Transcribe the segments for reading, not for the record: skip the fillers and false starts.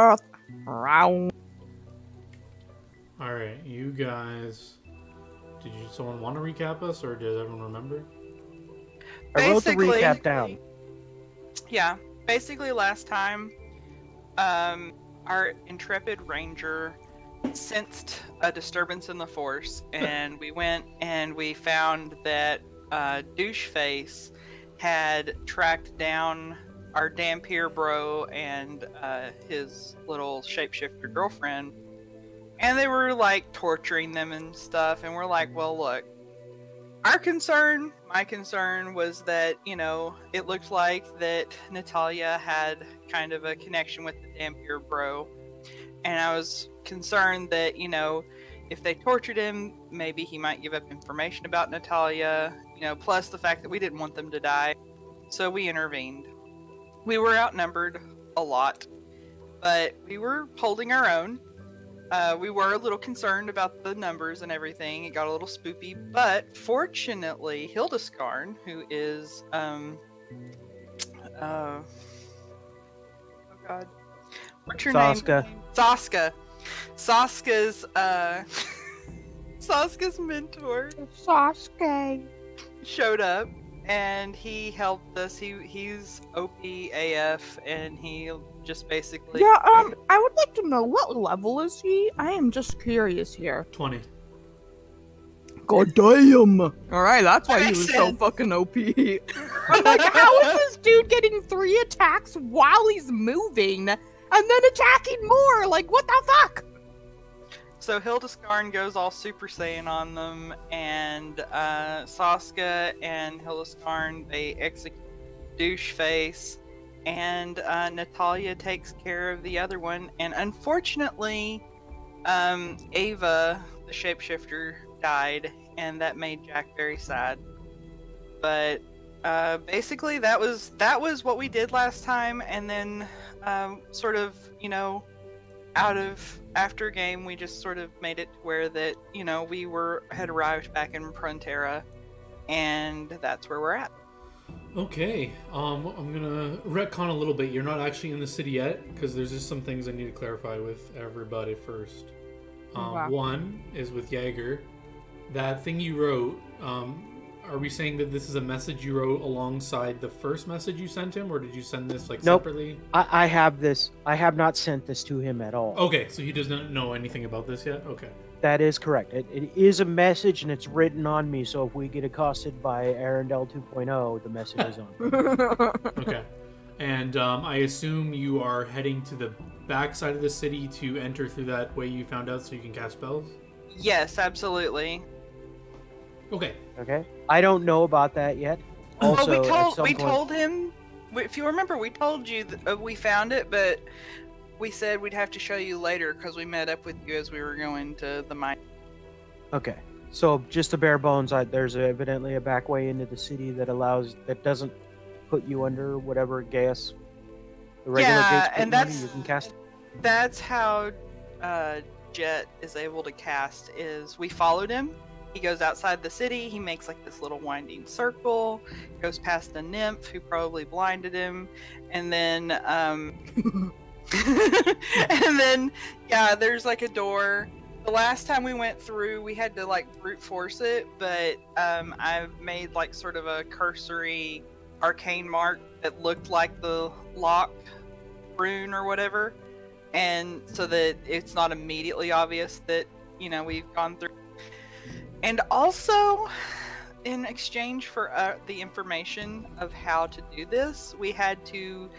Earth round. Alright, you guys... someone want to recap us, or does everyone remember? I wrote the recap down. Yeah, basically last time, our intrepid ranger sensed a disturbance in the force, and we went and we found that Doucheface had tracked down our Dampier bro and his little shapeshifter girlfriend, and they were like torturing them and stuff, and we're like, well, look, my concern was that, you know, it looked like that Natalia had kind of a connection with the Dampier bro, and I was concerned that, you know, if they tortured him, maybe he might give up information about Natalia, you know, plus the fact that we didn't want them to die, so we intervened. We were outnumbered a lot, but we were holding our own. We were a little concerned about the numbers and everything. It got a little spoopy, but fortunately, Hildeskarn, who is, oh god, what's your name? Saska. Saska's, Saska's mentor. Sasuke. Showed up, and he helped us. He's OP AF, and he just basically... Yeah, I would like to know, what level is he? I am just curious here. 20. God damn! Alright, that's why he was so fucking OP. I'm like, how is this dude getting 3 attacks while he's moving, and then attacking more? Like, what the fuck? So Hildeskarn goes all Super Saiyan on them, and Saska and Hildeskarn, they execute Doucheface, and Natalia takes care of the other one, and unfortunately, Ava, the shapeshifter, died, and that made Jack very sad. But basically, that was what we did last time, and then sort of, you know, after game, we just sort of made it to where that, you know, we had arrived back in Frontera, and that's where we're at. Okay, I'm gonna retcon a little bit. You're not actually in the city yet, because there's just some things I need to clarify with everybody first. Wow. One is with Jaeger. That thing you wrote, are we saying that this is a message you wrote alongside the first message you sent him, or did you send this like separately? I have this. I have not sent this to him at all. Okay, so he doesn't know anything about this yet? Okay. That is correct. It is a message, and it's written on me, so if we get accosted by Arendelle 2.0, the message is on. Okay. And I assume you are heading to the back side of the city to enter through that way you found out so you can cast spells? Yes, absolutely. Okay. Okay. I don't know about that yet. Also, we told him, if you remember, we told you that we found it, but we said we'd have to show you later because we met up with you as we were going to the mine. Okay. So just the bare bones, there's evidently a back way into the city that doesn't put you under whatever gas the regular gates put and you under, you can cast. That's how Jet is able to cast, is we followed him. He goes outside the city, he makes like this little winding circle, goes past the nymph who probably blinded him, and then and then there's like a door. The last time we went through, we had to like brute force it, but I've made like sort of a cursory arcane mark that looked like the lock rune or whatever, and so that it's not immediately obvious that, you know, we've gone through. And also, in exchange for the information of how to do this, we had to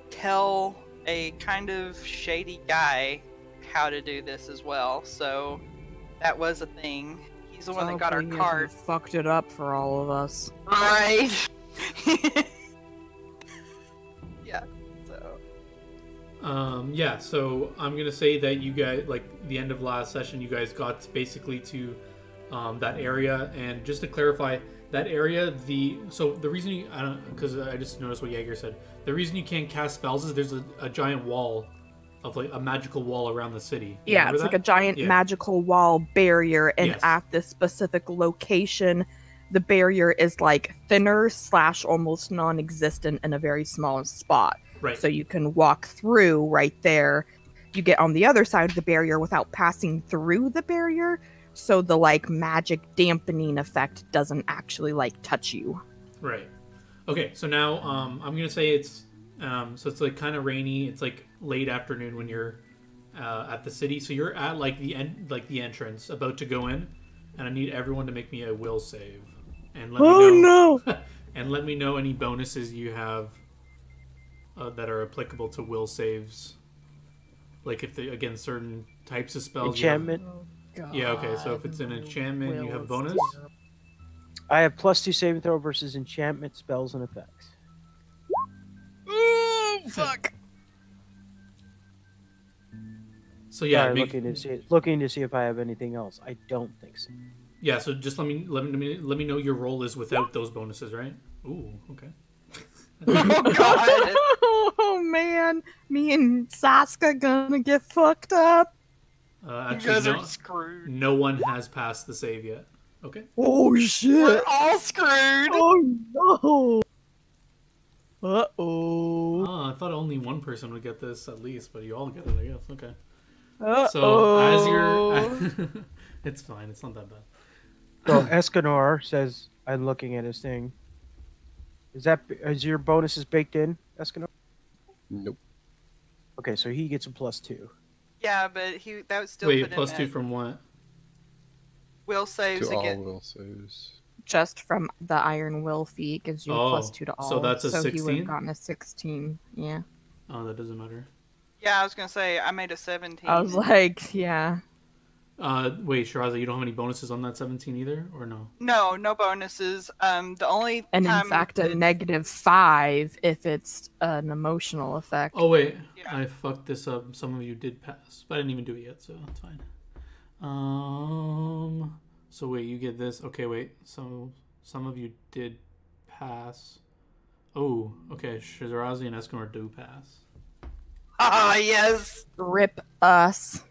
tell a kind of shady guy how to do this as well. So that was a thing. He's the one that got our card. Fucked it up for all of us. Right. Yeah. So. Yeah. So I'm gonna say that you guys, like the end of last session, you guys got basically to that area, and just to clarify, that area, the reason you, because I just noticed what Jaeger said, the reason you can't cast spells is there's a giant wall of like a magical wall around the city. Yeah, it's like a giant magical wall barrier, and at this specific location, the barrier is like thinner / almost non-existent in a very small spot. Right. So you can walk through right there, you get on the other side of the barrier without passing through the barrier, so the like magic dampening effect doesn't actually like touch you. Right. Okay, so now I'm gonna say it's so it's like kind of rainy. It's like late afternoon when you're at the city. So you're at like the end, like the entrance, about to go in, and I need everyone to make me a will save. And let me know, no! and let me know any bonuses you have that are applicable to will saves. Like if they against certain types of spells. Enchantment. Yeah. Okay. So if it's an enchantment, you have bonus. I have +2 saving throw versus enchantment spells and effects. Oh, fuck. So yeah, Sorry, looking to see if I have anything else. I don't think so. Yeah, so just let me know your roll is without those bonuses, right? Ooh, okay. Oh god. Oh man, me and Saska gonna get fucked up. You guys are screwed. No one has passed the save yet. Okay. Oh shit! We're all screwed. Oh no! Uh-oh. Oh, I thought only one person would get this at least, but you all get it, I guess. Okay. Uh-oh. So as you're, it's fine. It's not that bad. So Escanor says, I'm looking at his thing. Is your bonuses baked in, Escanor? Nope. Okay, so he gets a +2. Yeah, but that would still Wait, put +2 from what? will saves To all again. will saves. Just from the Iron Will feat gives you a +2 to all. So that's a So he would 16? have gotten a 16. Yeah. Oh, that doesn't matter. Yeah, I was gonna say I made a 17. I was like, yeah. Wait, Shiraza, you don't have any bonuses on that 17 either, or no? No bonuses. The only And time in fact, a that- -5 if it's an emotional effect. Oh wait, Yeah. I fucked this up. Some of you did pass, but I didn't even do it yet, so it's fine. So wait, you get this. Okay, wait. So some of you did pass. Oh, okay. Shirazi and Escanor do pass. Ah, yes. Rip us.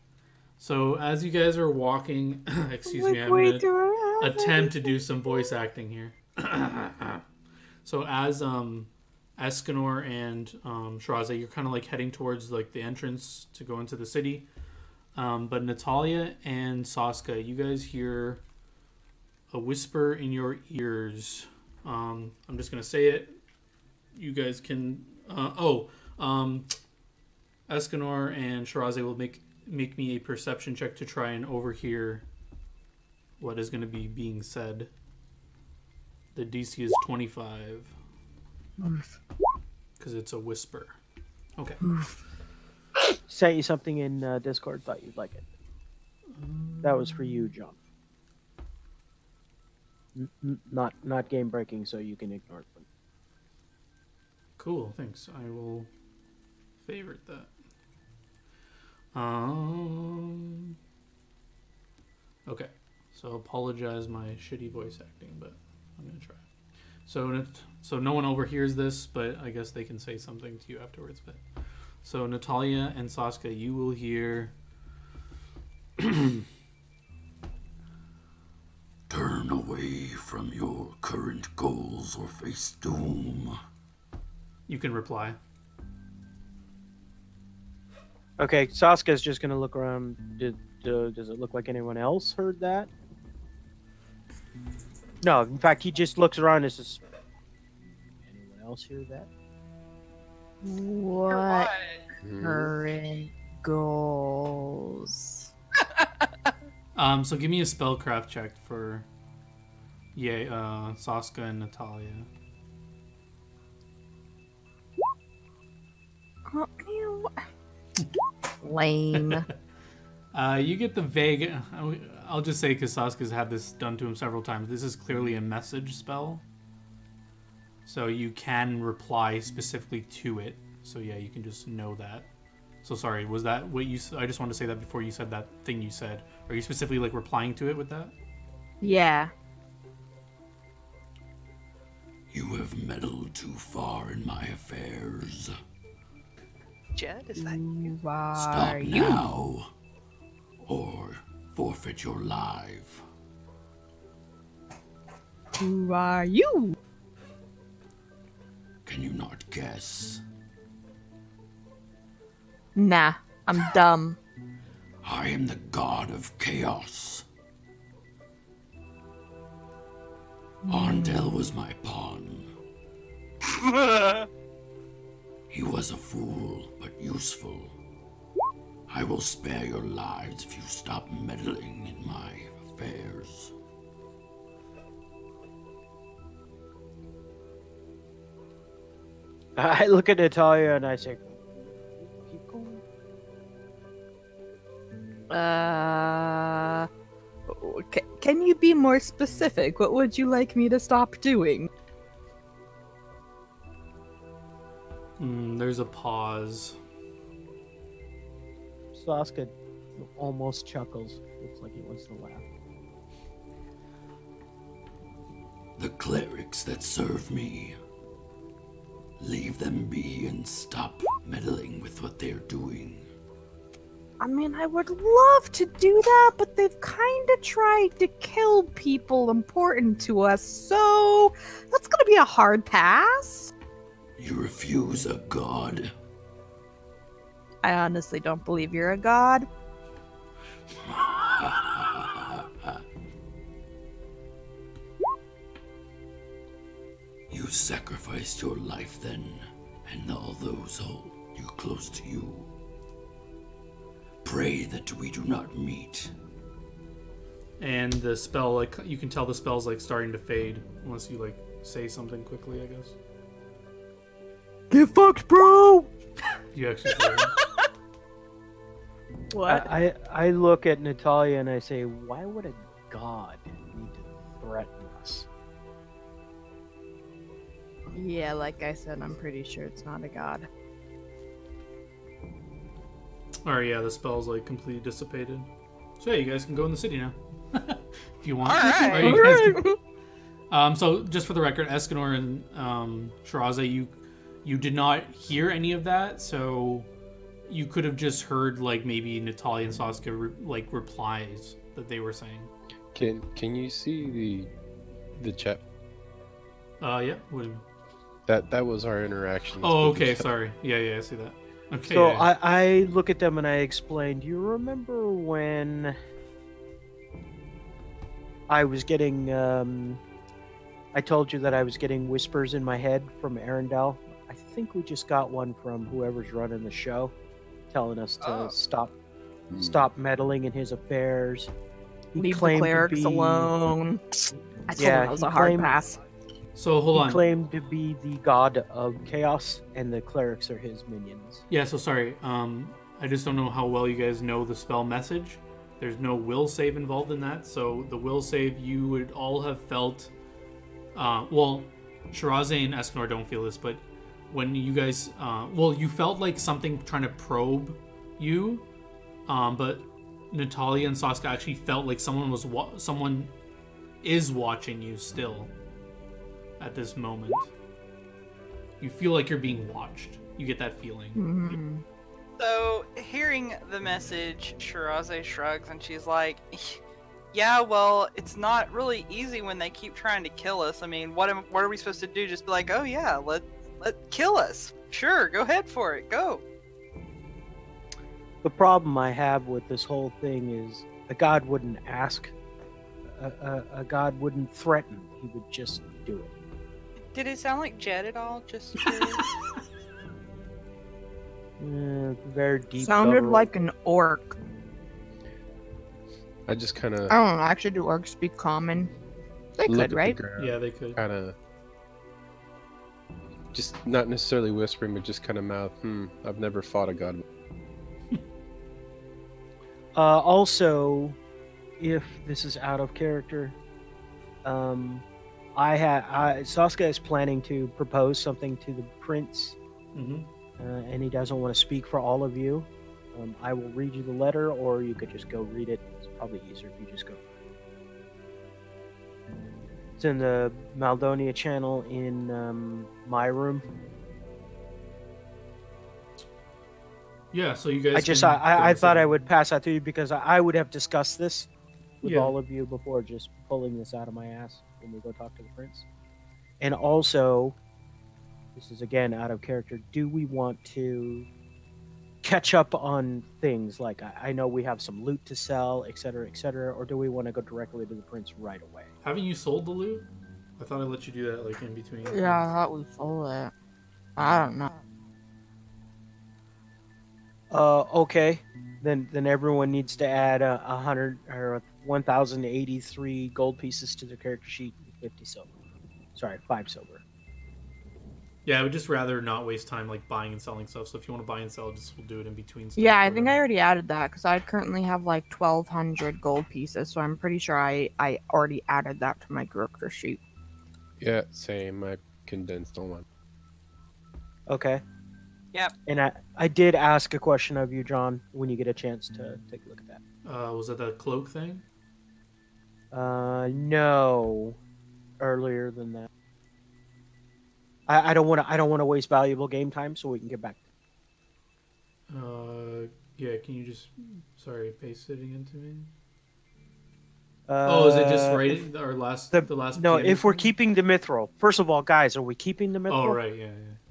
So as you guys are walking, excuse me, I'm Wait, gonna attempt to do some voice acting here. So as Escanor and Shiraza, you're kind of like heading towards like the entrance to go into the city. But Natalia and Saska, you guys hear a whisper in your ears. I'm just gonna say it. You guys can. Escanor and Shiraze will make me a perception check to try and overhear what is going to be being said. The DC is 25. Because it's a whisper. Okay. Sent you something in Discord, thought you'd like it. That was for you, John. Not game breaking, so you can ignore it. Cool, thanks. I will favorite that. Okay, so apologize my shitty voice acting, but I'm gonna try. So no one overhears this, but I guess they can say something to you afterwards. But so Natalia and Saska, you will hear. Turn away from your current goals or face doom. You can reply. Okay, Saska's just gonna look around. Does it look like anyone else heard that? No, in fact, he just looks around and says, anyone else hear that? What current goals? So give me a spellcraft check for Saska and Natalia. Oh, ew. Lame. You get the vague. I'll just say because Saska's had this done to him several times. This is clearly a message spell, so you can reply specifically to it. So yeah, you can just know that. So sorry, was that what you? I just wanted to say that before you said that thing you said. Are you specifically like replying to it with that? Yeah. You have meddled too far in my affairs. Jed, is that you? Who are Stop you? now, or forfeit your life. Who are you? Can you not guess? Nah, I'm dumb. I am the god of chaos. Arndel was my pawn. He was a fool, but useful. I will spare your lives if you stop meddling in my affairs. I look at Natalia and I say, keep going. Can you be more specific? What would you like me to stop doing? There's a pause. Saska almost chuckles. Looks like he wants to laugh. The clerics that serve me. Leave them be and stop meddling with what they're doing. I mean, I would love to do that, but they've kind of tried to kill people important to us, so that's gonna be a hard pass. You refuse a god? I honestly don't believe you're a god. You sacrificed your life then, and all those hold you close to you. Pray that we do not meet. And the spell, like, you can tell the spell's like starting to fade unless you like say something quickly, I guess. Get fucked, bro! You actually say it. What? I look at Natalia and I say, why would a god need to threaten us? Yeah, like I said, I'm pretty sure it's not a god. Alright, yeah, the spell's like completely dissipated. So yeah, you guys can go in the city now. If you want. Alright. You guys can... So just for the record, Escanor and Shiraze, you did not hear any of that, so you could have just heard like maybe Natalia and Saska replies that they were saying. Can you see the chat? Yeah. What do you mean? That was our interaction. Oh, okay. Sorry. Yeah, I see that. Okay. So yeah. I look at them and I explain, do you remember when I was getting, I told you that I was getting whispers in my head from Arendelle? I think we just got one from whoever's running the show, telling us to stop meddling in his affairs. He Leave the claimed to clerics be- alone. I told Yeah, him that was he a hard claimed- pass. So hold He on. claimed to be the god of chaos, and the clerics are his minions. Yeah. So sorry. I just don't know how well you guys know the spell message. There's no will save involved in that. So the will save you would all have felt. Well, Shiraze and Escanor don't feel this, but when you guys, you felt like something trying to probe you, but Natalia and Saska actually felt like someone is watching you still at this moment. You feel like you're being watched. You get that feeling. Mm-hmm. So, hearing the message, Shiraze shrugs and she's like, yeah, well, it's not really easy when they keep trying to kill us. I mean, what are we supposed to do? Just be like, oh yeah, let kill us. Sure, go ahead for it. Go. The problem I have with this whole thing is a god wouldn't ask. A god wouldn't threaten. He would just do it. Did it sound like Jed at all? Just curious. Very deep. Sounded guttural. like an orc. I just kind of I don't know. Actually, do orcs speak common? They could, right? Yeah, they could. Kind of, just not necessarily whispering, but just kind of mouth. I've never fought a god. Also, if this is out of character, Saska is planning to propose something to the prince, Mm-hmm. and he doesn't want to speak for all of you. I will read you the letter, or you could just go read it. It's probably easier if you just go. It's in the Maldonia channel in my room. Yeah, so you guys. I thought I would pass that to you because I would have discussed this with Yeah. all of you before just pulling this out of my ass when we go talk to the prince. And also, this is again out of character. Do we want to catch up on things? Like, I know we have some loot to sell, et cetera, or do we want to go directly to the prince right away? Haven't you sold the loot? I thought I let you do that like in between. Yeah, I thought we sold it. I don't know. Okay. Then everyone needs to add 100 or 1,083 gold pieces to their character sheet and 50 silver. Sorry, 5 silver. Yeah, I would just rather not waste time like buying and selling stuff. So if you want to buy and sell, just we'll do it in between stuff. Yeah, I think I already added that because I currently have like 1,200 gold pieces, so I'm pretty sure I already added that to my character sheet. Yeah, same. I condensed all mine. Okay. Yep. And I did ask a question of you, John, when you get a chance to take a look at that. Was that the cloak thing? No. Earlier than that. I don't want to waste valuable game time, so we can get back. Yeah. Can you just paste it into me? Oh, is it just right? Our last the last. No, PM if we're thing? keeping the mithril. First of all, guys, are we keeping the mithril? Oh right, yeah.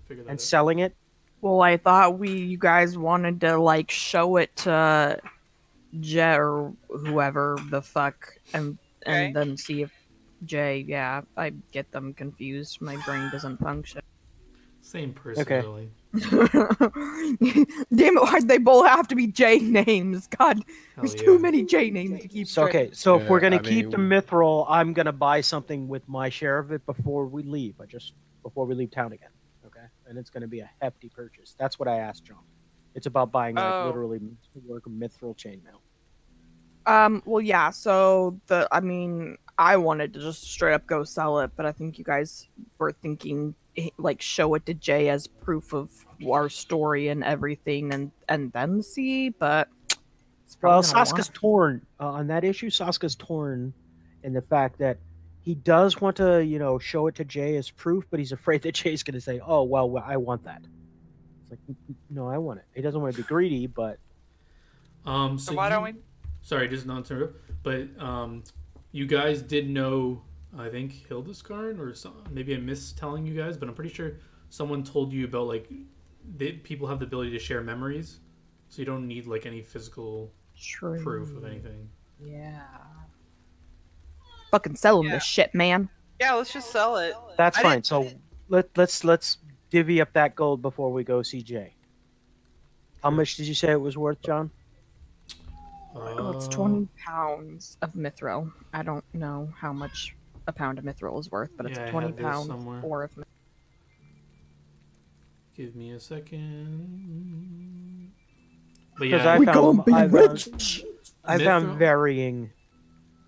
Figure that And out. selling it? Well, I thought you guys wanted to like show it to Jay or whoever the fuck, and Okay. then see if Jay. Yeah, I get them confused. My brain doesn't function. Same person, Okay. really. Damn it! Why'd they both have to be J names? God, Hell there's yeah. too many J names to keep So, straight. okay, so if Yeah, we're gonna I keep the mean- mithril, I'm gonna buy something with my share of it before we leave. Before we leave town again. Okay, and it's gonna be a hefty purchase. That's what I asked John. It's about buying like Oh. literally work of mithril chainmail. Well, yeah. So I wanted to just straight up go sell it, but I think you guys were thinking like show it to Jay as proof of our story and everything, and then see. But it's Well, probably gonna Saska's torn on that issue. Saska's torn in the fact that he does want to, show it to Jay as proof, but he's afraid that Jay's going to say, "Oh, well, I want that." It's like, no, I want it. He doesn't want to be greedy, but So why don't we? Sorry, just not to interrupt, but you guys did know. I think Hildeskarn, or maybe I missed telling you guys, but I'm pretty sure someone told you about like people have the ability to share memories, so you don't need like any physical True. proof of anything. Yeah. Fucking sell him this shit, man. Yeah, let's just sell it. that's I fine. So let's divvy up that gold before we go see Jay. How much did you say it was worth, John? Well, it's 20 pounds of mithril. I don't know how much a pound of mithril is worth, but it's Yeah, I 20 have this pounds somewhere. ore of mithril. Give me a second. But Because yeah, I found Mithril? varying.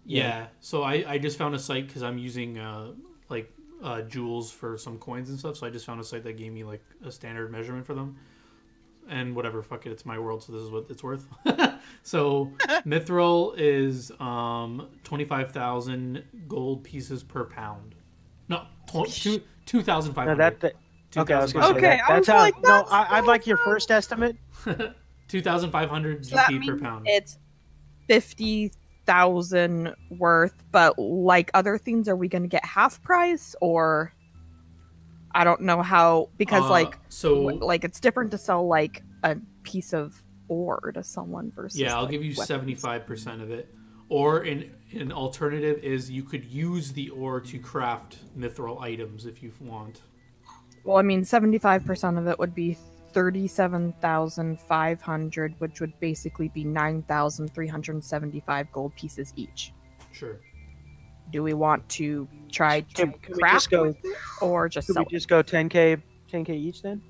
yeah. So I just found a site because I'm using jewels for some coins and stuff. So I just found a site that gave me like a standard measurement for them. And whatever, fuck it, it's my world, so this is what it's worth. So mithril is 25,000 gold pieces per pound. No, 2,500. No, okay, I was gonna say Okay, that. I was That's how. like, No, that's I'd like your first estimate. 2,500 So that GP per means pound. it's 50,000 worth, but like other things, are we going to get half price or? I don't know how, because like it's different to sell like a piece of ore to someone versus. Yeah, I'll like, give you weapons. 75% of it. Or an alternative is you could use the ore to craft mithril items if you want. Well, I mean, 75% of it would be 37,500, which would basically be 9,375 gold pieces each. Sure. Do we want to try to Can we craft just go? with it or just Could sell we just go 10k each then? it?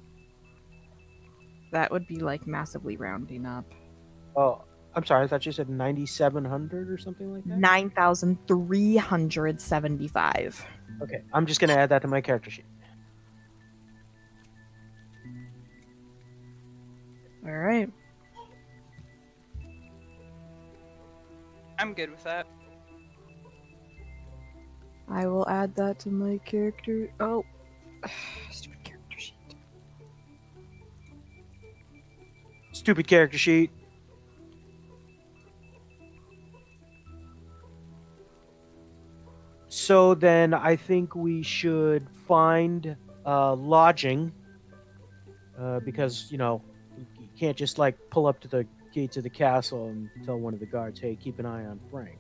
That would be like massively rounding up. Oh, I'm sorry. I thought you said 9,700 or something like that. 9,375. Okay, I'm just gonna add that to my character sheet. All right. I'm good with that. I will add that to my character. Oh, stupid character sheet. Stupid character sheet. So then I think we should find lodging because You can't just like pull up to the gates of the castle and tell one of the guards, "Hey, keep an eye on Frank."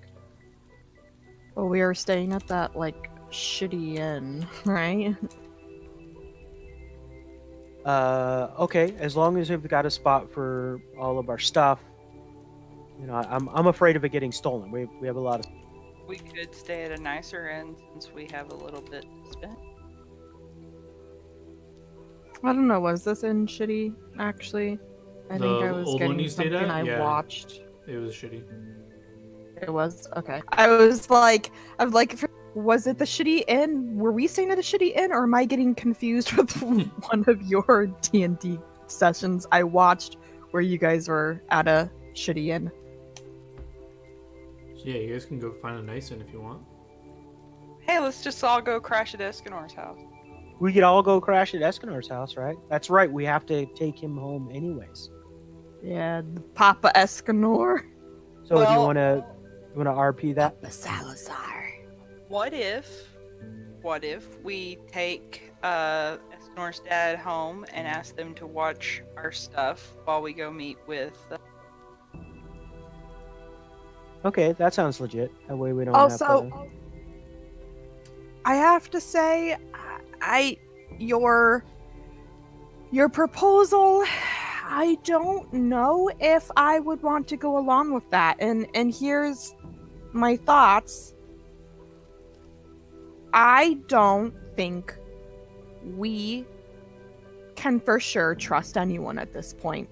Well, we were staying at that like shitty inn, right? Okay, as long as we've got a spot for all of our stuff. You know, I'm afraid of it getting stolen. We have a lot of. We could stay at a nicer inn since we have a little bit to spend. I don't know. Was this in shitty? Actually, I think I was old one getting you stayed something at? I Yeah. watched. It was shitty. It was okay. I was like, was it the shitty inn? Were we staying at a shitty inn, or am I getting confused with one of your D&D sessions I watched where you guys were at a shitty inn? So yeah, you guys can go find a nice inn if you want. Hey, let's just all go crash at Escanor's house. We could all go crash at Escanor's house, right? That's right. We have to take him home anyways. Yeah, the Papa Escanor. So do you Well- want to RP that? Papa Salazar. What if we take Escanor's dad home and ask them to watch our stuff while we go meet with? Okay, that sounds legit. That way we don't Also, have to... I have to say, your proposal, I don't know if I would want to go along with that. And here's my thoughts. I don't think we can for sure trust anyone at this point.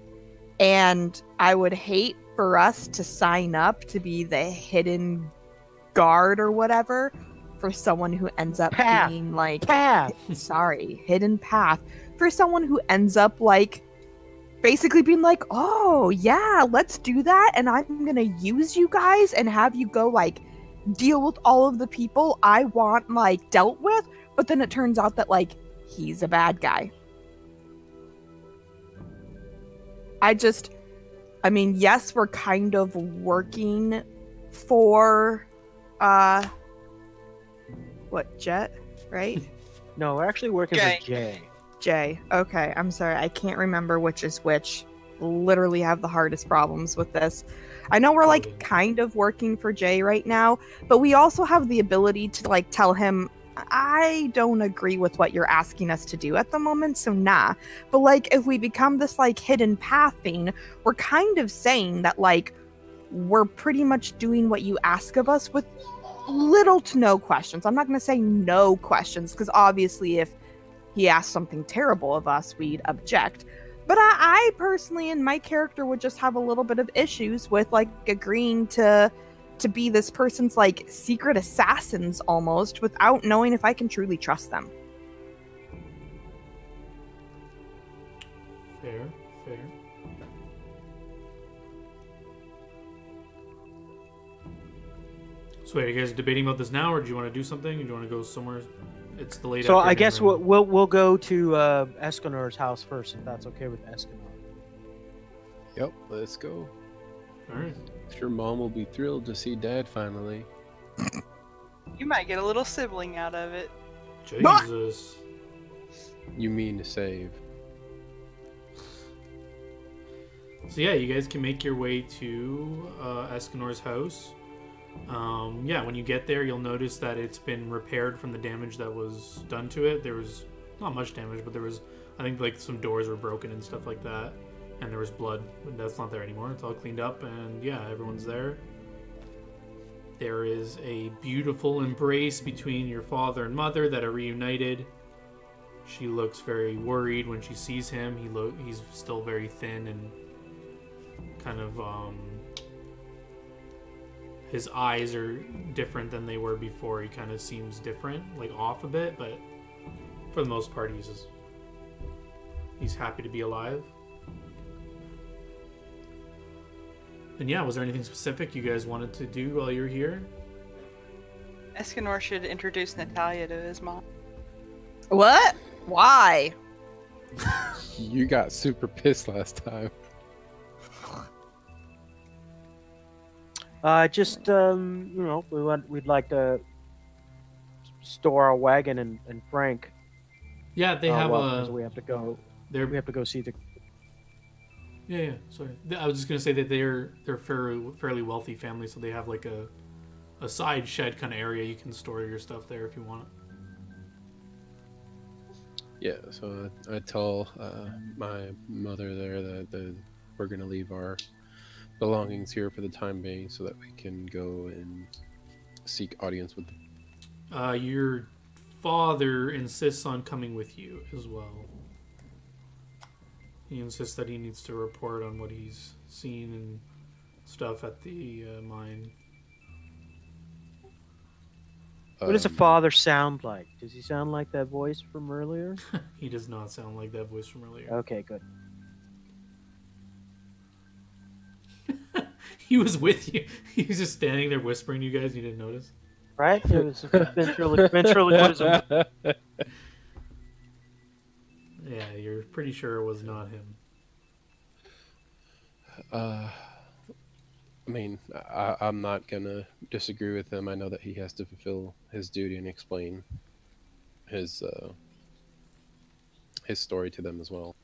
And I would hate for us to sign up to be the hidden guard or whatever for someone who ends up being like hidden path for someone who ends up like basically being like, oh yeah, let's do that, and I'm gonna use you guys and have you go like deal with all of the people I want like dealt with, but then it turns out that like he's a bad guy. I mean, yes, we're kind of working for what, Jet, right? No, we're actually working Jay. with Jay. Jay. Okay, I'm sorry. I can't remember which is which. Literally have the hardest problems with this. I know we're like kind of working for Jay right now, but we also have the ability to like tell him, I don't agree with what you're asking us to do at the moment, so nah. But like if we become this like hidden path thing, we're kind of saying that like we're pretty much doing what you ask of us with little to no questions. I'm not going to say no questions, because obviously if he asked something terrible of us, we'd object. But I personally, in my character, would just have a little bit of issues with like agreeing to be this person's like secret assassins almost, without knowing if I can truly trust them. Fair. So wait, are you guys debating about this now, or do you want to do something? Or do you want to go somewhere? It's the late. So I afternoon guess right now. we'll go to Escanor's house first, if that's okay with Escanor. Yep, let's go. All right. Sure, Mom will be thrilled to see Dad finally. You might get a little sibling out of it. Jesus. You mean to save? So yeah, you guys can make your way to Escanor's house. Yeah, when you get there, you'll notice that it's been repaired from the damage that was done to it. There was not much damage, but there was, I think, like some doors were broken and stuff like that, and there was blood. But that's not there anymore. It's all cleaned up, and yeah, everyone's there. There is a beautiful embrace between your father and mother that are reunited. She looks very worried when she sees him. He's still very thin and kind of his eyes are different than they were before. He kind of seems different, like off a bit, but for the most part, he's happy to be alive. And yeah, was there anything specific you guys wanted to do while you were here? Escanor should introduce Natalia to his mom. What? Why? You got super pissed last time. Just you know, we'd like to store our wagon and Frank. Yeah, they have because we have to go. They're We have to go see the. Yeah. Sorry, I was just gonna say that they're fairly wealthy family, so they have like a side shed kind of area you can store your stuff there if you want. Yeah, so I tell my mother there that we're gonna leave our belongings here for the time being, so that we can go and seek audience with them. Your father insists on coming with you as well. He insists that he needs to report on what he's seen and stuff at the mine. What does a father sound like? Does he sound like that voice from earlier? He does not sound like that voice from earlier. Okay, good. He was with you. He was just standing there whispering to you guys. You didn't notice? Right? It was ventriloquism. Yeah, you're pretty sure it was not him. I mean, I'm not gonna disagree with him. I know that he has to fulfill his duty and explain his story to them as well.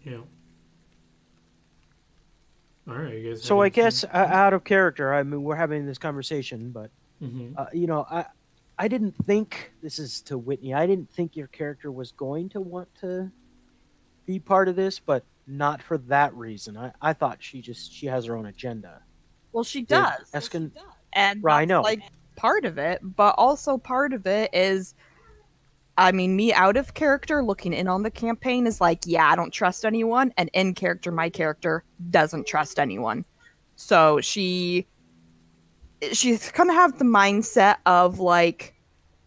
Yeah. All right, you guys. So I guess out of character, I mean, we're having this conversation, but you know, I didn't think, this is to Whitney, I didn't think your character was going to want to be part of this, but not for that reason. I thought she has her own agenda. Well, she does. And Right, I that's, know. like, part of it, but also part of it is, I mean, me out of character looking in on the campaign is like, yeah, I don't trust anyone, and in character, my character doesn't trust anyone. So she's gonna have the mindset of, like,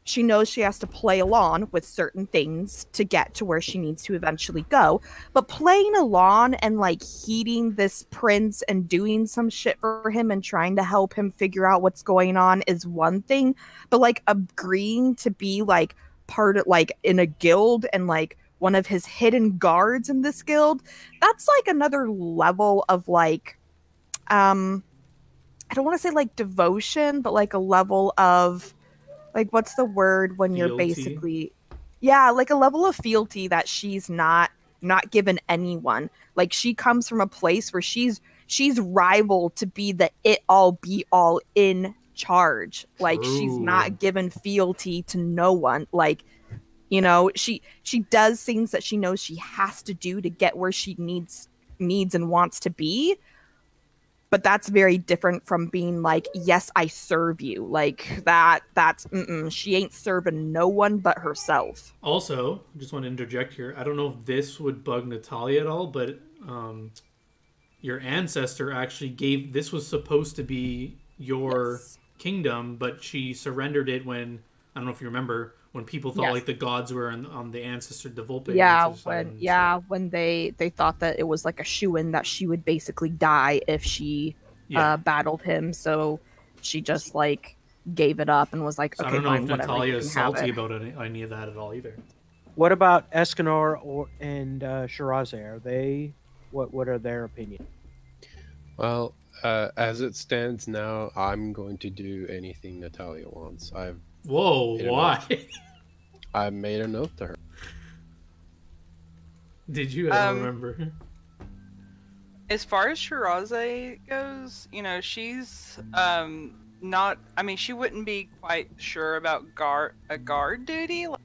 she knows she has to play along with certain things to get to where she needs to eventually go. But playing along and, like, heeding this prince and doing some shit for him and trying to help him figure out what's going on is one thing. But, like, agreeing to be, like, part of, like, in a guild and, like, one of his hidden guards in this guild, that's, like, another level of, like, I don't want to say, like, devotion, but, like, a level of, like, what's the word when you're basically, yeah, like a level of fealty that she's not given anyone. Like, she comes from a place where she's rival to be the it all be all in charge. Like, she's not given fealty to no one. Like, you know, she does things that she knows she has to do to get where she needs and wants to be. But that's very different from being like, yes, I serve you. Like, that's she ain't serving no one but herself. Also, just want to interject here. I don't know if this would bug Natalia at all, but your ancestor actually gave, this was supposed to be your kingdom, but she surrendered it when, I don't know if you remember, when people thought like the gods were on the ancestor, the Volpe. When they thought that it was like a shoo-in that she would basically die if she battled him, so she just like gave it up and was like, so okay, I don't know fine, if whatever, Natalia you is can have salty it. about any of that at all either. What about Escanor and Shirazé? Are they, what are their opinions? Well, as it stands now, I'm going to do anything Natalia wants. Whoa, why? I made a note to her. Did you? I don't remember. As far as Shirazé goes, you know, she's not, I mean, she wouldn't be quite sure about guard duty. Like,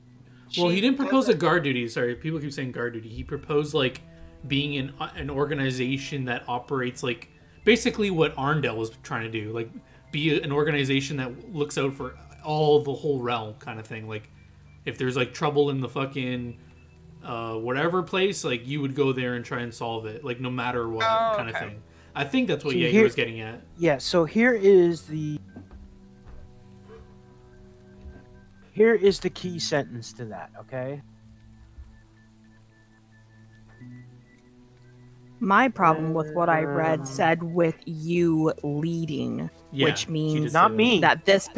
well, he didn't propose a guard duty. Sorry, people keep saying guard duty. He proposed like being in an organization that operates like basically what Arndale was trying to do, like be an organization that looks out for the whole realm, kind of thing. Like if there's like trouble in the fucking whatever place, like you would go there and try and solve it, like no matter what kind of thing. I think that's what he was getting at. Yeah, so here is the key sentence to that, okay? My problem with what I read said with you leading, which means not me. That this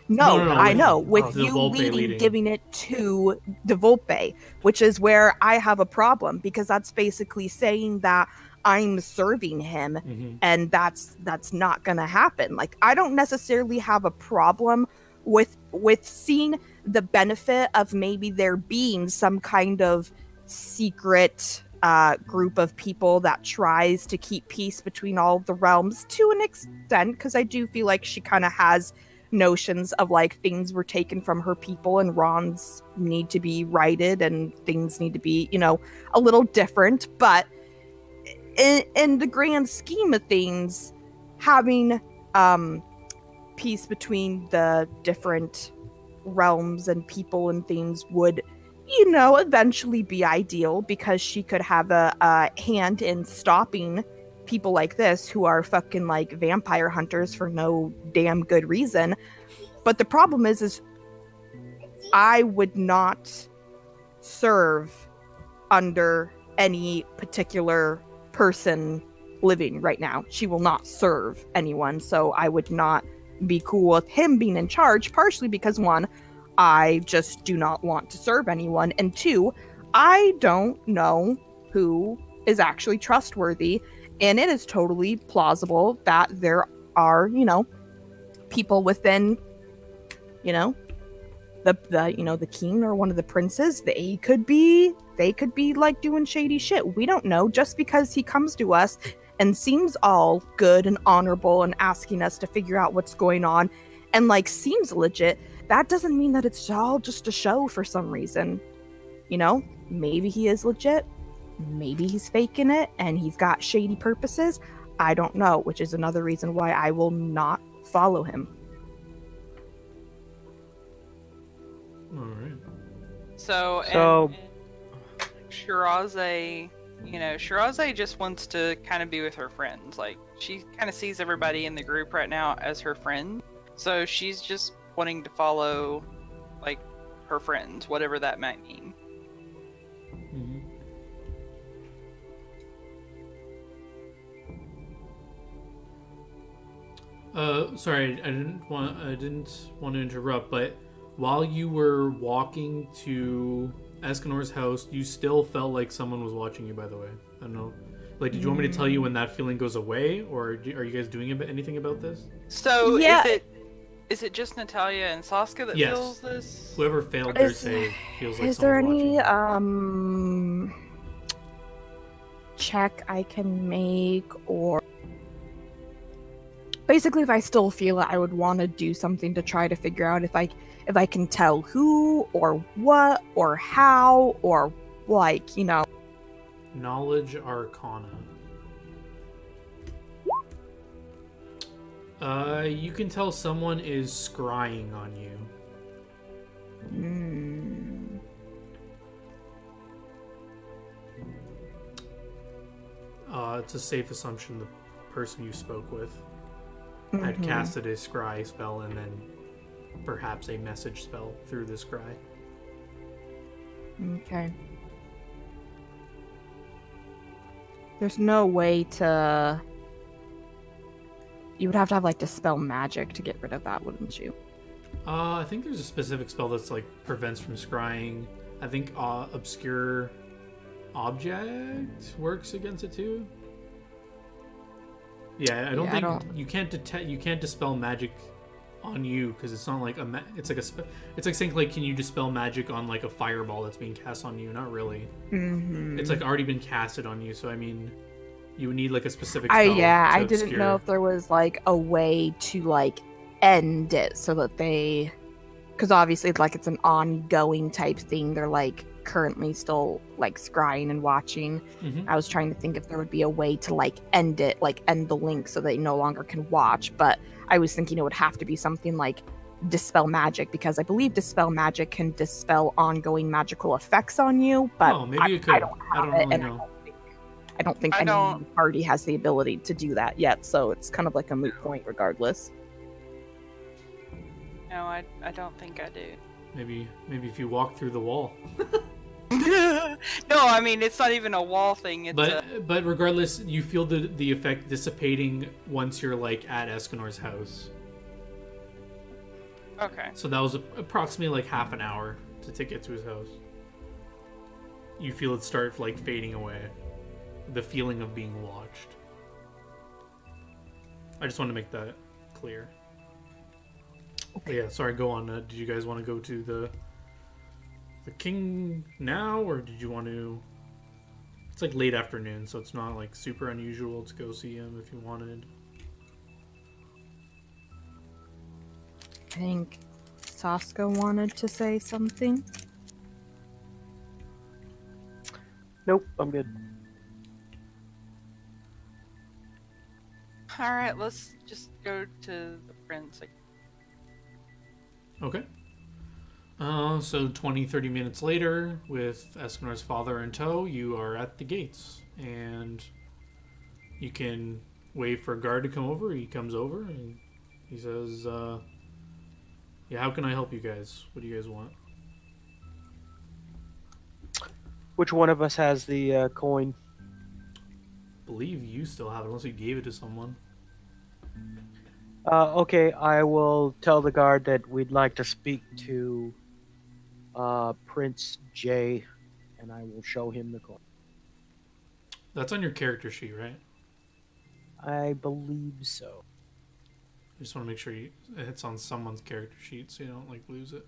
No, I know. With you leading, giving it to the Volpe, which is where I have a problem, because that's basically saying that I'm serving him, and that's not gonna happen. Like, I don't necessarily have a problem with seeing the benefit of maybe there being some kind of secret group of people that tries to keep peace between all of the realms to an extent, because I do feel like she kind of has notions of like things were taken from her people and wrongs need to be righted and things need to be, a little different. But in the grand scheme of things, having peace between the different realms and people and things would, eventually be ideal, because she could have a hand in stopping people like this who are fucking like vampire hunters for no damn good reason. But the problem is I would not serve under any particular person living right now. She will not serve anyone, so I would not be cool with him being in charge, partially because, one, I just do not want to serve anyone, and two, I don't know who is actually trustworthy. And it is totally plausible that there are, people within, the king or one of the princes. They could be like doing shady shit. We don't know. Just because he comes to us and seems all good and honorable and asking us to figure out what's going on and like seems legit, that doesn't mean that it's all just a show for some reason. Maybe he is legit. Maybe he's faking it and he's got shady purposes. I don't know, which is another reason why I will not follow him. All right. So Shiraze, Shiraze just wants to kind of be with her friends. Like, she kind of sees everybody in the group right now as her friend. So she's just wanting to follow, like, her friends, whatever that might mean. Mm-hmm. Sorry, I didn't want to interrupt, but while you were walking to Escanor's house, you still felt like someone was watching you, by the way. I don't know. Like, did you want me to tell you when that feeling goes away, or are you guys doing anything about this? So, is it just Natalia and Saska that feels this? Whoever failed their save feels like is there someone's any watching. check I can make, or basically if I still feel it, I would want to do something to try to figure out if I can tell who or what or how, or like, Knowledge Arcana. You can tell someone is scrying on you. It's a safe assumption the person you spoke with had casted a scry spell and then perhaps a message spell through the scry. Okay. There's no way to... You would have to have, like, dispel magic to get rid of that, wouldn't you? I think there's a specific spell that's, like, prevents from scrying. I think Obscure Object works against it, too. Yeah, I don't think... You can't dispel magic on you, because it's not like it's like saying, like, can you dispel magic on, like, a fireball that's being cast on you? Not really. It's, like, already been casted on you, so, I mean... You would need, like, a specific spell I didn't know if there was, like, a way to, like, end it so that they... Because obviously, like, it's an ongoing type thing. They're, like, currently still, like, scrying and watching. I was trying to think if there would be a way to, like, end it, like, end the link so they no longer can watch. But I was thinking it would have to be something like Dispel Magic, because I believe Dispel Magic can dispel ongoing magical effects on you. But maybe it could. I don't really know. I don't think any party has the ability to do that yet, so it's kind of like a moot point regardless. No, I don't think I do. Maybe if you walk through the wall. No, I mean, it's not even a wall thing. It's but regardless, you feel the effect dissipating once you're, like, at Escanor's house. Okay. So that was approximately, like, half an hour to get to his house. You feel it start, like, fading away. The feeling of being watched. I just want to make that clear. Okay. Yeah, sorry, go on. Did you guys want to go to the king now, or did you want to It's like late afternoon, so it's not like super unusual to go see him if you wanted. I think Saska wanted to say something. Nope, I'm good. All right, let's just go to the prince. Okay. So 20-30 minutes later, with Escanor's father in tow, you are at the gates, and you can wait for a guard to come over. He comes over and he says, "Yeah, how can I help you guys? What do you guys want?" Which one of us has the coin? I believe you still have it, unless you gave it to someone. Okay, I will tell the guard that we'd like to speak to Prince J, and I will show him the coin. That's on your character sheet, right? I believe so. I just want to make sure it's on someone's character sheet so you don't like lose it.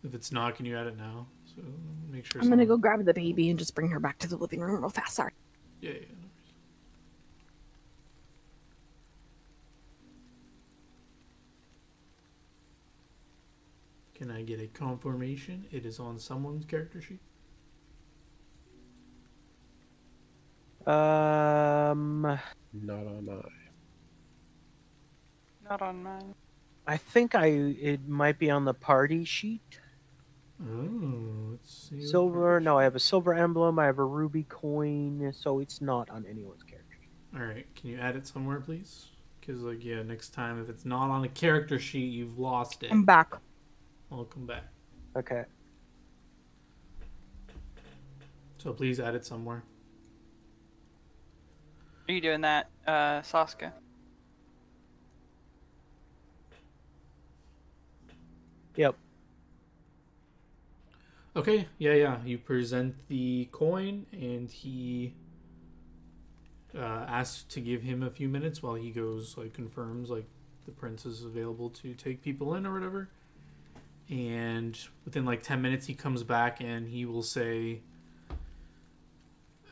If it's not, can you add it now? So make sure. I'm gonna go grab the baby and just bring her back to the living room real fast. Sorry. Yeah. Can I get a confirmation it is on someone's character sheet? Not on mine. Not on mine. I think it might be on the party sheet. Oh, let's see. Silver. No, I have a silver emblem. I have a ruby coin, so it's not on anyone's character sheet. All right, can you add it somewhere, please? Because, like, yeah, next time if it's not on a character sheet, you've lost it. I'm back. I'll come back. Okay. So please add it somewhere. Are you doing that, Saska? Yep. Okay, yeah. You present the coin, and he asks to give him a few minutes while he goes, like, confirms, like, the prince is available to take people in or whatever. And within, like, 10 minutes, he comes back, and he will say,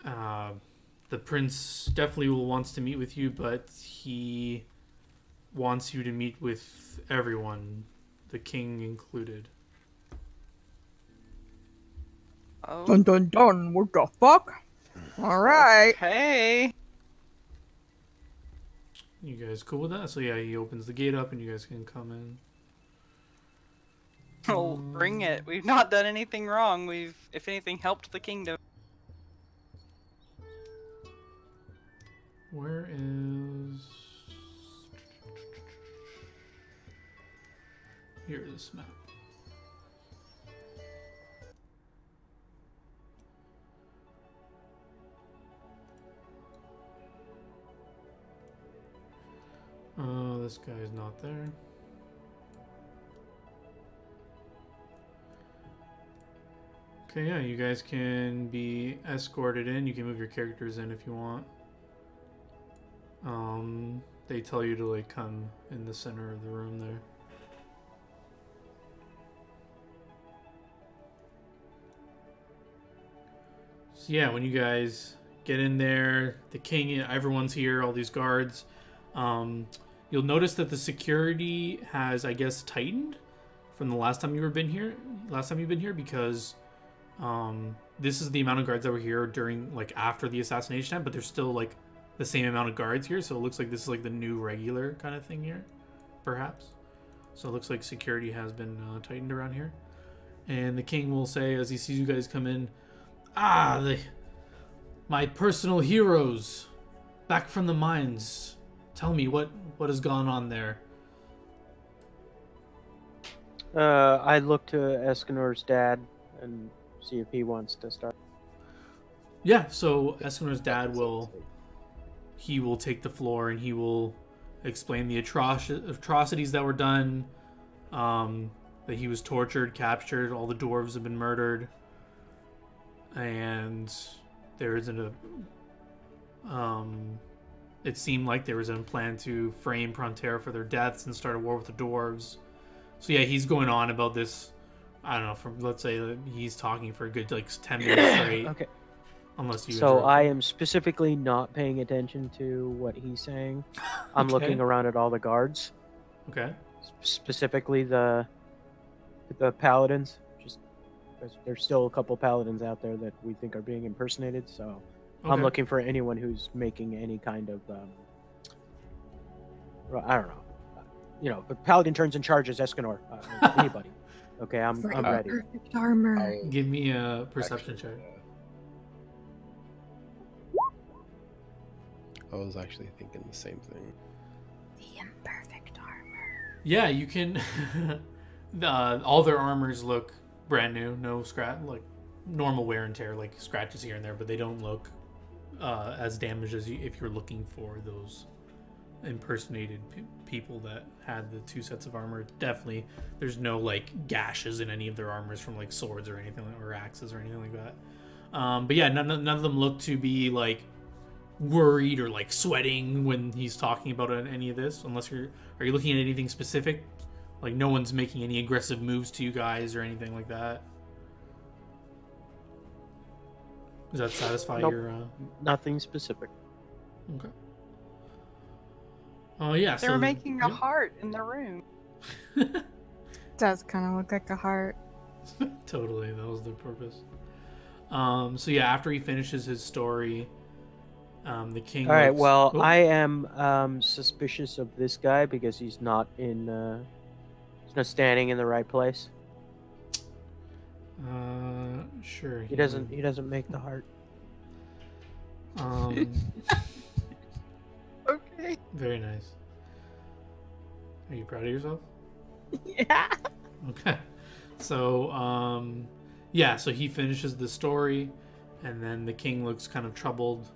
the prince definitely wants to meet with you, but he wants you to meet with everyone, the king included. Oh. Dun dun dun. What the fuck? All right. Hey. You guys cool with that? So yeah, he opens the gate up, and you guys can come in. Oh, bring it. We've not done anything wrong. We've, if anything, helped the kingdom. Where is... Here is this map. Oh, this guy's not there. Okay, yeah, you guys can be escorted in. You can move your characters in if you want. They tell you to, like, come in the center of the room there. So yeah, when you guys get in there, the king, everyone's here, all these guards. You'll notice that the security has, I guess, tightened from the last time you've been here. Because this is the amount of guards that were here during, like, after the assassination time, but there's still, like, the same amount of guards here, so it looks like this is like the new regular kind of thing here, perhaps. So it looks like security has been tightened around here. And the king will say, as he sees you guys come in, my personal heroes, back from the mines. Tell me what has gone on there. I look to Escanor's dad and see if he wants to start. Yeah, so Escanor's dad will take the floor, and he will explain the atrocities that were done, that he was tortured, captured, all the dwarves have been murdered, and there isn't it seemed like there was a plan to frame Prontera for their deaths and start a war with the dwarves. So yeah, he's going on about this, I don't know, let's say he's talking for a good, like, 10 minutes straight. Okay. Unless you. So I am specifically not paying attention to what he's saying. I'm Okay. looking around at all the guards, Okay. specifically the paladins. Just because there's still a couple paladins out there that we think are being impersonated. So I'm Okay. looking for anyone who's making any kind of I don't know. The paladin turns and charges Escanor. Anybody. Okay, I'm ready. Perfect armor. I'll Give me a perception actually, check. I was actually thinking the same thing. The imperfect armor. Yeah, you can. All their armors look brand new, no scratch, like normal wear and tear, like scratches here and there, but they don't look as damaged as if you're looking for those impersonated people that had the 2 sets of armor. Definitely, there's no like gashes in any of their armors from like swords or anything, or axes or anything like that. But yeah, none of them look to be like worried or like sweating when he's talking about any of this. Unless are you looking at anything specific? Like no one's making any aggressive moves to you guys or anything like that. Does that satisfy Nope. your? Nothing specific. Okay. Oh yeah. They were making a heart in the room. Does kind of look like a heart. Totally, that was the purpose. So yeah, after he finishes his story, the king. All right. looks- Well, Oh, I am suspicious of this guy because he's not he's not standing in the right place. Sure. He doesn't make the heart. Okay. Very nice. Are you proud of yourself? Yeah. Okay. So, yeah, so he finishes the story, and then the king looks kind of troubled,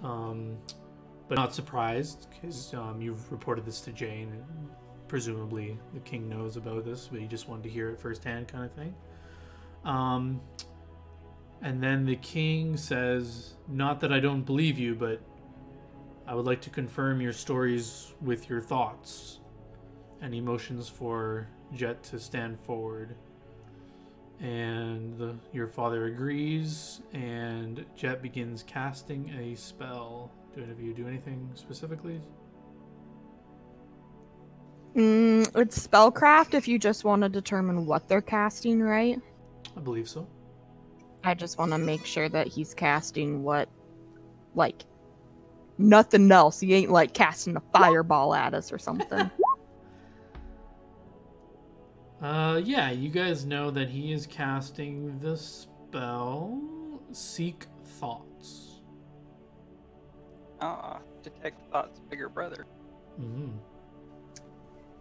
but not surprised, because you've reported this to Jane, and presumably the king knows about this, but he just wanted to hear it firsthand kind of thing. And then the king says, "Not that I don't believe you, but I would like to confirm your stories with your thoughts." And he motions for Jet to stand forward. And your father agrees, and Jet begins casting a spell. Do any of you do anything specifically? It's spellcraft if you just want to determine what they're casting, right? I believe so. I just want to make sure that he's casting what, like, nothing else. He ain't, like, casting a fireball at us or something. Yeah, you guys know that he is casting the spell Seek Thoughts. Detect Thought's bigger brother. Mm-hmm.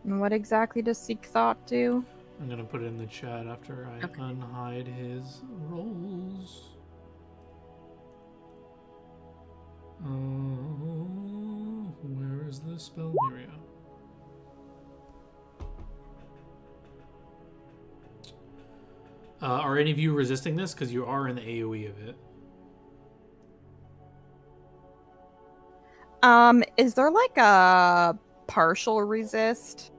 And what exactly does Seek Thought do? I'm gonna put it in the chat after I Okay. unhide his rolls. Where is the spell? Here we go. Are any of you resisting this? Because you are in the AoE of it. Is there like a partial resist?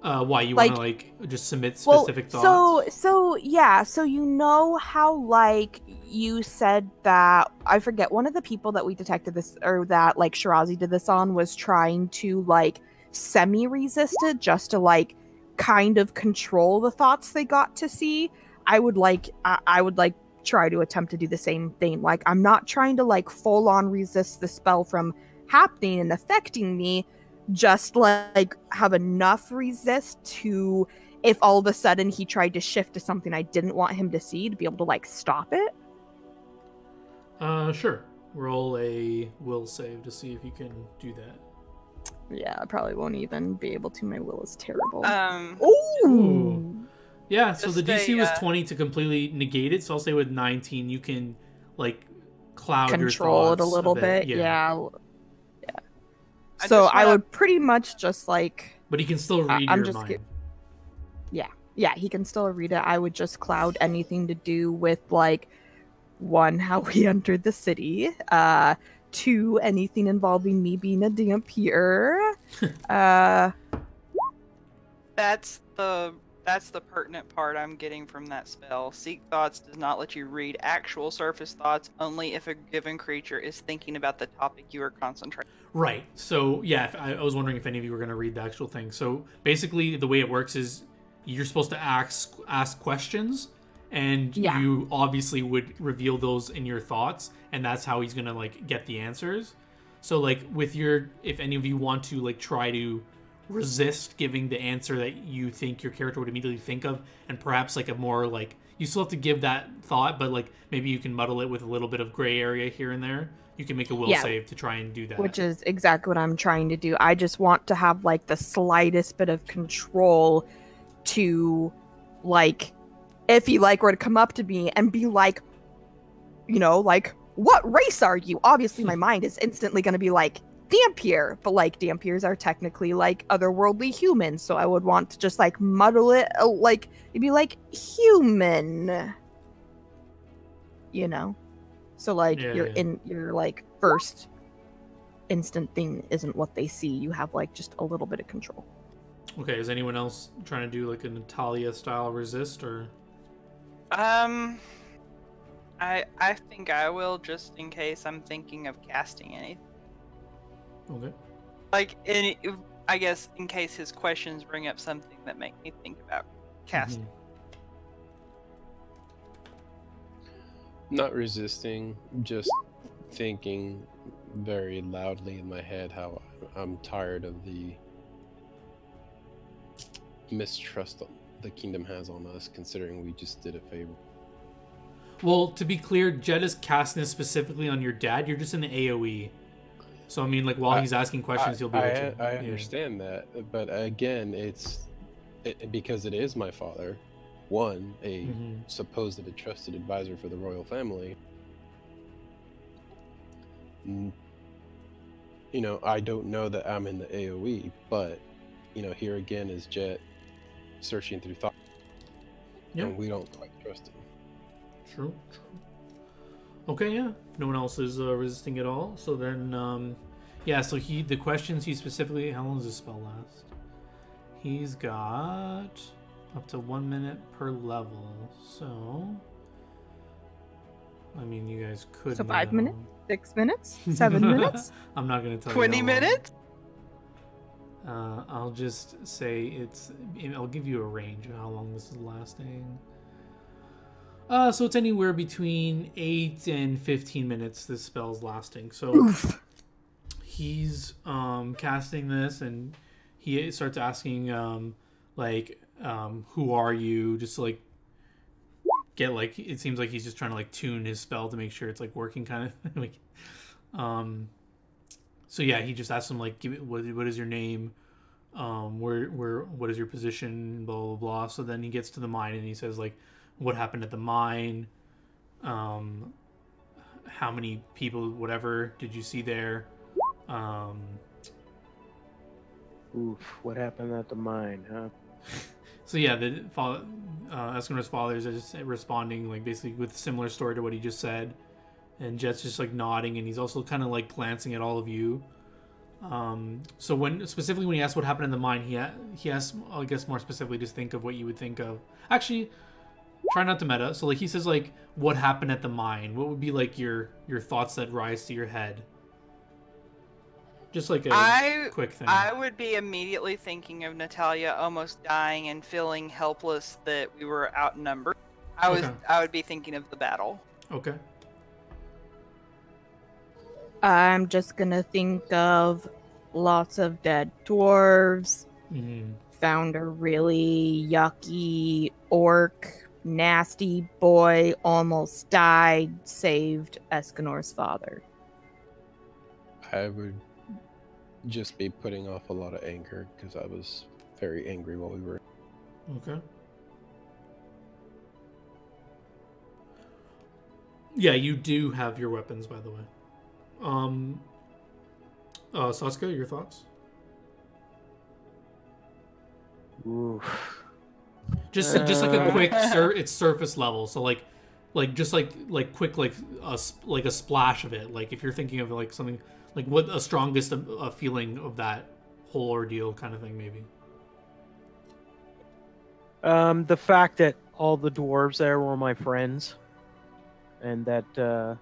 Why you Like- want to like just submit specific thoughts? So you know how like you said that I forget one of the people that we detected this or that like Shirazi did this on was trying to like semi-resist it just to like kind of control the thoughts they got to see. I would like try to attempt to do the same thing. Like I'm not trying to like full on resist the spell from happening and affecting me, just like have enough resist to if all of a sudden he tried to shift to something I didn't want him to see to be able to like stop it. Sure. Roll a will save to see if you can do that. Yeah, I probably won't even be able to. My will is terrible. Ooh. Yeah, so Just the DC a, was 20 to completely negate it, so I'll say with 19 you can like cloud Control your it thoughts a little bit. Yeah. Yeah. I So just I wanna- would pretty much just like But he can still read I'm your just mind. get- yeah, he can still read it. I would just cloud anything to do with like 1, how we entered the city, 2, anything involving me being a dampier. That's the That's the pertinent part I'm getting from that spell. Seek Thoughts does not let you read actual surface thoughts, only if a given creature is thinking about the topic you are concentrating. Right. So yeah, I was wondering if any of you were going to read the actual thing. So basically, the way it works is you're supposed to ask questions, and you obviously would reveal those in your thoughts, and that's how he's going to like get the answers. So like with your, if any of you want to like try to resist giving the answer that you think your character would immediately think of, and perhaps like a more like, you still have to give that thought, but like maybe you can muddle it with a little bit of gray area here and there. You can make a will save to try and do that. Which is exactly what I'm trying to do. I just want to have like the slightest bit of control to, like, if he like were to come up to me and be like, you know, like, what race are you? Obviously my mind is instantly going to be like, Dampier, but like Dampiers are technically like otherworldly humans, so I would want to just like muddle it, like it'd be like human, you know. So like your like first instant thing isn't what they see. You have like just a little bit of control. Okay, is anyone else trying to do like a Natalia style resist, or? I think I will, just in case I'm thinking of casting anything. Okay. Like, I guess in case his questions bring up something that make me think about casting. Not resisting, just thinking very loudly in my head how I'm tired of the mistrust the kingdom has on us, considering we just did a favor. Well, to be clear, Jed is casting this specifically on your dad. You're just in the AoE. So, I mean, like, while he's asking questions, he'll be able to... I understand that, but again, because it is my father, one, a supposed and trusted advisor for the royal family. You know, I don't know that I'm in the AoE, but, you know, here again is Jet searching through thought. Yep. And we don't quite trust him. True. Okay, yeah. No one else is resisting at all. So then, yeah. So the questions he specifically. How long does this spell last? He's got up to 1 minute per level. So, I mean, you guys could. So 5 minutes, 6 minutes, 7 minutes. I'm not gonna tell 20 you. 20 minutes. I'll just say I'll give you a range of how long this is lasting. So it's anywhere between 8 and 15 minutes this spell's lasting. So he's casting this, and he starts asking who are you? Just to, like, get, like, it seems like he's just trying to like tune his spell to make sure it's like working kind of like so yeah, he just asks him like, what is your name? What is your position? Blah blah blah. So then he gets to the mine and he says like, what happened at the mine? How many people, whatever, did you see there? What happened at the mine, huh? So yeah, the Escanor's father is just responding like basically with a similar story to what he just said, and Jet's just like nodding, and he's also kind of like glancing at all of you. So when he asked what happened in the mine, he asked, I guess more specifically, just think of what you would think of. Actually, try not to meta. So like he says like, what happened at the mine? What would be like your thoughts that rise to your head? Just like a quick thing. I would be immediately thinking of Natalia almost dying and feeling helpless that we were outnumbered. I would be thinking of the battle. Okay. I'm just gonna think of lots of dead dwarves. Found a really yucky orc, nasty boy, almost died, saved Escanor's father. I would just be putting off a lot of anger because I was very angry while we were. Okay. Yeah, you do have your weapons, by the way. Sasuke, your thoughts? Oof. Just like a quick it's surface level, so like just like quick like a splash of it. Like if you're thinking of like something like what a strongest feeling of that whole ordeal kind of thing, maybe. The fact that all the dwarves there were my friends, and that the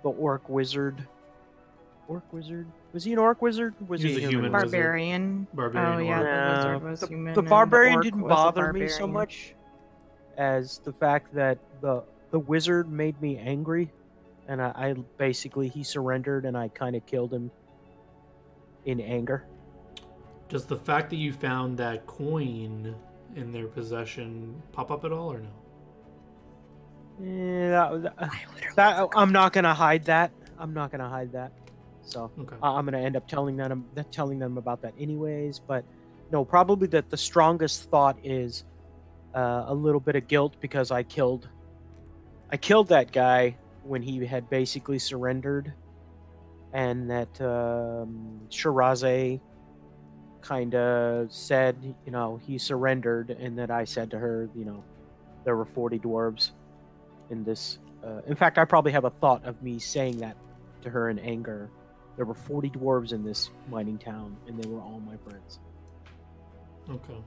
orc wizard. Was he an orc wizard? Was He was he a human wizard. Barbarian. Barbarian Oh yeah, orc. the Yeah, wizard was human. The and barbarian orc didn't was a bother me so barbarian. much as the fact that the wizard made me angry, and I basically he surrendered, and I kind of killed him in anger. Does the fact that you found that coin in their possession pop up at all, or no? Yeah, I'm not gonna hide that. I'm not gonna hide that. So Okay. I'm gonna end up telling them about that anyways. But no, probably that the strongest thought is a little bit of guilt because I killed that guy when he had basically surrendered, and that Shiraze kind of said, he surrendered, and that I said to her, there were 40 dwarves in this. In fact, I probably have a thought of me saying that to her in anger. There were 40 dwarves in this mining town, and they were all my friends. Okay.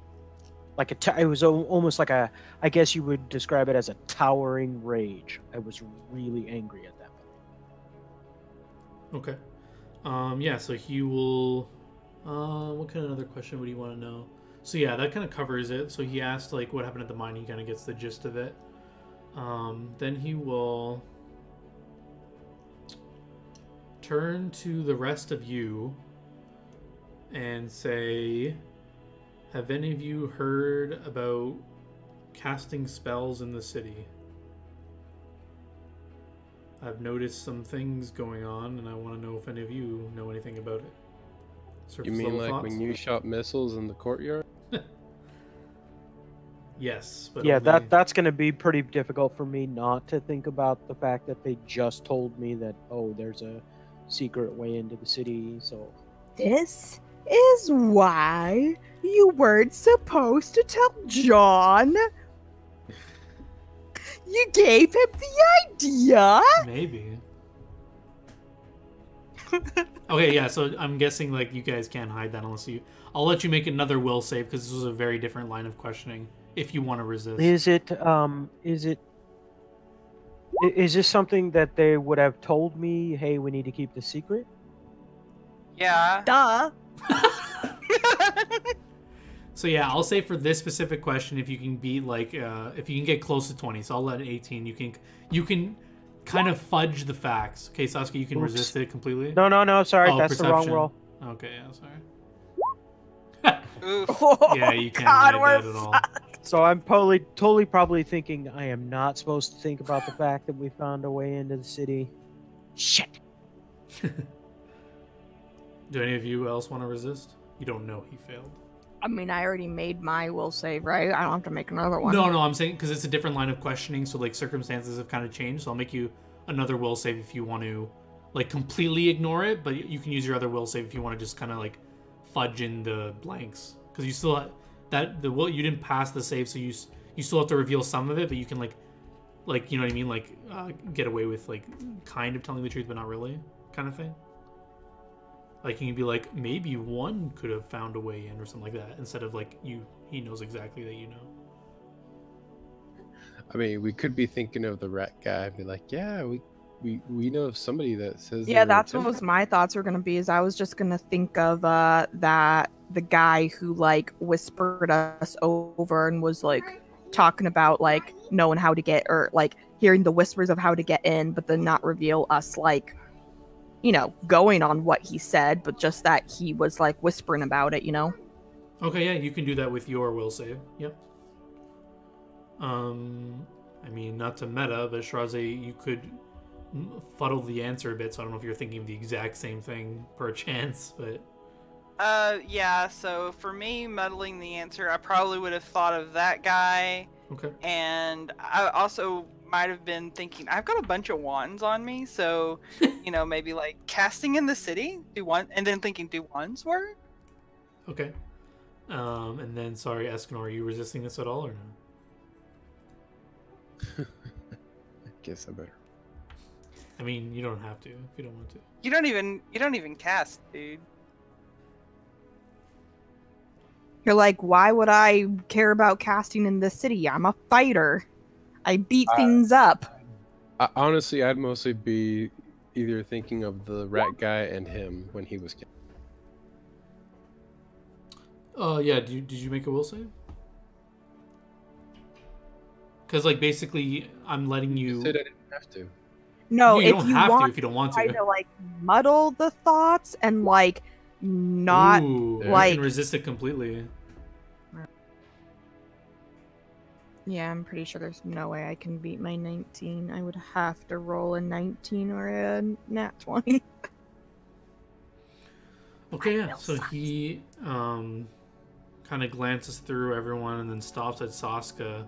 It was almost like I guess you would describe it as a towering rage. I was really angry at that point. Okay. Yeah, so he will... what kind of other question would he want to know? So yeah, that kind of covers it. So he asked, like, what happened at the mine. He kind of gets the gist of it. Then he will turn to the rest of you and say, have any of you heard about casting spells in the city? I've noticed some things going on, and I want to know if any of you know anything about it. You mean like when you shot missiles in the courtyard? Yes, but yeah, only... that's going to be pretty difficult for me not to think about the fact that they just told me that, there's a secret way into the city. So This is why you weren't supposed to tell John. You gave him the idea. Maybe. Okay, yeah, so I'm guessing, like, you guys can't hide that unless you... I'll let you make another will save, because this was a very different line of questioning, if you want to resist. Is this something that they would have told me, hey, we need to keep this secret? Yeah. Duh. So yeah, I'll say for this specific question, if you can beat, like, if you can get close to 20, so I'll let 18, you can kind of fudge the facts. Okay, Sasuke, you can resist it completely? No, sorry, that's perception. the wrong roll. Okay, yeah, sorry. Oof. Yeah, you can't hide that at all. So I'm totally probably thinking I am not supposed to think about the fact that we found a way into the city. Shit. Do any of you else want to resist? You don't know he failed. I mean, I already made my will save, right? I don't have to make another one. No, I'm saying because it's a different line of questioning, so like circumstances have kind of changed. So I'll make you another will save if you want to, like, completely ignore it, but you can use your other will save if you want to just kind of like fudge in the blanks, because you still you didn't pass the save, so you still have to reveal some of it, but you can like you know what I mean, like get away with like kind of telling the truth, but not really, kind of thing. Like, you can be like, maybe one could have found a way in or something like that, instead of like he knows exactly that you know. I mean, we could be thinking of the rat guy and be like, yeah, we know of somebody that says... Yeah, that's what was my thoughts were gonna be, is I was just gonna think of that the guy who like whispered us over and was like talking about like knowing how to get, or like hearing the whispers of how to get in, but then not reveal us like, going on what he said, but just that he was like whispering about it, Okay, yeah, you can do that with your will save. Yep. I mean, not to meta, but Shiraze, you could fuddle the answer a bit, so I don't know if you're thinking of the exact same thing per chance, but... Yeah, so for me, muddling the answer, I probably would have thought of that guy. Okay. And I also might have been thinking, I've got a bunch of wands on me, so, maybe like casting in the city, and then thinking, do wands work? Okay. And then, sorry, Escanor, are you resisting this at all, or no? I guess I better. I mean, you don't have to if you don't want to. You don't even cast, dude. You're like, why would I care about casting in this city? I'm a fighter. I beat things up. Honestly, I'd mostly be either thinking of the rat guy and him when he was. Yeah. Did you make a will save? Because like basically, I'm letting you. You said I didn't have to. No, you if don't you have want to if you don't want try to. to like muddle the thoughts and like not Ooh, like you can resist it completely. Yeah, I'm pretty sure there's no way I can beat my 19. I would have to roll a 19 or a nat 20. Okay, yeah. So he kind of glances through everyone and then stops at Saska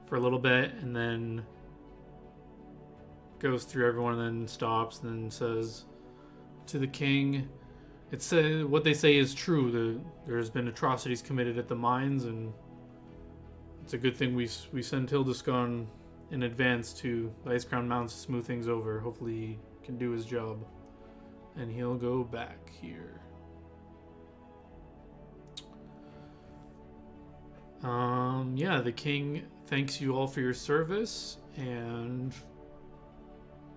for a little bit and then goes through everyone and then stops and then says to the king, it's what they say is true. There's been atrocities committed at the mines, and it's a good thing we send Hildescon in advance to the Ice Crown Mountains to smooth things over. Hopefully he can do his job. And he'll go back here. Yeah, the king thanks you all for your service and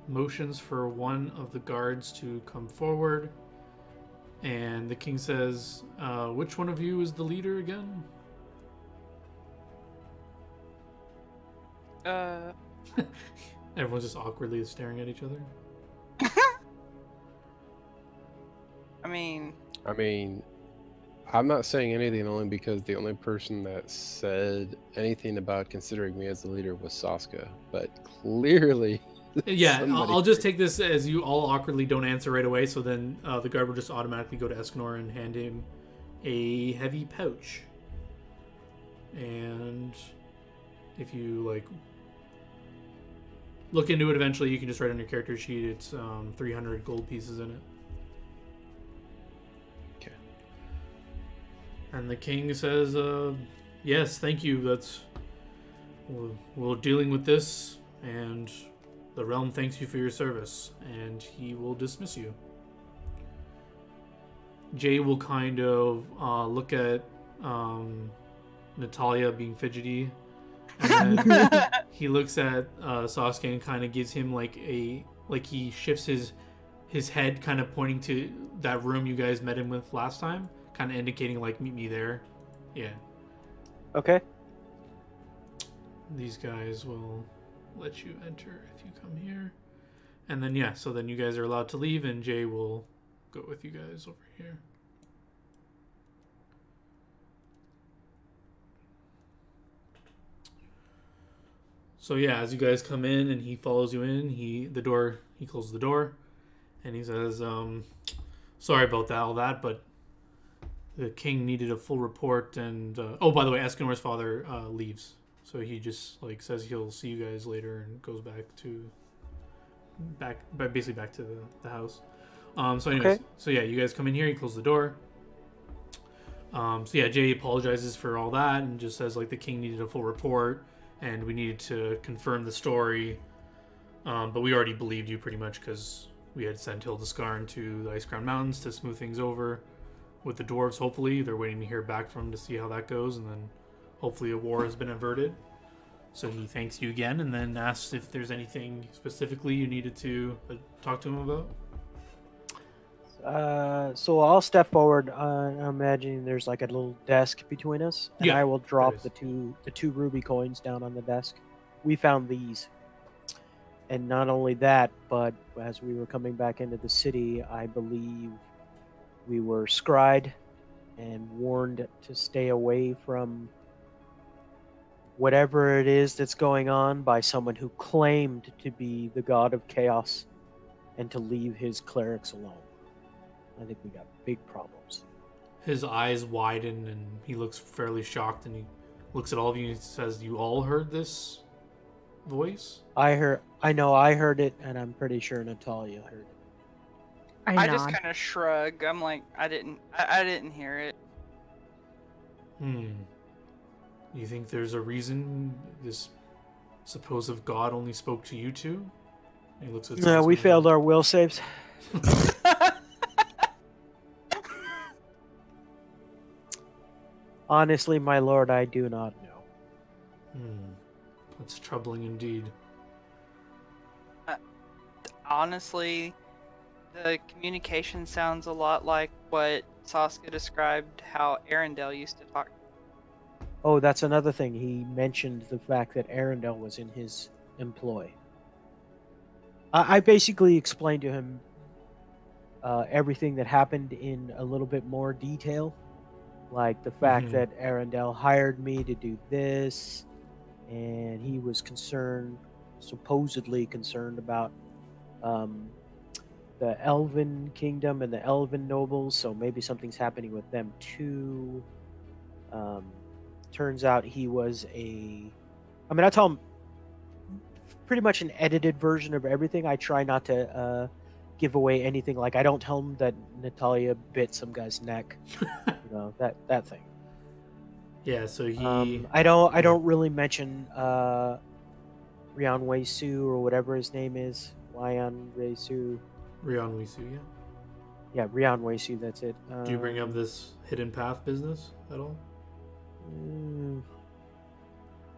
motions for one of the guards to come forward. And the king says, which one of you is the leader again? Everyone's just awkwardly staring at each other. I mean, I'm not saying anything only because the only person that said anything about considering me as the leader was Saska. But clearly, yeah, I'll just take this as you all awkwardly don't answer right away. So then the guard will just automatically go to Escanor and hand him a heavy pouch. And if you like look into it eventually, you can just write on your character sheet. It's 300 gold pieces in it. And the king says, yes, thank you. We're dealing with this, and the realm thanks you for your service, and he will dismiss you. Jay will kind of look at Natalia being fidgety, and then he looks at Sasuke and kind of gives him like he shifts his head, kind of pointing to that room you guys met him with last time. Kind of indicating like meet me there. Yeah. Okay. These guys will let you enter if you come here. And then yeah, so then you guys are allowed to leave and Jay will go with you guys over here. So yeah, as you guys come in and he follows you in, he closes the door and he says, sorry about all that, but the king needed a full report, and oh, by the way, Escanor's father leaves, so he just like says he'll see you guys later and goes basically back to the house. So anyways, okay. So yeah, you guys come in here, you close the door. So yeah, Jay apologizes for all that and just says like the king needed a full report and we needed to confirm the story, but we already believed you pretty much because we had sent Hildescarn to the Ice Crown Mountains to smooth things over with the dwarves. Hopefully they're waiting to hear back from him to see how that goes, and then hopefully a war has been averted. So he thanks you again and then asks if there's anything specifically you needed to talk to him about. So I'll step forward. I'm imagining there's like a little desk between us, and Yeah, I will drop there the two ruby coins down on the desk. We found these, and not only that, but as we were coming back into the city, I believe we were scryed and warned to stay away from whatever it is that's going on by someone who claimed to be the god of chaos and to leave his clerics alone. I think we got big problems. His eyes widen and he looks fairly shocked and he looks at all of you and says, you all heard this voice? I know I heard it, and I'm pretty sure Natalia heard it. I just kind of shrug. I'm like, I didn't hear it. You think there's a reason this supposed god only spoke to you two? And he looks at No, we failed our will saves. Honestly, my lord, I do not know. That's troubling indeed. Honestly, the communication sounds a lot like what Sasuke described how Arendelle used to talk. Oh, that's another thing. He mentioned the fact that Arendelle was in his employ. I basically explained to him everything that happened in a little bit more detail, like the fact that Arendelle hired me to do this, and he was supposedly concerned about the Elven Kingdom and the Elven nobles, so maybe something's happening with them too. Turns out he was I tell him pretty much an edited version of everything. I try not to give away anything. Like, I don't tell him that Natalia bit some guy's neck. that thing. Yeah, so he... I don't really mention Rian Wei-Su or whatever his name is. Rian Wei-Su. Rian Wei-Su, yeah. Yeah, Rian Wei-Su, that's it. Do you bring up this hidden path business at all?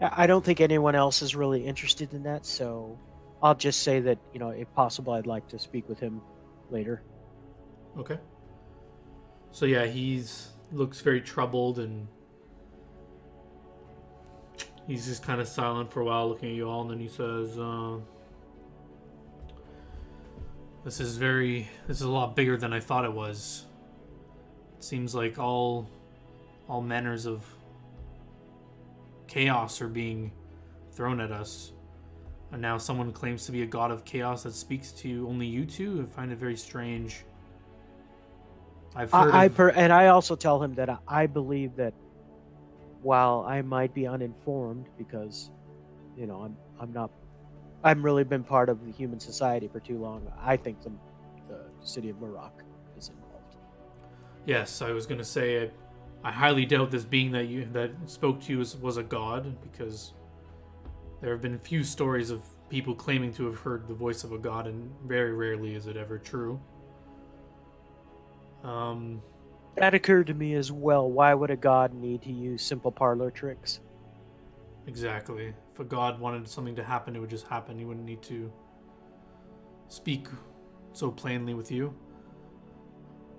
I don't think anyone else is really interested in that, so I'll just say that, if possible, I'd like to speak with him later. Okay. So yeah, looks very troubled, and he's just kind of silent for a while, looking at you all, and then he says, This is a lot bigger than I thought it was. It seems like all manners of chaos are being thrown at us. And now someone claims to be a god of chaos that speaks to only you two. I find it very strange. I've heard and I also tell him that I believe that while I might be uninformed because, I've really been part of the human society for too long. I think the city of Murok is involved. Yes, I was going to say I highly doubt this being that spoke to you was a god, because there have been few stories of people claiming to have heard the voice of a god, and very rarely is it ever true. That occurred to me as well. Why would a god need to use simple parlor tricks? Exactly. If a god wanted something to happen, it would just happen. He wouldn't need to speak so plainly with you.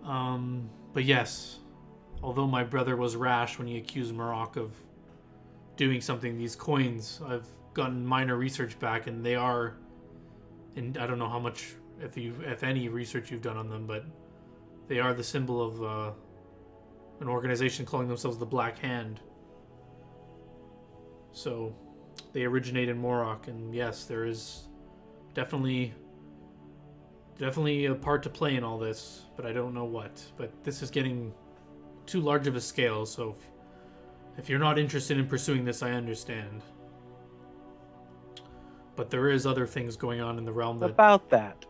But yes, although my brother was rash when he accused Murok of doing something, these coins, I've gotten minor research back, and they are, and I don't know how much, if any research you've done on them, but they are the symbol of an organization calling themselves the Black Hand. So they originate in Morok, and yes, there is definitely a part to play in all this, but I don't know what. But this is getting too large of a scale, so if you're not interested in pursuing this, I understand. But there is other things going on in the realm that... About that.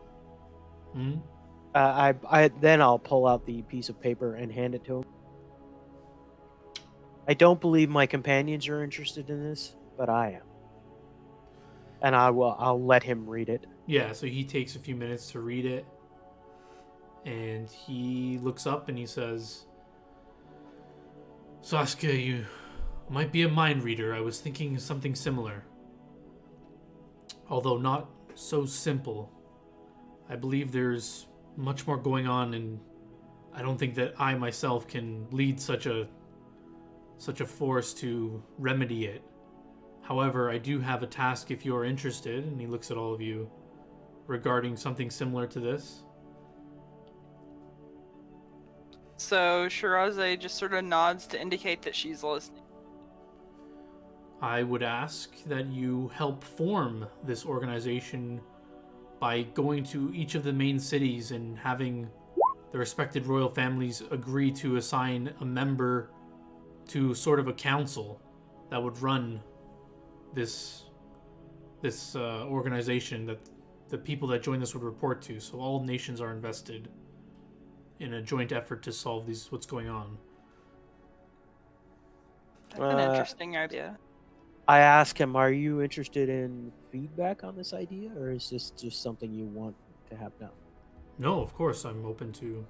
Then I'll pull out the piece of paper and hand it to him. I don't believe my companions are interested in this, but I am. And I'll let him read it. Yeah, so he takes a few minutes to read it, and he looks up and he says, Sasuke, you might be a mind reader. I was thinking something similar. Although not so simple. I believe there's much more going on, and I don't think that I myself can lead such a force to remedy it. However, I do have a task if you're interested, and he looks at all of you, regarding something similar to this. So Shiraze just sort of nods to indicate that she's listening. I would ask that you help form this organization by going to each of the main cities and having the respected royal families agree to assign a member to sort of a council that would run this organization that the people that join this would report to. So all nations are invested in a joint effort to solve what's going on. That's an interesting idea. I ask him, are you interested in feedback on this idea, or is this just something you want to have now? No, of course, I'm open to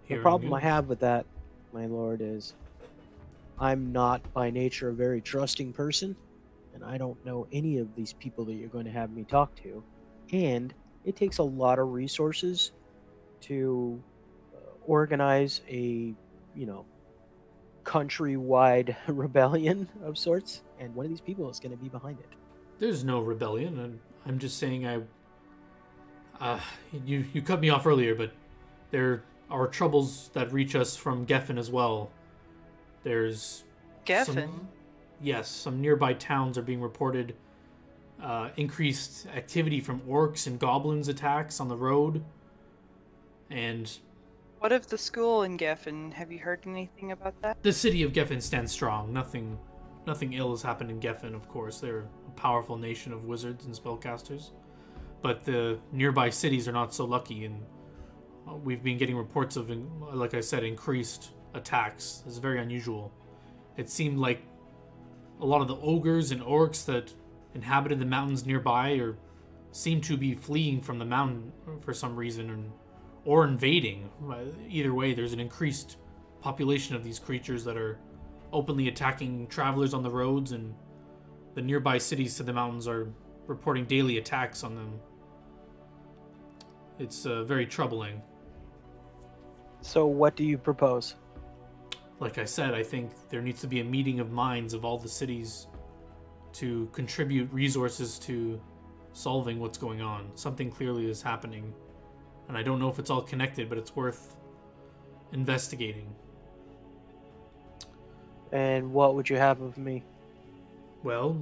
hearing The problem you. I have with that, my lord, is I'm not by nature a very trusting person, and I don't know any of these people that you're going to have me talk to. And it takes a lot of resources to organize a, you know, countrywide rebellion of sorts, and one of these people is going to be behind it. There's no rebellion, and I'm just saying you cut me off earlier, but there are troubles that reach us from Geffen as well. There's Geffen? some nearby towns are being reported increased activity from orcs and goblins attacks on the road. And What of the school in Geffen? Have you heard anything about that? the city of Geffen stands strong. Nothing ill has happened in Geffen, of course. They're a powerful nation of wizards and spellcasters. But the nearby cities are not so lucky, and we've been getting reports of, like I said, increased attacks. It's very unusual. It seemed like a lot of the ogres and orcs that inhabited the mountains nearby seem to be fleeing from the mountain for some reason, or invading. Either way, there's an increased population of these creatures that are openly attacking travelers on the roads, and the nearby cities to the mountains are reporting daily attacks on them. It's very troubling. So what do you propose? Like I said, I think there needs to be a meeting of minds of all the cities to contribute resources to solving what's going on. Something clearly is happening, and I don't know if it's all connected, but it's worth investigating. And what would you have of me? Well,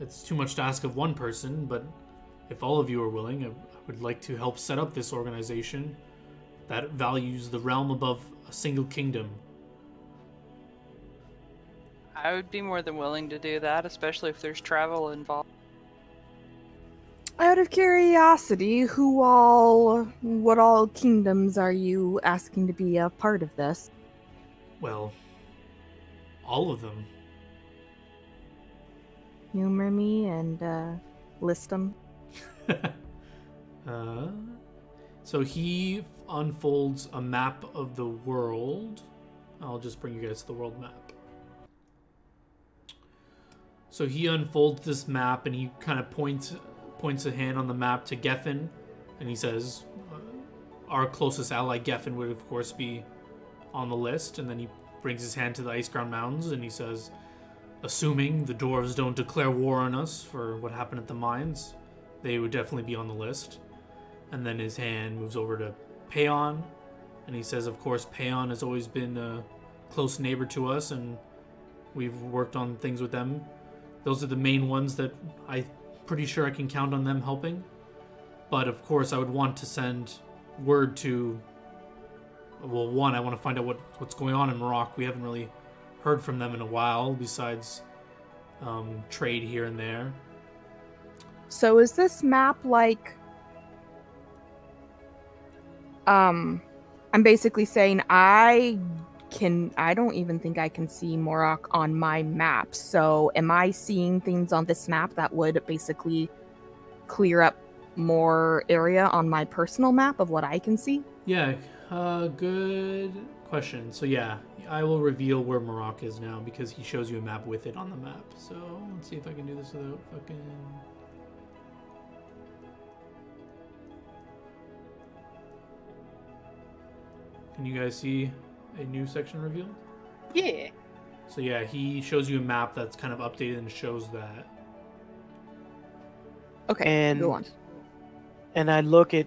it's too much to ask of one person, but if all of you are willing, I would like to help set up this organization that values the realm above a single kingdom. I would be more than willing to do that, especially if there's travel involved. Out of curiosity, what all kingdoms are you asking to be a part of this? Well, all of them. Humor me and list them. So he unfolds a map of the world. I'll just bring you guys to the world map. So he unfolds this map and he kind of points a hand on the map to Geffen, and he says, our closest ally Geffen would of course be on the list. And then he brings his hand to the Iceground Mountains and he says, assuming the dwarves don't declare war on us for what happened at the mines, they would definitely be on the list. And then his hand moves over to Payon, and he says, of course, Payon has always been a close neighbor to us, and we've worked on things with them. Those are the main ones that I'm pretty sure I can count on them helping. But of course, I would want to send word to... Well, one, I want to find out what's going on in Morocco. We haven't really heard from them in a while, besides trade here and there. So is this map like... I'm basically saying I don't even think I can see Morocco on my map. So am I seeing things on this map that would basically clear up more area on my personal map of what I can see? Yeah, good question. So yeah, I will reveal where Morocco is now because he shows you a map with it on the map. So let's see if I can do this without fucking... Can you guys see a new section revealed? Yeah. So yeah, he shows you a map that's kind of updated and shows that. Okay, And go on. And I look at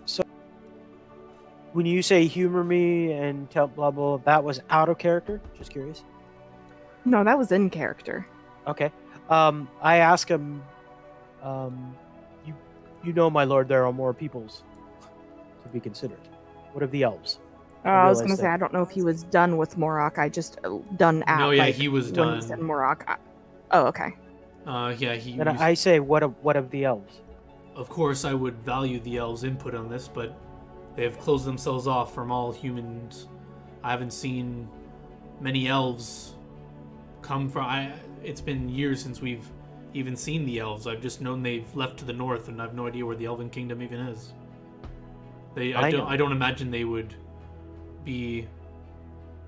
so when you say humor me and tell blah blah, that was out of character. Just curious. No, that was in character. Okay. I ask him. You know, my lord, there are more peoples to be considered. What of the elves? I was gonna realized say, that. I don't know if he was done with Morocco. I just done at. No, yeah, like, he was when done. He said Morocco. Oh, okay. Yeah, he. And I say, what of the elves? Of course, I would value the elves' input on this, but they have closed themselves off from all humans. I haven't seen many elves come from. It's been years since we've even seen the elves. I've just known they've left to the north, and I have no idea where the Elven Kingdom even is. I don't imagine they would be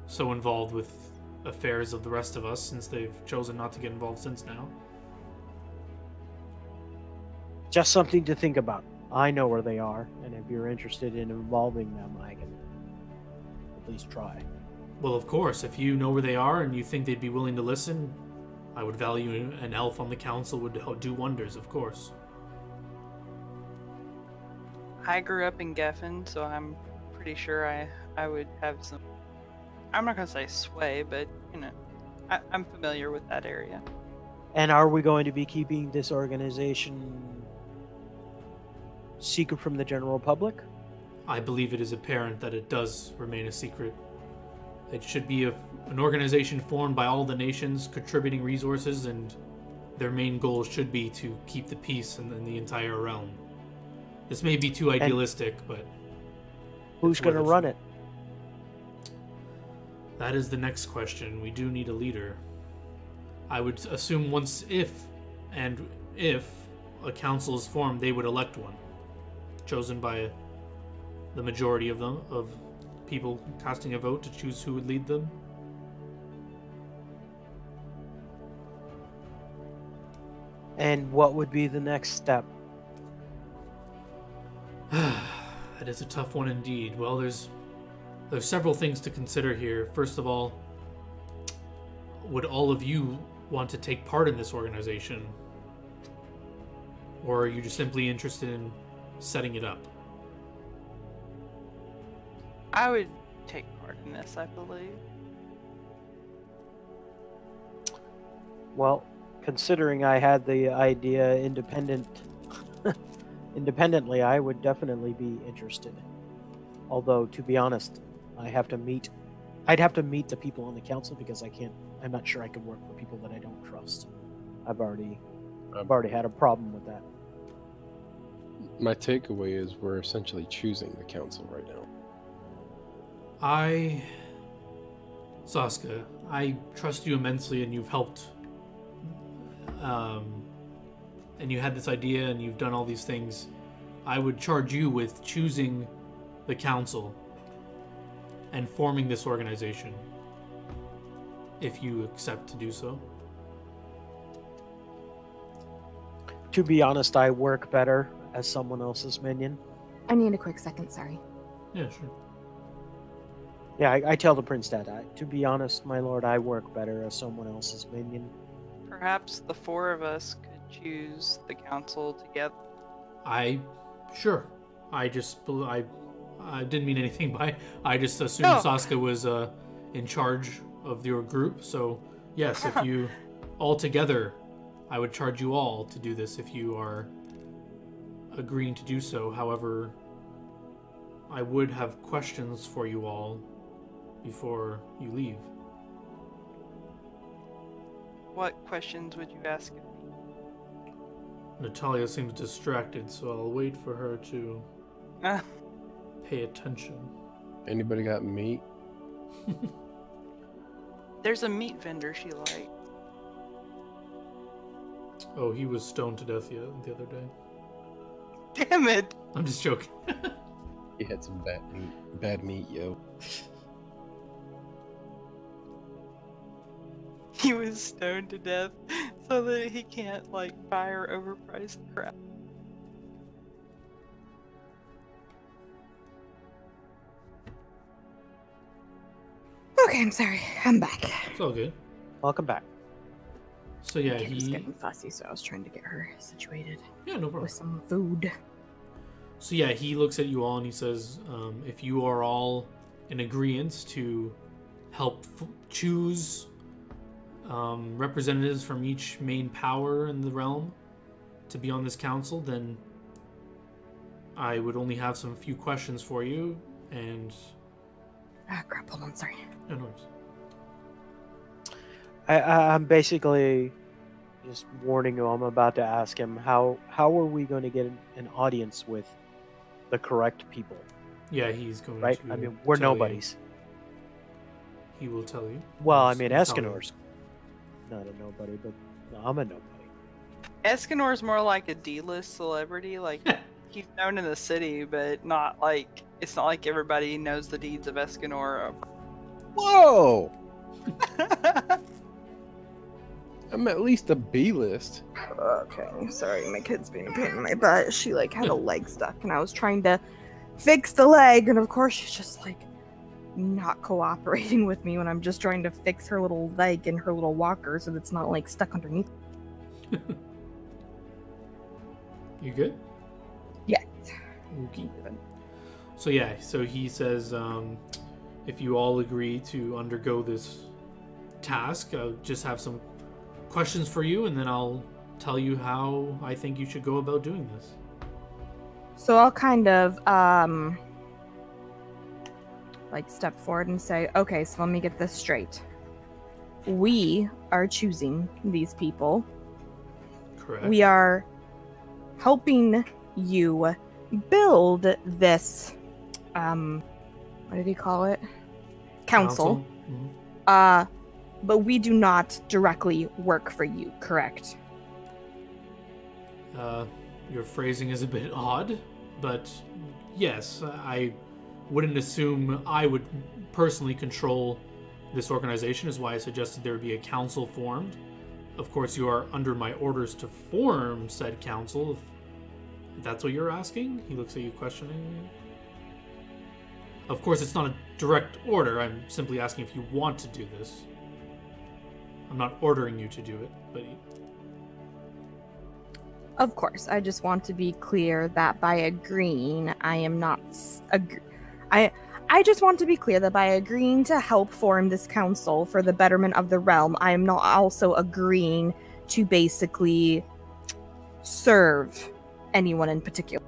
so involved with affairs of the rest of us, since they've chosen not to get involved since now. Just something to think about. I know where they are, and if you're interested in involving them, I can at least try. Well, of course, if you know where they are and you think they'd be willing to listen, I would value an elf on the council would do wonders, of course. I grew up in Geffen, so I'm pretty sure I would have some... I'm not going to say sway, but, you know, I'm familiar with that area. And are we going to be keeping this organization secret from the general public? I believe it is apparent that it does remain a secret. It should be an organization formed by all the nations contributing resources, and their main goal should be to keep the peace in the entire realm. This may be too idealistic, but... Who's going to run it? That is the next question. We do need a leader. I would assume if a council is formed, they would elect one. Chosen by the majority of them, of people casting a vote to choose who would lead them. And what would be the next step? That is a tough one indeed. Well, there's several things to consider here. First of all, would all of you want to take part in this organization? Or are you just simply interested in setting it up? I would take part in this, I believe. Well, considering I had the idea independently, I would definitely be interested. Although, to be honest, I'd have to meet the people on the council, because I'm not sure I could work for people that I don't trust. I've already had a problem with that. My takeaway is we're essentially choosing the council right now. Saska, I trust you immensely, and you've helped, and you had this idea, and you've done all these things. I would charge you with choosing the council and forming this organization, if you accept to do so. To be honest, I work better as someone else's minion. I need a quick second, sorry. Yeah, sure. Yeah, I tell the prince that. To be honest, my lord, I work better as someone else's minion. Perhaps the four of us could choose the council together. Sure. I didn't mean anything by. I just assumed Saska was in charge of your group. So yes, if you all together, I would charge you all to do this if you are agreeing to do so. However, I would have questions for you all before you leave. What questions would you ask of me? Natalia seems distracted, so I'll wait for her to pay attention. Anybody got meat? There's a meat vendor she likes. Oh, he was stoned to death the other day. Damn it! I'm just joking. He had some bad meat, yo. He was stoned to death so that he can't, like, buy her overpriced crap. Okay, I'm sorry. I'm back. It's all good. Welcome back. So yeah, Kid was getting fussy, so I was trying to get her situated Yeah, no problem. with some food. So yeah, he looks at you all and he says, if you are all in agreement to help choose representatives from each main power in the realm to be on this council, then I would only have some few questions for you, and... Ah, crap, hold on, sorry. No worries. I'm basically just warning you. I'm about to ask him how are we going to get an audience with the correct people? Yeah, he's going right. to. I mean, we're tell nobodies. You. He will tell you. Well, I mean, He'll tell you. Escanor's not a nobody, but I'm a nobody. Escanor's more like a D-list celebrity. Like, he's known in the city, but not like... It's not like everybody knows the deeds of Escanor. Whoa! I'm at least a B-list. Okay, sorry, my kid's being a pain in my butt. She like had a leg stuck, and I was trying to fix the leg, and of course she's just like not cooperating with me when I'm just trying to fix her little leg in her little walker so that it's not like stuck underneath. You good? Yes. Okay. So yeah, so he says, if you all agree to undergo this task, I'll just have some questions for you, and then I'll tell you how I think you should go about doing this. So I'll kind of like step forward and say, okay, so let me get this straight. We are choosing these people. Correct. We are helping you build this what did he call it? Council. Mhm. But we do not directly work for you, correct? Your phrasing is a bit odd, but yes, I wouldn't assume I would personally control this organization, is why I suggested there be a council formed. Of course, you are under my orders to form said council, if that's what you're asking. He looks at you questioning. Of course, it's not a direct order. I'm simply asking if you want to do this. I'm not ordering you to do it, but... Of course, I just want to be clear that by agreeing, I am not... I just want to be clear that by agreeing to help form this council for the betterment of the realm, I am not also agreeing to basically serve anyone in particular.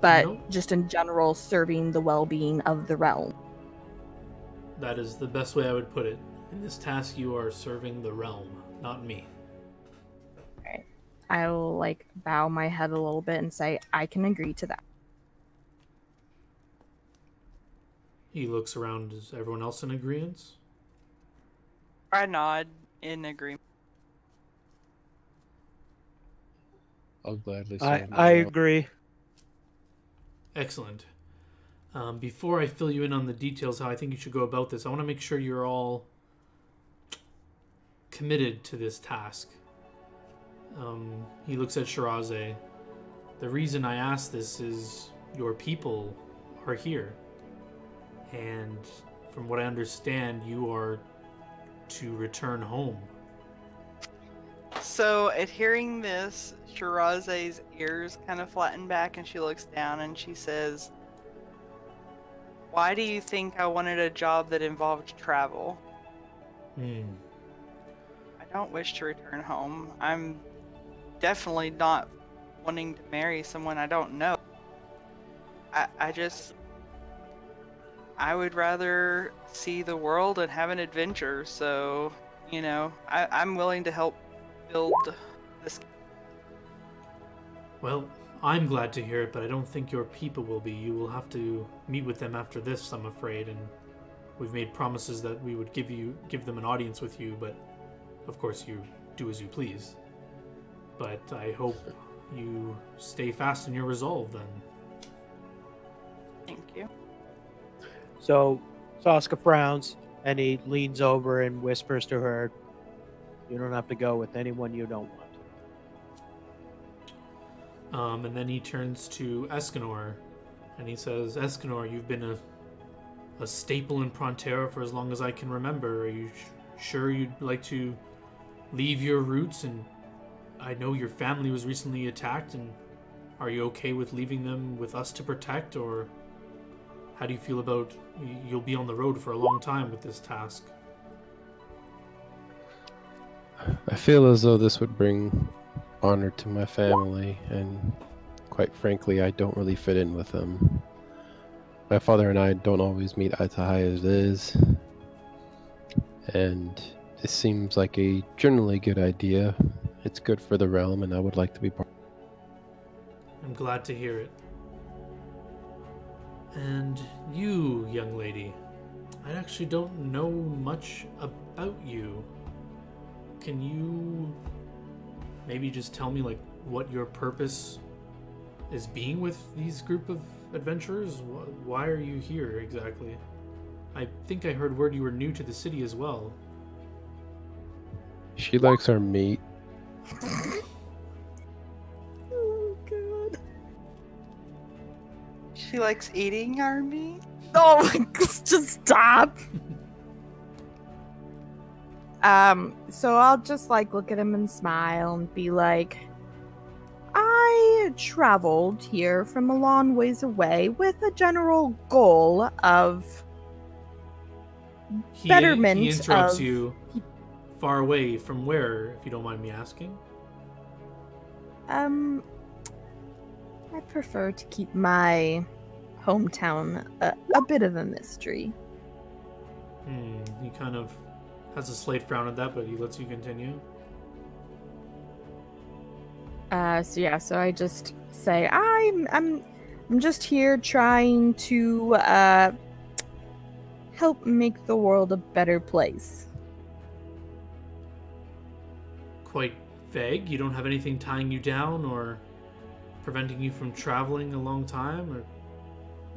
But No. just in general, serving the well-being of the realm. That is the best way I would put it. In this task, you are serving the realm, not me. I will like bow my head a little bit and say, I can agree to that. He looks around. Is everyone else in agreement? I nod in agreement. I'll gladly I serve. agree. Excellent. Before I fill you in on the details how I think you should go about this, I want to make sure you're all committed to this task. He looks at Shiraze. The reason I ask this is your people are here. And from what I understand, you are to return home. So, at hearing this, Shiraze's ears kind of flatten back and she looks down and she says, "Why do you think I wanted a job that involved travel? I don't wish to return home. I'm definitely not wanting to marry someone I don't know. I would rather see the world and have an adventure, so, you know, I'm willing to help build this." Well, I'm glad to hear it, but I don't think your people will be. You will have to meet with them after this, I'm afraid, and we've made promises that we would give them an audience with you, but of course you do as you please. But I hope you stay fast in your resolve then. Thank you. So Saska frowns and he leans over and whispers to her, "You don't have to go with anyone you don't want." And then he turns to Escanor and he says, "Escanor, you've been a staple in Prontera for as long as I can remember. Are you sure you'd like to leave your roots? And I know your family was recently attacked, and are you okay with leaving them with us to protect, or how do you feel about you'll be on the road for a long time with this task?" I feel as though this would bring honor to my family, and quite frankly, I don't really fit in with them. My father and I don't always meet eye to eye as it is, and this seems like a generally good idea. It's good for the realm, and I would like to be part. I'm glad to hear it. And you, young lady, I actually don't know much about you. Can you maybe just tell me, like, what your purpose is being with these group of adventurers? Why are you here exactly? I think I heard word you were new to the city as well. She likes our meat. Oh god. She likes eating our meat. Oh my god, just stop. So I'll just like look at him and smile and be like, I traveled here from a long ways away with a general goal of betterment. He interrupts of... you. Far away from where, if you don't mind me asking? I prefer to keep my hometown a bit of a mystery. He kind of has a slight frown at that, but he lets you continue. So I just say I'm just here trying to help make the world a better place. Quite vague? You don't have anything tying you down or preventing you from traveling a long time? Or...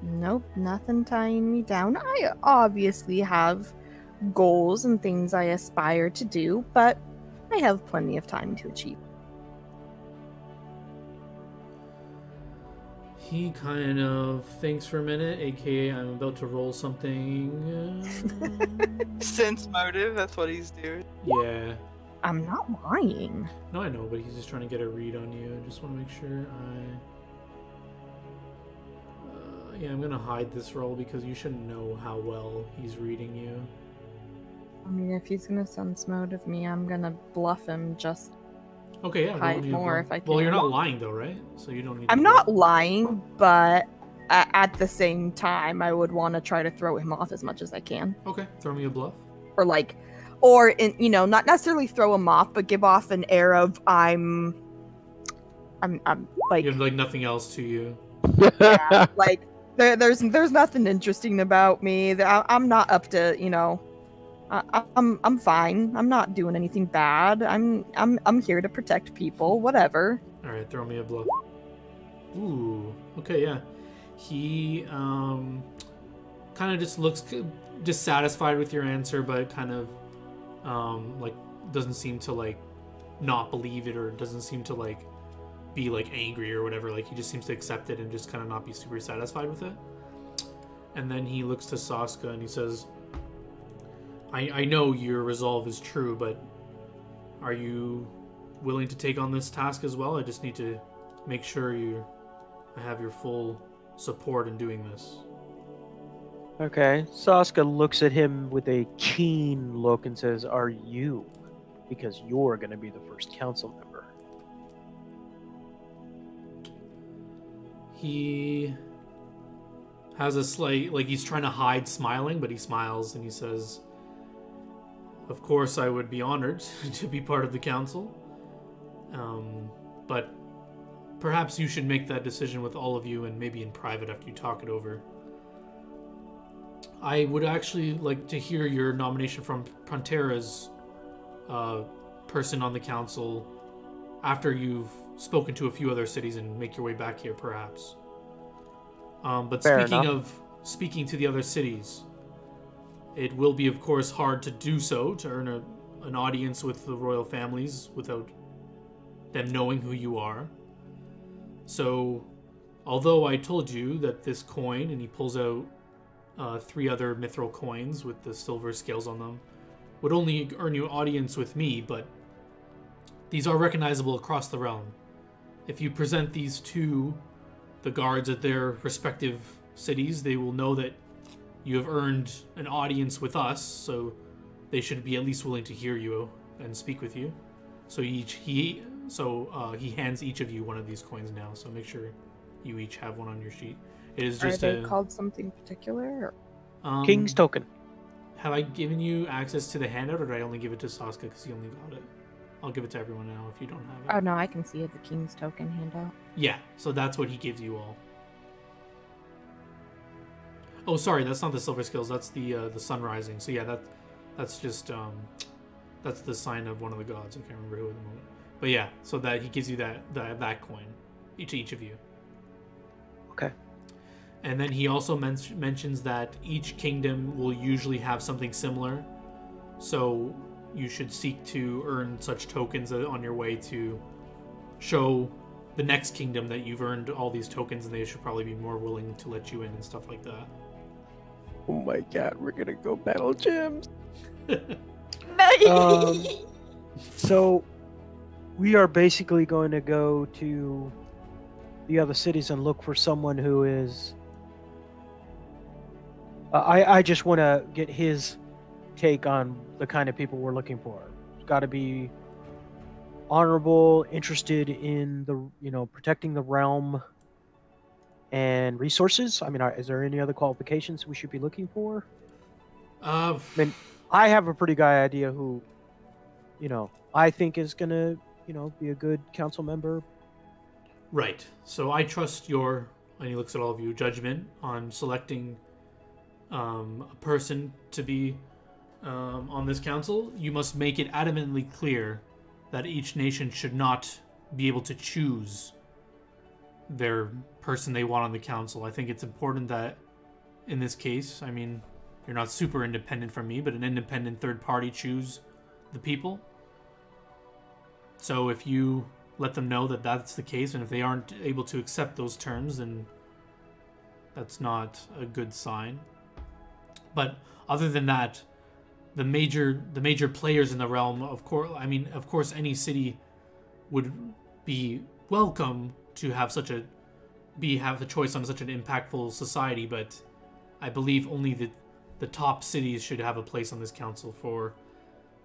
Nope, nothing tying me down. I obviously have goals and things I aspire to do, but I have plenty of time to achieve. He kind of thinks for a minute, aka I'm about to roll something. Sense motive, that's what he's doing. Yeah. I'm not lying. No, I know, but he's just trying to get a read on you. I just want to make sure yeah, I'm going to hide this roll because you shouldn't know how well he's reading you. I mean, if he's gonna sense motive me, I'm gonna bluff him just Okay, yeah. hide more if I can. Well, you're not lying though, right? So you don't need to I'm bluff. not lying, but at the same time, I would want to try to throw him off as much as I can. Okay, throw me a bluff. Or not necessarily throw him off, but give off an air of I'm like, You have like nothing else to you. yeah, like there's nothing interesting about me. I'm not up to, I'm fine. I'm not doing anything bad. I'm here to protect people. Whatever. All right, throw me a bluff. Ooh, okay, yeah. He kind of just looks dissatisfied with your answer, but kind of like doesn't seem to like not believe it, or doesn't seem to like be like angry or whatever. Like he just seems to accept it and just kind of not be super satisfied with it. And then he looks to Saska and he says, I know your resolve is true, but are you willing to take on this task as well? I just need to make sure I have your full support in doing this. Okay. Saska looks at him with a keen look and says, "Are you? Because you're going to be the first council member." He has a slight, like he's trying to hide smiling, but he smiles and he says, "Of course I would be honored to be part of the council. But perhaps you should make that decision with all of you and maybe in private after you talk it over. I would actually like to hear your nomination from Pantera's person on the council after you've spoken to a few other cities and make your way back here, perhaps. But Fair speaking enough. of speaking to the other cities, it will be, of course, hard to do so, to earn an audience with the royal families without them knowing who you are. So, although I told you that this coin," and he pulls out 3 other mithril coins with the silver scales on them, "would only earn you audience with me, but these are recognizable across the realm. If you present these to the guards at their respective cities, they will know that you have earned an audience with us, so they should be at least willing to hear you and speak with you. So he hands each of you one of these coins now, so make sure you each have one on your sheet. It is just Are they called something particular? King's token. Have I given you access to the handout, or did I only give it to Saska because he only got it? I'll give it to everyone now if you don't have it. Oh no, I can see it. The King's token handout. Yeah, so that's what he gives you all. Oh, sorry, that's not the silver scales. That's the sun rising. So yeah, that's just that's the sign of one of the gods. I can't remember who at the moment. But yeah, so that he gives you that coin, each of you. Okay. And then he also mentions that each kingdom will usually have something similar. So you should seek to earn such tokens on your way to show the next kingdom that you've earned all these tokens, and they should probably be more willing to let you in and stuff like that. Oh my god, we're gonna go battle gyms. So we are basically going to go to the other cities and look for someone who is. I just want to get his take on the kind of people we're looking for. It's got to be honorable, interested in the protecting the realm and resources. I mean, is there any other qualifications we should be looking for? I mean, I have a pretty good idea who, I think is gonna, be a good council member. Right. So I trust your, and he looks at all of you, judgment on selecting a person to be on this council. You must make it adamantly clear that each nation should not be able to choose their person they want on the council. I think it's important that in this case, I mean, you're not super independent from me, but an independent third party choose the people. So if you let them know that that's the case, and if they aren't able to accept those terms, then that's not a good sign. But other than that, the major players in the realm, of course, any city would be welcome to have have the choice on such an impactful society. But I believe only the top cities should have a place on this council. For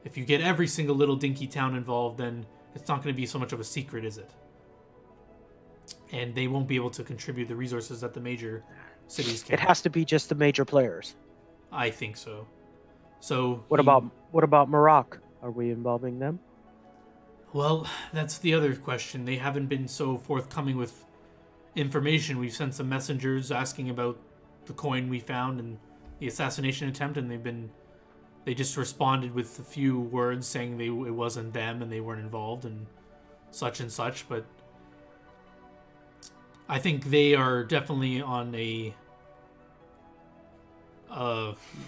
if you get every single little dinky town involved, then it's not going to be so much of a secret, is it? And they won't be able to contribute the resources that the major cities can. It has to be just the major players. I think so. So what about Morocco? Are we involving them? Well, that's the other question. They haven't been so forthcoming with information. We've sent some messengers asking about the coin we found and the assassination attempt, and they just responded with a few words saying it wasn't them and they weren't involved and such. But I think they are definitely on a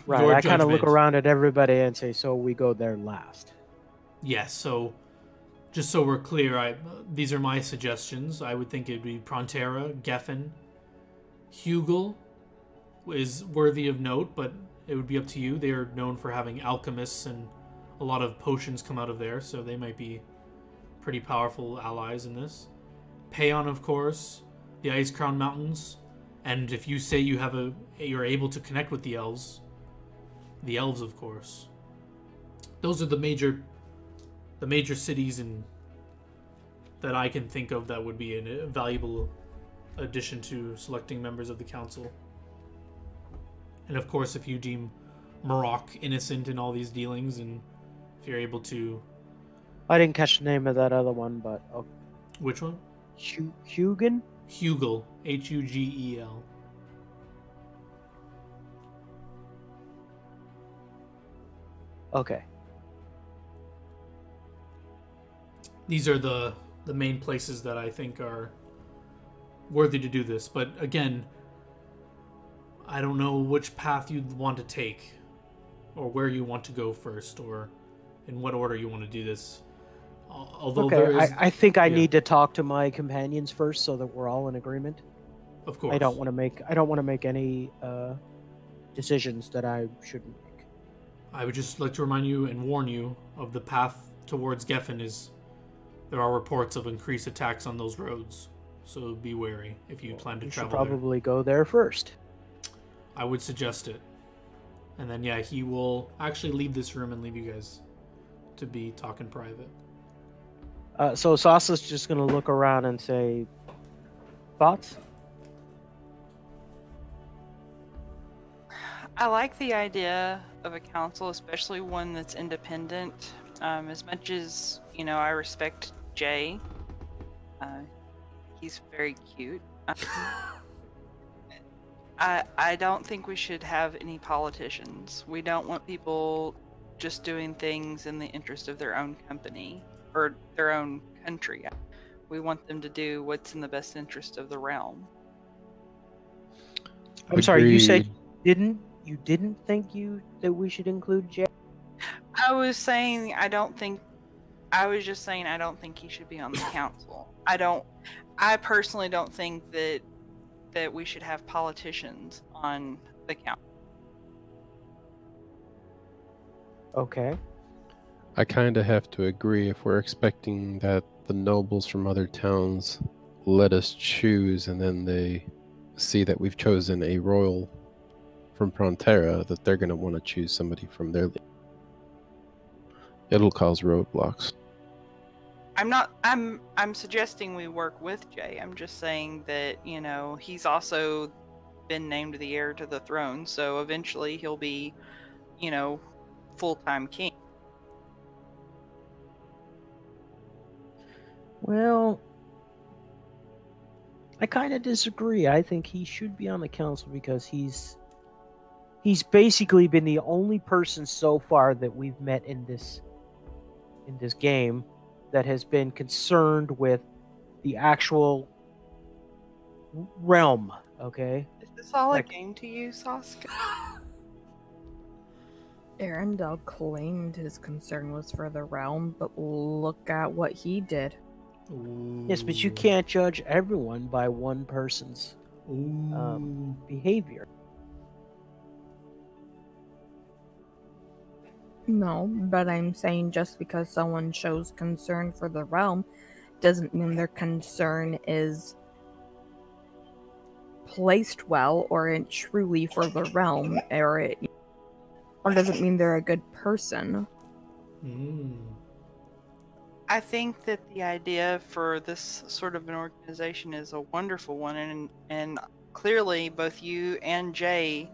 right. I kind of look around at everybody and say, so we go there last. Yes. So just so we're clear, these are my suggestions. I would think it'd be Prontera, Geffen, Hugel is worthy of note, but it would be up to you. They are known for having alchemists and a lot of potions come out of there, so they might be pretty powerful allies in this. Payon, of course, the Ice Crown Mountains, and if you say you're able to connect with the elves, of course. Those are the major cities that I can think of that would be a valuable addition to selecting members of the council. And of course, if you deem Morocco innocent in all these dealings, and if you're able to... I didn't catch the name of that other one, but... Okay. Which one? Hugel? Hugel. Hugel. Okay. These are the main places that I think are worthy to do this. But again, I don't know which path you'd want to take, or where you want to go first, or in what order you want to do this. Although okay, I think I need to talk to my companions first, so that we're all in agreement. Of course. I don't want to make any decisions that I shouldn't make. I would just like to remind you and warn you of the path towards Geffen. There are reports of increased attacks on those roads, so be wary if you plan to travel there. You should probably go there first. I would suggest it. And then, yeah, he will actually leave this room and leave you guys to be talking private. So Sasa's just going to look around and say, thoughts? I like the idea of a council, especially one that's independent. As much as, I respect Jay. He's very cute. I don't think we should have any politicians. We don't want people just doing things in the interest of their own company or their own country. We want them to do what's in the best interest of the realm. I'm sorry, you said Agreed. you didn't think that we should include Jay? I was saying I was just saying I don't think he should be on the council. I personally don't think that we should have politicians on the council. Okay. I kind of have to agree if we're expecting that the nobles from other towns let us choose and then they see that we've chosen a royal from Prontera, that they're going to want to choose somebody from their league. It'll cause roadblocks. I'm suggesting we work with Jay. I'm just saying that, he's also been named the heir to the throne, so eventually he'll be, full-time king. Well, I kind of disagree. I think he should be on the council because he's basically been the only person so far that we've met in this game that has been concerned with the actual realm. Okay. Is this all a game to you, Sasuke? Arendelle claimed his concern was for the realm, but look at what he did. Yes, but you can't judge everyone by one person's behavior. No, but I'm saying just because someone shows concern for the realm doesn't mean their concern is placed well or truly for the realm, or doesn't mean they're a good person. I think that the idea for this sort of an organization is a wonderful one, and clearly both you and Jay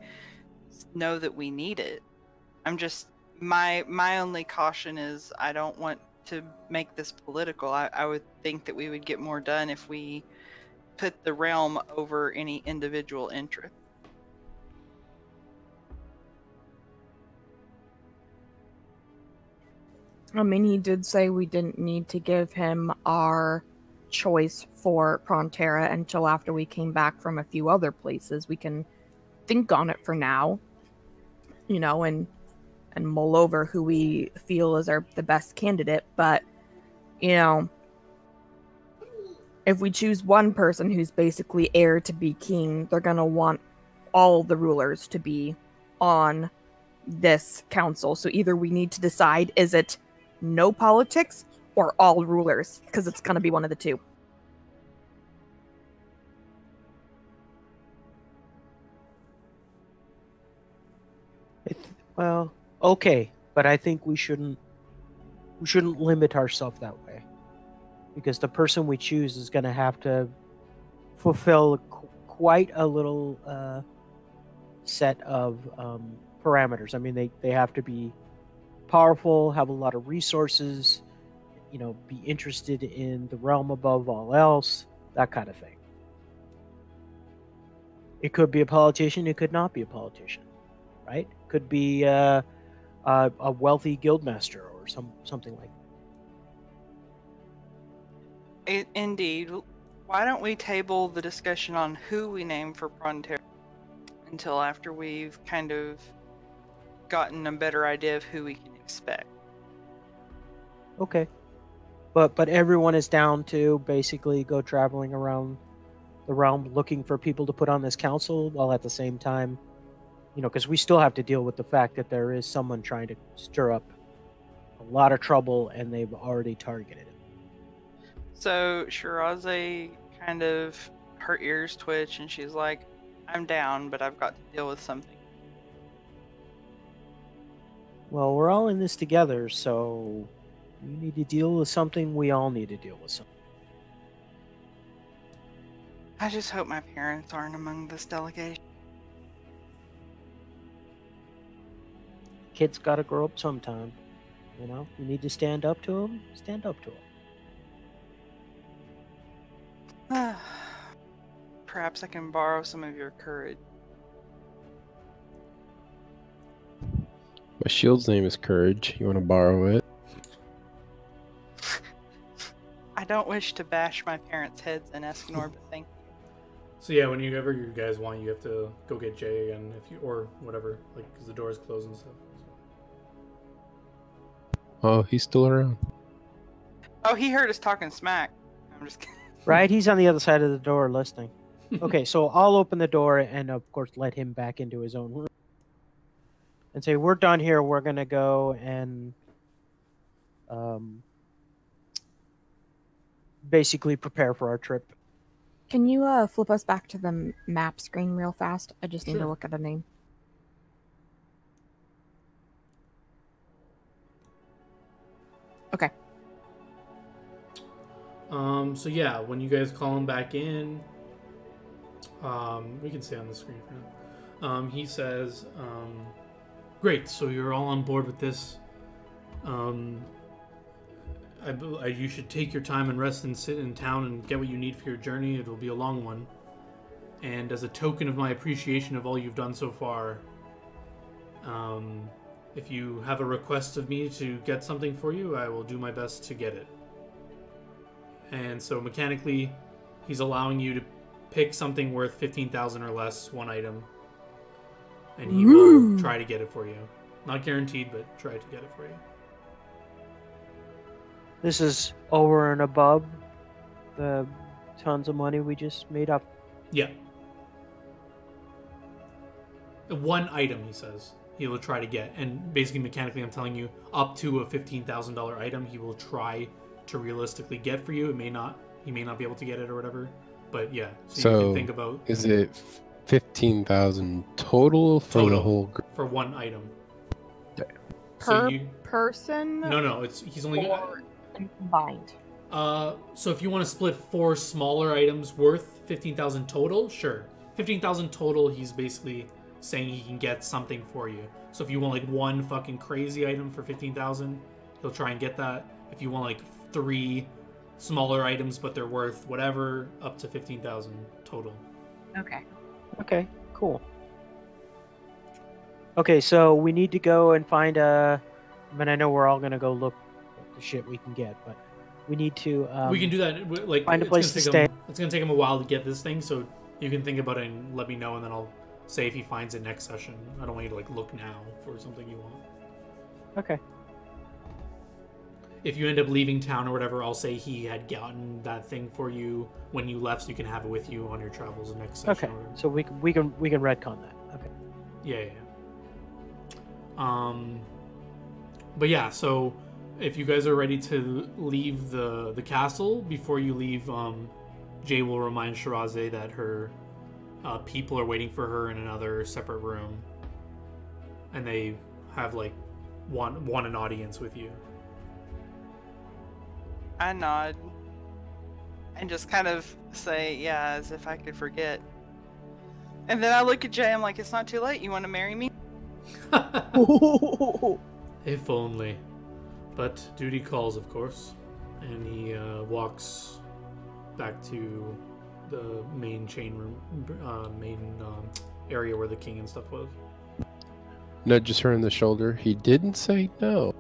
know that we need it. I'm just my only caution is I don't want to make this political. I would think that we would get more done if we put the realm over any individual interest. I mean, he did say we didn't need to give him our choice for Prontera until after we came back from a few other places. We can think on it for now, and mull over who we feel is the best candidate. But, if we choose one person who's basically heir to be king, they're going to want all the rulers to be on this council. So either we need to decide, is it no politics or all rulers? Because it's going to be one of the two. Well, okay, but I think we shouldn't limit ourselves that way, because the person we choose is going to have to fulfill quite a little set of parameters. I mean, they have to be powerful, have a lot of resources, be interested in the realm above all else, that kind of thing. It could be a politician, it could not be a politician, right? Could be a wealthy guildmaster or something like that. Indeed. Why don't we table the discussion on who we name for Prontera until after we've kind of gotten a better idea of who we can expect? Okay. But everyone is down to basically go traveling around the realm looking for people to put on this council, while at the same time, because we still have to deal with the fact that there is someone trying to stir up a lot of trouble and they've already targeted it. So Shiraze kind of, her ears twitch and she's like, I'm down, but I've got to deal with something. Well, we're all in this together, so you need to deal with something, we all need to deal with something. I just hope my parents aren't among this delegation. Kids gotta grow up sometime. You need to stand up to them, stand up to them. Perhaps I can borrow some of your courage. My shield's name is Courage. You want to borrow it? I don't wish to bash my parents' heads in Escanor, but thank you. So yeah, whenever you guys want, you have to go get Jay again, if you or whatever, like because the door's closed and stuff. Oh, he's still around. Oh, he heard us talking smack. I'm just kidding. Right? He's on the other side of the door listening. Okay, so I'll open the door and, of course, let him back into his own room. And say, we're done here. We're going to go and basically prepare for our trip. Can you flip us back to the map screen real fast? I just need to Sure. look at a name. Okay. So yeah, when you guys call him back in, we can stay on the screen for now. He says, "Great, so you're all on board with this. You should take your time and rest and sit in town and get what you need for your journey. It'll be a long one. And as a token of my appreciation of all you've done so far, if you have a request of me to get something for you, I will do my best to get it." And so mechanically, he's allowing you to pick something worth 15,000 or less, one item, and he will try to get it for you. Not guaranteed, but try to get it for you. This is over and above the tons of money we just made up. Yeah. One item, he says, he will try to get. And basically, mechanically, I'm telling you, up to a $15,000 item, he will try to realistically get for you. He may not be able to get it or whatever. But yeah, so you can think about... Is it 15,000 total for the whole group? For one item. Per person? No, he's only... Or combined? So if you want to split 4 smaller items worth 15,000 total, sure. 15,000 total, he's basically saying he can get something for you. So if you want like one fucking crazy item for 15,000, he'll try and get that. If you want like 3 smaller items but they're worth whatever, up to 15,000 total. Okay, cool. Okay, so we need to go and find I know we're all gonna go look at the shit we can get, but we need to we can do that, like, find a place to stay. It's gonna take him a while to get this thing, so you can think about it and let me know, and then I'll say if he finds it next session. I don't want you to like look now for something you want. Okay. If you end up leaving town or whatever, I'll say he had gotten that thing for you when you left, so you can have it with you on your travels the next session. Okay, so we can retcon that. Okay. Yeah. But yeah, so if you guys are ready to leave the castle, before you leave, Jay will remind Shirazé that her people are waiting for her in another separate room, and they have like want an audience with you. I nod and just kind of say, yeah, as if I could forget. And then I look at Jay, I'm like, it's not too late. You want to marry me? If only. But duty calls, of course. And he walks back to the main chain room, area where the king and stuff was. Nudges her in the shoulder. He didn't say no.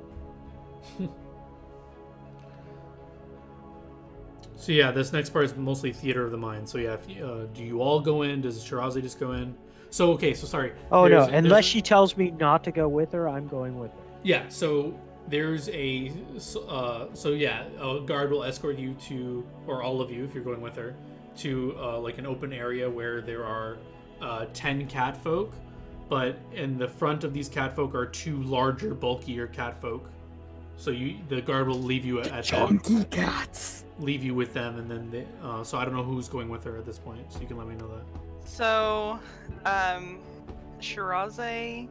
So yeah, this next part is mostly theater of the mind. So yeah, if, do you all go in? Does Shirazé just go in? So okay, so sorry. Oh no, unless she tells me not to go with her, I'm going with her. Yeah, so there's a a guard will escort you to, or all of you if you're going with her, to like an open area where there are 10 catfolk, but in the front of these catfolk are 2 larger, bulkier catfolk. So the guard will leave you at chunky cats. Leave you with them, and then so I don't know who's going with her at this point, so you can let me know that. So, Shirazé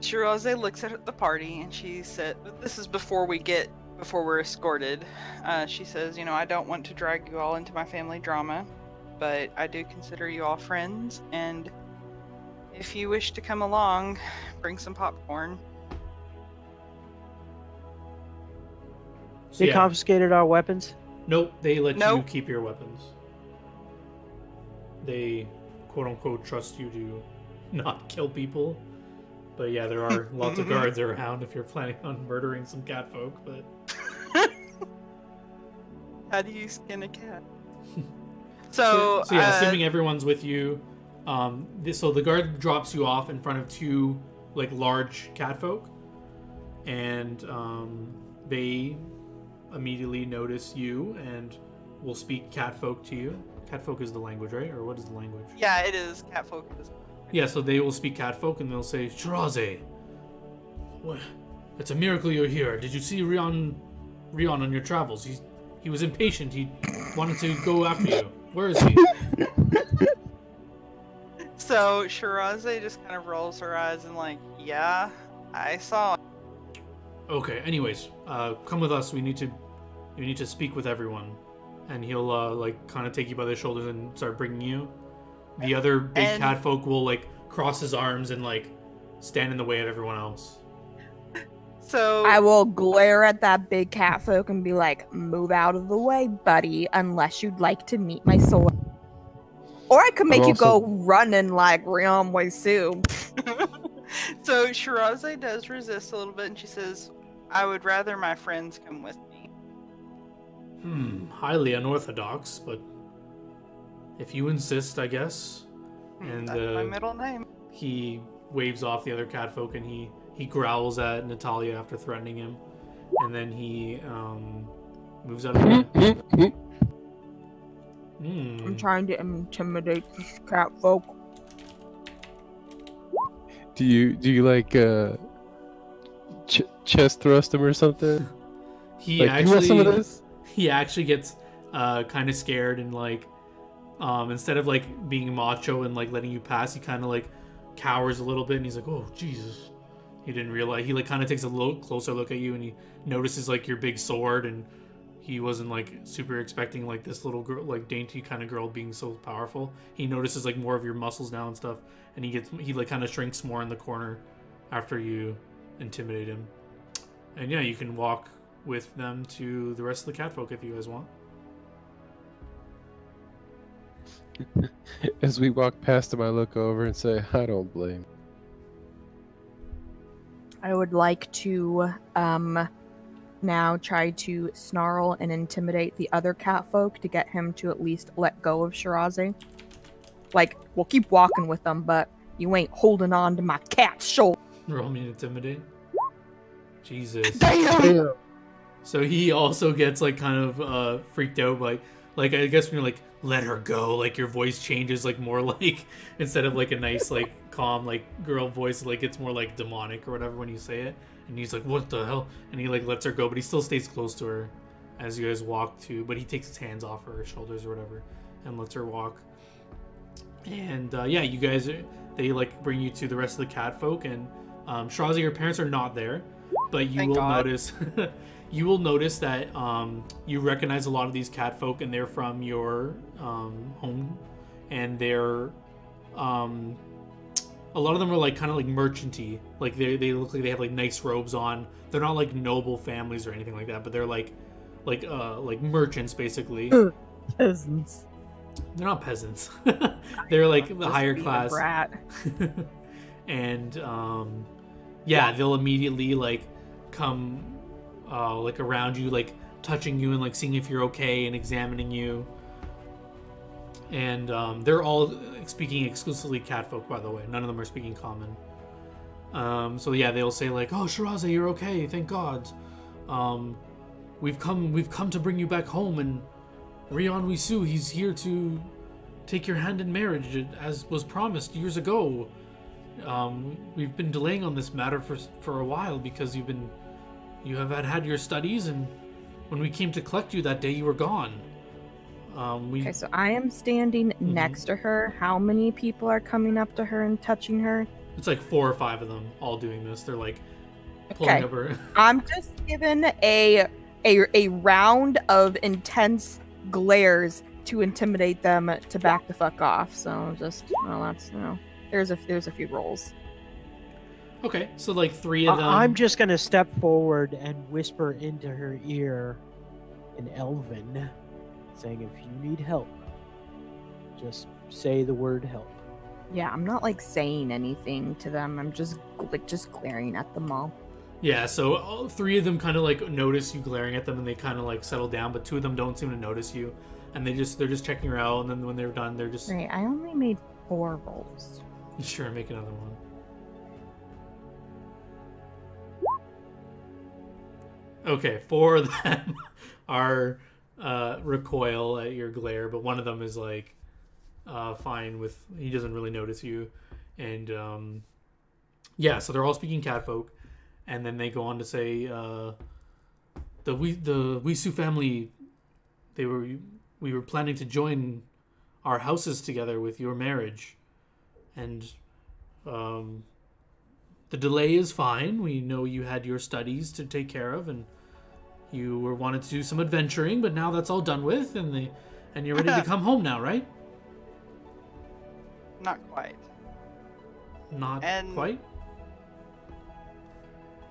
looks at the party and she said, this is before we're escorted. She says, I don't want to drag you all into my family drama, but I do consider you all friends, and if you wish to come along, bring some popcorn. So, They confiscated our weapons? Nope, they let you keep your weapons. They, quote-unquote, trust you to not kill people. But yeah, there are lots of guards around if you're planning on murdering some catfolk, but... How do you skin a cat? So yeah, assuming everyone's with you, so the guard drops you off in front of two like large catfolk, and they immediately notice you and will speak catfolk to you. Catfolk is the language, right? Or what is the language? Yeah, it is. Catfolk is. Yeah, so they will speak catfolk and they'll say, Shiraze, what? It's a miracle you're here. Did you see Rion on your travels? He was impatient. He wanted to go after you. Where is he? So Shiraze just kind of rolls her eyes and like, yeah, I saw him. Okay, anyways, come with us. We need to speak with everyone. And he'll like kind of take you by the shoulders and start bringing you. The other big catfolk will like cross his arms and like stand in the way of everyone else. So I will glare at that big catfolk and be like, "Move out of the way, buddy, unless you'd like to meet my sword." Or I could make you go running like Rion Waisu. So Shiraze does resist a little bit, and she says, "I would rather my friends come with me." Highly unorthodox, but if you insist, I guess. And That's my middle name. He waves off the other catfolk and he growls at Natalia after threatening him, and then he moves out of the way. I'm trying to intimidate this catfolk. Do you like chest thrust him or something? He like, actually, you want some of this? He actually gets kind of scared and like instead of like being macho and like letting you pass, he kind of like cowers a little bit and he's like, "Oh Jesus!" He didn't realize. He like kind of takes a little closer look at you and he notices like your big sword, and he wasn't like super expecting like this little girl, like dainty kind of girl, being so powerful. He notices like more of your muscles now and stuff, and he like kind of shrinks more in the corner after you intimidate him. And yeah, you can walk with them to the rest of the catfolk if you guys want. As we walk past him, I look over and say, "I don't blame." I would like to now try to snarl and intimidate the other catfolk to get him to at least let go of Shiraze. Like, we'll keep walking with them, but you ain't holding on to my cat's shoulder. Roll me to intimidate. Jesus. Damn! So he also gets like kind of freaked out, like I guess when you're like, "Let her go," like your voice changes like more like, instead of like a nice like calm like girl voice, like it's more like demonic or whatever when you say it. And he's like, "What the hell?" And he like lets her go, but he still stays close to her as you guys walk to, but he takes his hands off her shoulders or whatever and lets her walk. And yeah, you guys, they like bring you to the rest of the catfolk, and Shirazi, your parents are not there, but you will notice you will notice that you recognize a lot of these catfolk, and they're from your home, and they're a lot of them are like kind of like merchanty, like they look like they have like nice robes on. They're not like noble families or anything like that, but they're like merchants basically. Peasants. They're not peasants. They're like the higher class. Brat. And yeah, they'll immediately like come like around you, like touching you and like seeing if you're okay and examining you. And they're all speaking exclusively catfolk, by the way. None of them are speaking common. So yeah, they'll say like, "Oh, Shiraze, you're okay, thank God. We've come to bring you back home, and Rion Wisu, he's here to take your hand in marriage, as was promised years ago. We've been delaying on this matter for a while because you have had your studies, and when we came to collect you that day, you were gone." Okay, so I am standing next to her. How many people are coming up to her and touching her? It's like 4 or 5 of them all doing this. They're like pulling up her. I'm just given a round of intense glares to intimidate them to back the fuck off. So just, well, that's, you know, there's a few rolls. Okay, so like 3 of them. I'm just gonna step forward and whisper into her ear in Elven, saying, "If you need help, just say the word help." Yeah, I'm not like saying anything to them. I'm just glaring at them all. Yeah, so all 3 of them kind of like notice you glaring at them, and they kind of like settle down, but 2 of them don't seem to notice you. and they're just checking her out, and then when they're done, they're just Right, I only made 4 rolls. sure make another one. Okay, 4 of them are recoil at your glare, but one of them is like fine with, he doesn't really notice you, and yeah, so they're all speaking catfolk, and then they go on to say the Wisu family, we were planning to join our houses together with your marriage, and the delay is fine. We know you had your studies to take care of, and you were wanted to do some adventuring, but now that's all done with, and you're ready to come home now, right? Not quite. Not quite?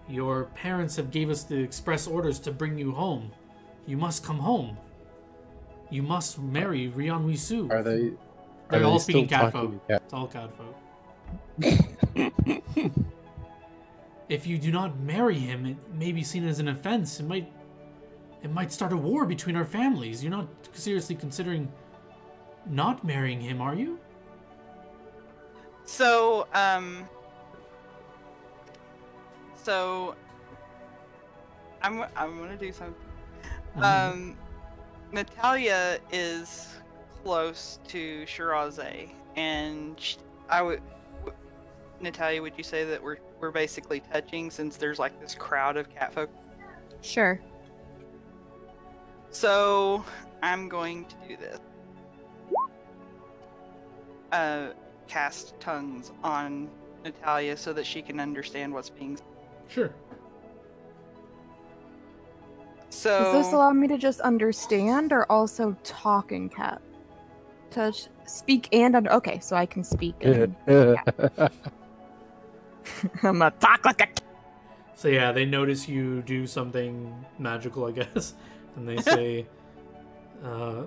Your parents have gave us the express orders to bring you home. You must come home. You must marry Rion Wisu. Are they? They're all still speaking catfolk. talking cat? It's all catfolk. If you do not marry him, it may be seen as an offense. It might start a war between our families. You're not seriously considering not marrying him, are you? So, I'm gonna do something. Natalia is close to Shirazé, and Natalia, would you say that we're basically touching since there's like this crowd of catfolk? Sure. So I'm going to do this. Cast tongues on Natalia so that she can understand what's being. Sure. So Does this allow me to just understand or also talk in cat? Touch, speak and under. Okay, so I can speak. And, I'm gonna talk like a. So yeah, they notice you do something magical, I guess, and they say,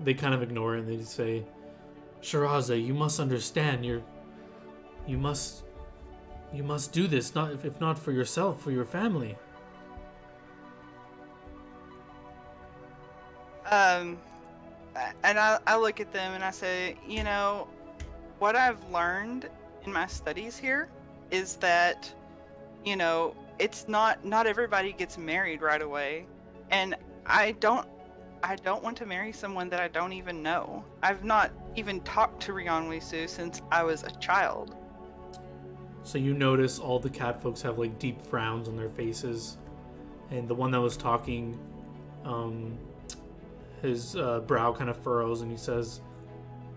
they kind of ignore it, and they just say, Shirazé, you must understand. You must do this. Not if not for yourself, for your family. And I look at them and I say, you know, what I've learned in my studies here is that, you know, it's not everybody gets married right away, and I don't want to marry someone that I don't even know. I've not even talked to Rion Wisu since I was a child. So you notice all the cat folks have like deep frowns on their faces, and the one that was talking, his brow kind of furrows, and he says,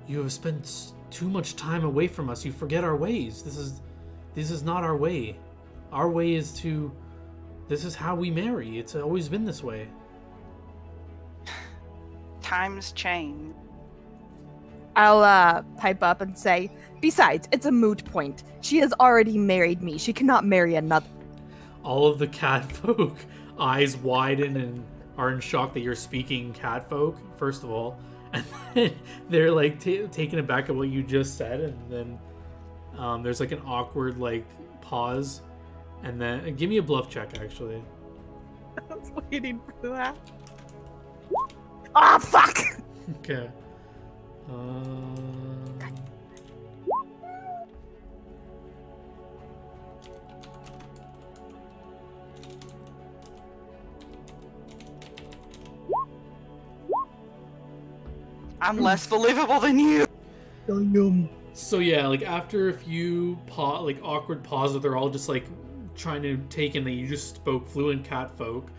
"You have spent too much time away from us. You forget our ways. This is not our way. Our way is to. This is how we marry. It's always been this way." Times change. I'll pipe up and say, besides, it's a moot point. She has already married me. She cannot marry another. All of the cat folk eyes widen and are in shock that you're speaking cat folk, first of all. And then they're like taken aback at what you just said. And then there's like an awkward like pause. And then give me a bluff check, actually. I was waiting for that. Ah, fuck! Okay. I'm less believable than you. So yeah, like after a few awkward pauses, they're all just like trying to take in that you just spoke fluent cat folk.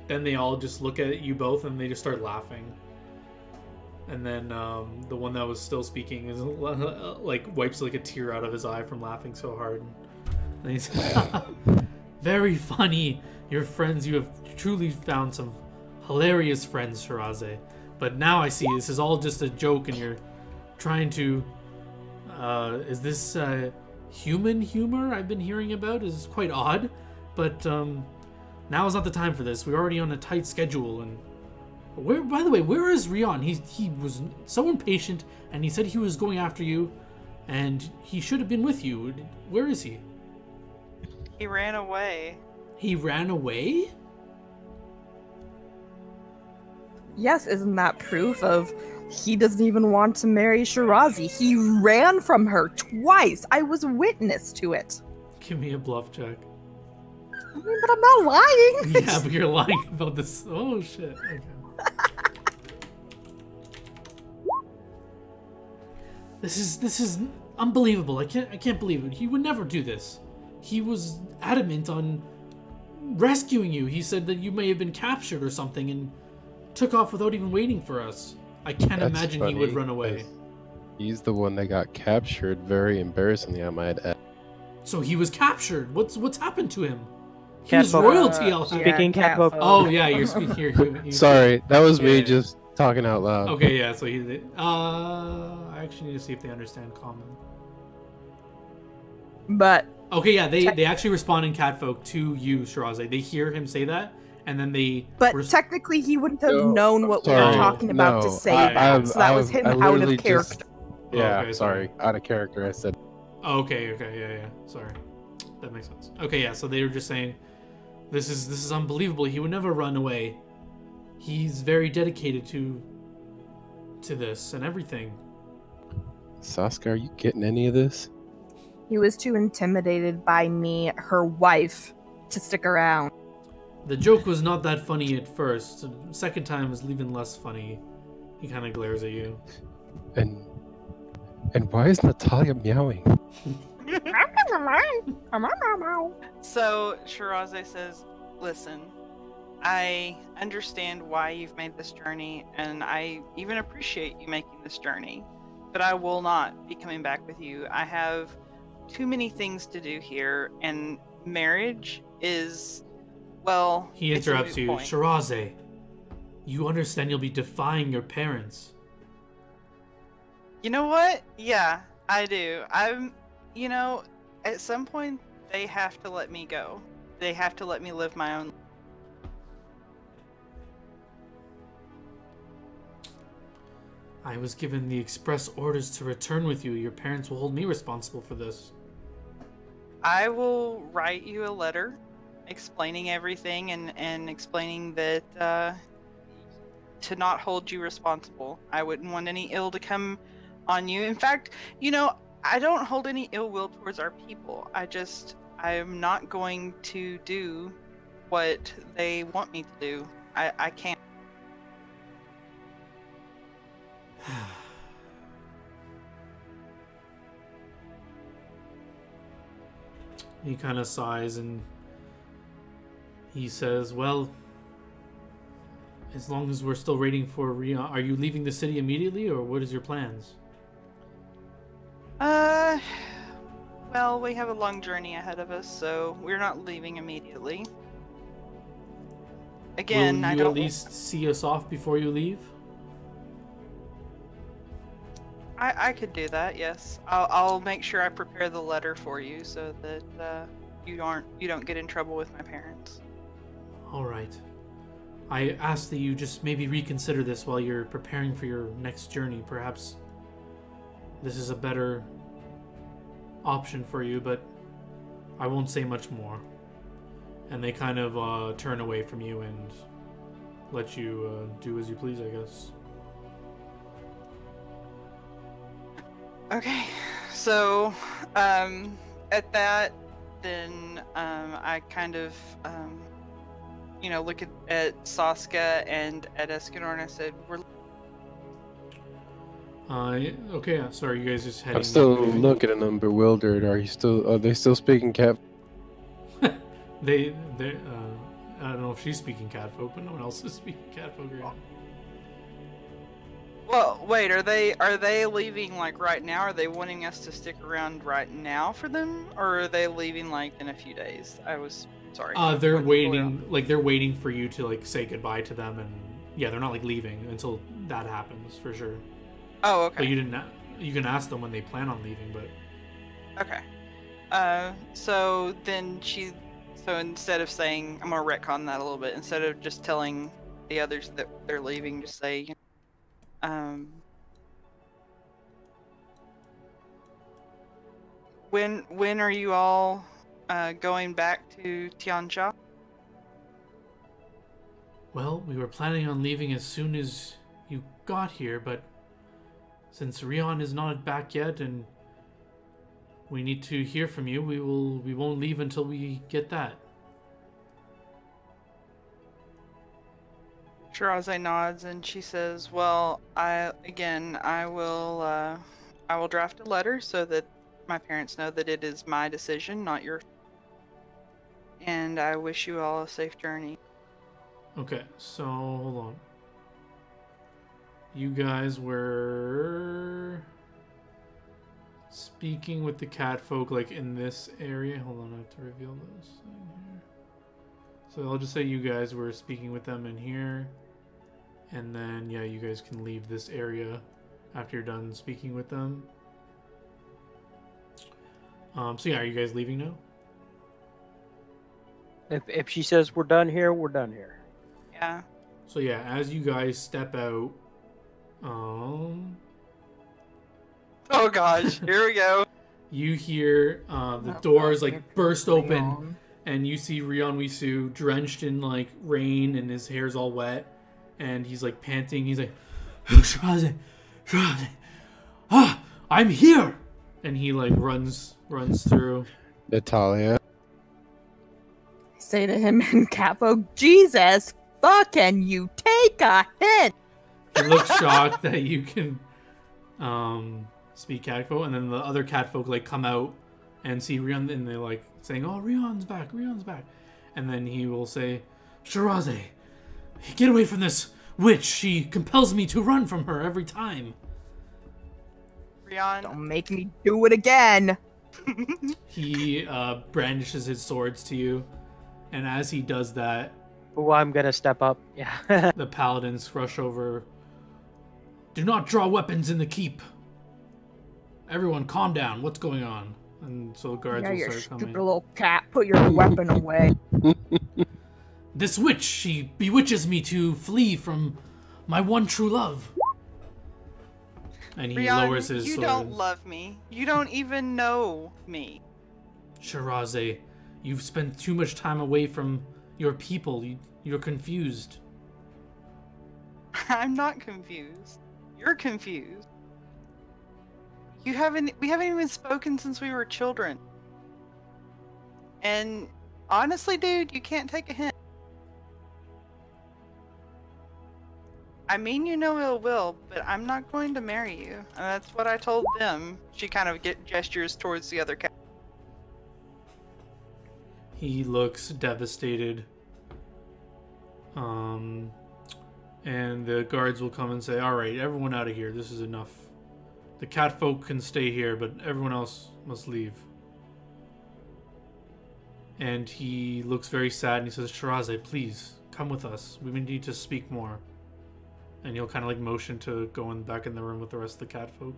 Then they all just look at you both and they just start laughing. And then the one that was still speaking is like wipes like a tear out of his eye from laughing so hard. And he's very funny. Your friends, you have truly found some hilarious friends, Shirazé. But now I see this is all just a joke, and you're trying to. Is this human humor I've been hearing about? Is quite odd, but now is not the time for this. We're already on a tight schedule, and where? By the way, where is Rion? He was so impatient, and he said he was going after you, and he should have been with you. Where is he? He ran away. He ran away? Yes, isn't that proof of he doesn't even want to marry Shirazi? He ran from her twice. I was witness to it. Give me a bluff check. I mean, but I'm not lying. Yeah, but you're lying about this. Oh shit. Okay. This is unbelievable. I can't believe it. He would never do this. He was adamant on rescuing you. He said that you may have been captured or something and took off without even waiting for us. I can't imagine he would run away. He's the one that got captured very embarrassingly, I might add. So he was captured. What's happened to him? Cat He's royalty. Speaking cat folk. Oh yeah, you're speaking here. Sorry, that was me just talking out loud. Okay, yeah. So he. I actually need to see if they understand common. But okay, yeah, they actually respond in catfolk to you, Shiraze. They hear him say that, and then they. But technically, he wouldn't have known what we were talking about to say that. So that was him out of character. Yeah, okay, sorry, out of character. I said. Okay, yeah. Sorry, that makes sense. Okay, yeah. So they were just saying, this is unbelievable. He would never run away. He's very dedicated to this and everything. Sasuke, are you getting any of this? He was too intimidated by me, her wife, to stick around. The joke was not that funny at first. The second time was even less funny. He kind of glares at you. And why is Natalia meowing? So Shiraze says, listen, I understand why you've made this journey, and I even appreciate you making this journey, but I will not be coming back with you. I have too many things to do here, and marriage is, well, he interrupts you. Shiraze, you understand you'll be defying your parents. You know what? Yeah, I do. At some point, they have to let me go. They have to let me live my own life. I was given the express orders to return with you. Your parents will hold me responsible for this. I will write you a letter explaining everything and explaining that to not hold you responsible. I wouldn't want any ill to come on you. In fact, I don't hold any ill will towards our people. I'm not going to do what they want me to do. I can't. He kind of sighs and he says, well, as long as we're still waiting for Rion, are you leaving the city immediately, or what is your plans? Well, we have a long journey ahead of us, so we're not leaving immediately. Again, Will you at least see us off before you leave? I could do that, yes. I'll make sure I prepare the letter for you so that you don't get in trouble with my parents. All right. I ask that you just maybe reconsider this while you're preparing for your next journey. Perhaps this is a better option for you, but I won't say much more. And they kind of turn away from you and let you do as you please, I guess. Okay, so at that, then I kind of look at Sasuke and at Escanor, and I said, "We're." Okay. Sorry, you guys just heading. I'm still looking at them, bewildered. Are they still speaking cat? they I don't know if she's speaking catfolk, but no one else is speaking catfolk right now. Well, wait, are they leaving like right now? Are they wanting us to stick around right now for them, or are they leaving like in a few days? I was sorry. They're waiting, they're waiting for you to like say goodbye to them, and yeah, they're not like leaving until that happens for sure. Oh, okay. But you can ask them when they plan on leaving, but. Okay. So instead of saying, I'm gonna retcon that a little bit. Instead of just telling the others that they're leaving, just say, when are you all going back to Tianjia? Well, we were planning on leaving as soon as you got here, but since Rion is not back yet and we need to hear from you, we won't leave until we get that. Shiraze nods and she says, "Well, I will draft a letter so that my parents know that it is my decision, not your. And I wish you all a safe journey." Okay, so hold on. You guys were speaking with the cat folk like in this area. Hold on, I have to reveal this thing here. So I'll just say you guys were speaking with them in here. And then, yeah, you guys can leave this area after you're done speaking with them. So yeah, are you guys leaving now? If she says we're done here, we're done here. Yeah. So yeah, as you guys step out, Oh gosh, here we go. you hear the doors like burst open, and you see Rion Wisu drenched in like rain, and his hair's all wet, and he's like panting. He's like, Shiraze, I'm here, and he like runs through. Natalia. Say to him in Catfolk, Jesus fucking you, take a hint. He looks shocked that you can speak catfolk, and then the other catfolk like come out and see Rion, and they're like saying, "Oh, Rion's back, and then he will say, "Shiraze, get away from this witch! She compels me to run from her every time." Rion. Don't make me do it again. He brandishes his swords to you, and as he does that, Oh, I'm gonna step up. Yeah. the paladins rush over. Do not draw weapons in the keep. Everyone, calm down. What's going on? And so the guards Yeah, will you start stupid coming. little cat. Put your weapon away. This witch, she bewitches me to flee from my one true love. And he Rion, lowers his you sword. don't love me. You don't even know me. Shiraze, you've spent too much time away from your people. You're confused. I'm not confused. You're confused. We haven't even spoken since we were children. And honestly, dude, you can't take a hint. I mean you no ill will, but I'm not going to marry you. And that's what I told them. She kind of gestures towards the other cat. He looks devastated. And the guards will come and say, "All right, everyone out of here. This is enough. The cat folk can stay here, but everyone else must leave." And he looks very sad, and he says, "Shiraze, please, come with us. We need to speak more." And he'll kind of like motion to go back in the room with the rest of the cat folk.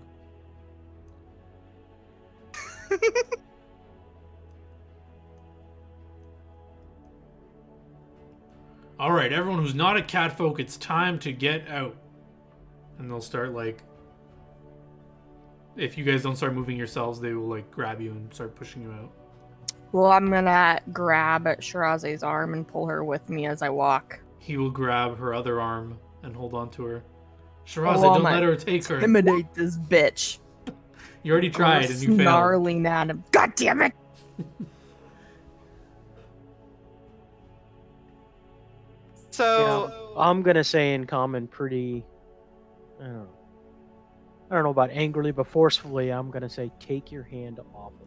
All right, everyone who's not a cat folk, it's time to get out. And they'll start like, if you guys don't start moving yourselves, they will like grab you and start pushing you out. Well, I'm gonna grab at Shiraze's arm and pull her with me as I walk. He will grab her other arm and hold on to her. Shiraze, Oh, don't I'm let gonna her take her. Intimidate this bitch. You already tried and you failed. Snarling at him. God damn it! So I'm gonna say in common pretty, I don't know about angrily, but forcefully, I'm gonna say take your hand off of her.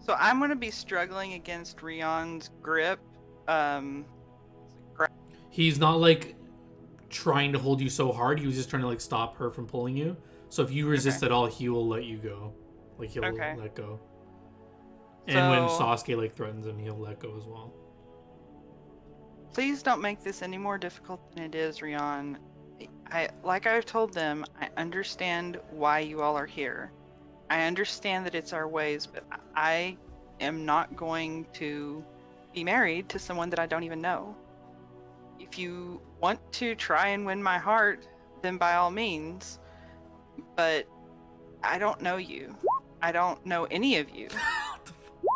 So I'm going to be struggling against Rion's grip. He's not like trying to hold you so hard. He was just trying to like stop her from pulling you. So if you resist at all, he will let you go. Like he'll let go. And when So- Sasuke like threatens him, he'll let go as well. Please don't make this any more difficult than it is, Rion. Like I've told them, I understand why you all are here. I understand that it's our ways, but I am not going to be married to someone that I don't even know. If you want to try and win my heart, then by all means. But I don't know you. I don't know any of you.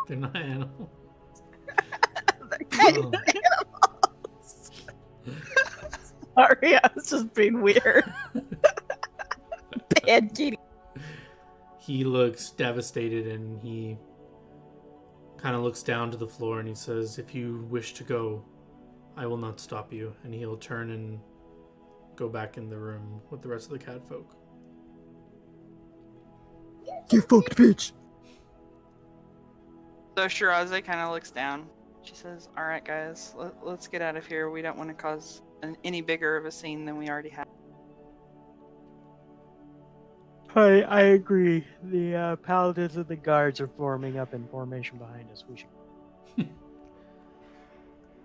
They're not animals. Oh. Sorry, I was just being weird. Bad kitty. He looks devastated and he kind of looks down to the floor and he says, "If you wish to go, I will not stop you." And he'll turn and go back in the room with the rest of the cat folk. You fucked bitch. So Shiraze kind of looks down. She says, "All right, guys, let's get out of here. We don't want to cause any bigger of a scene than we already have." I agree. The paladins and the guards are forming up in formation behind us. We should.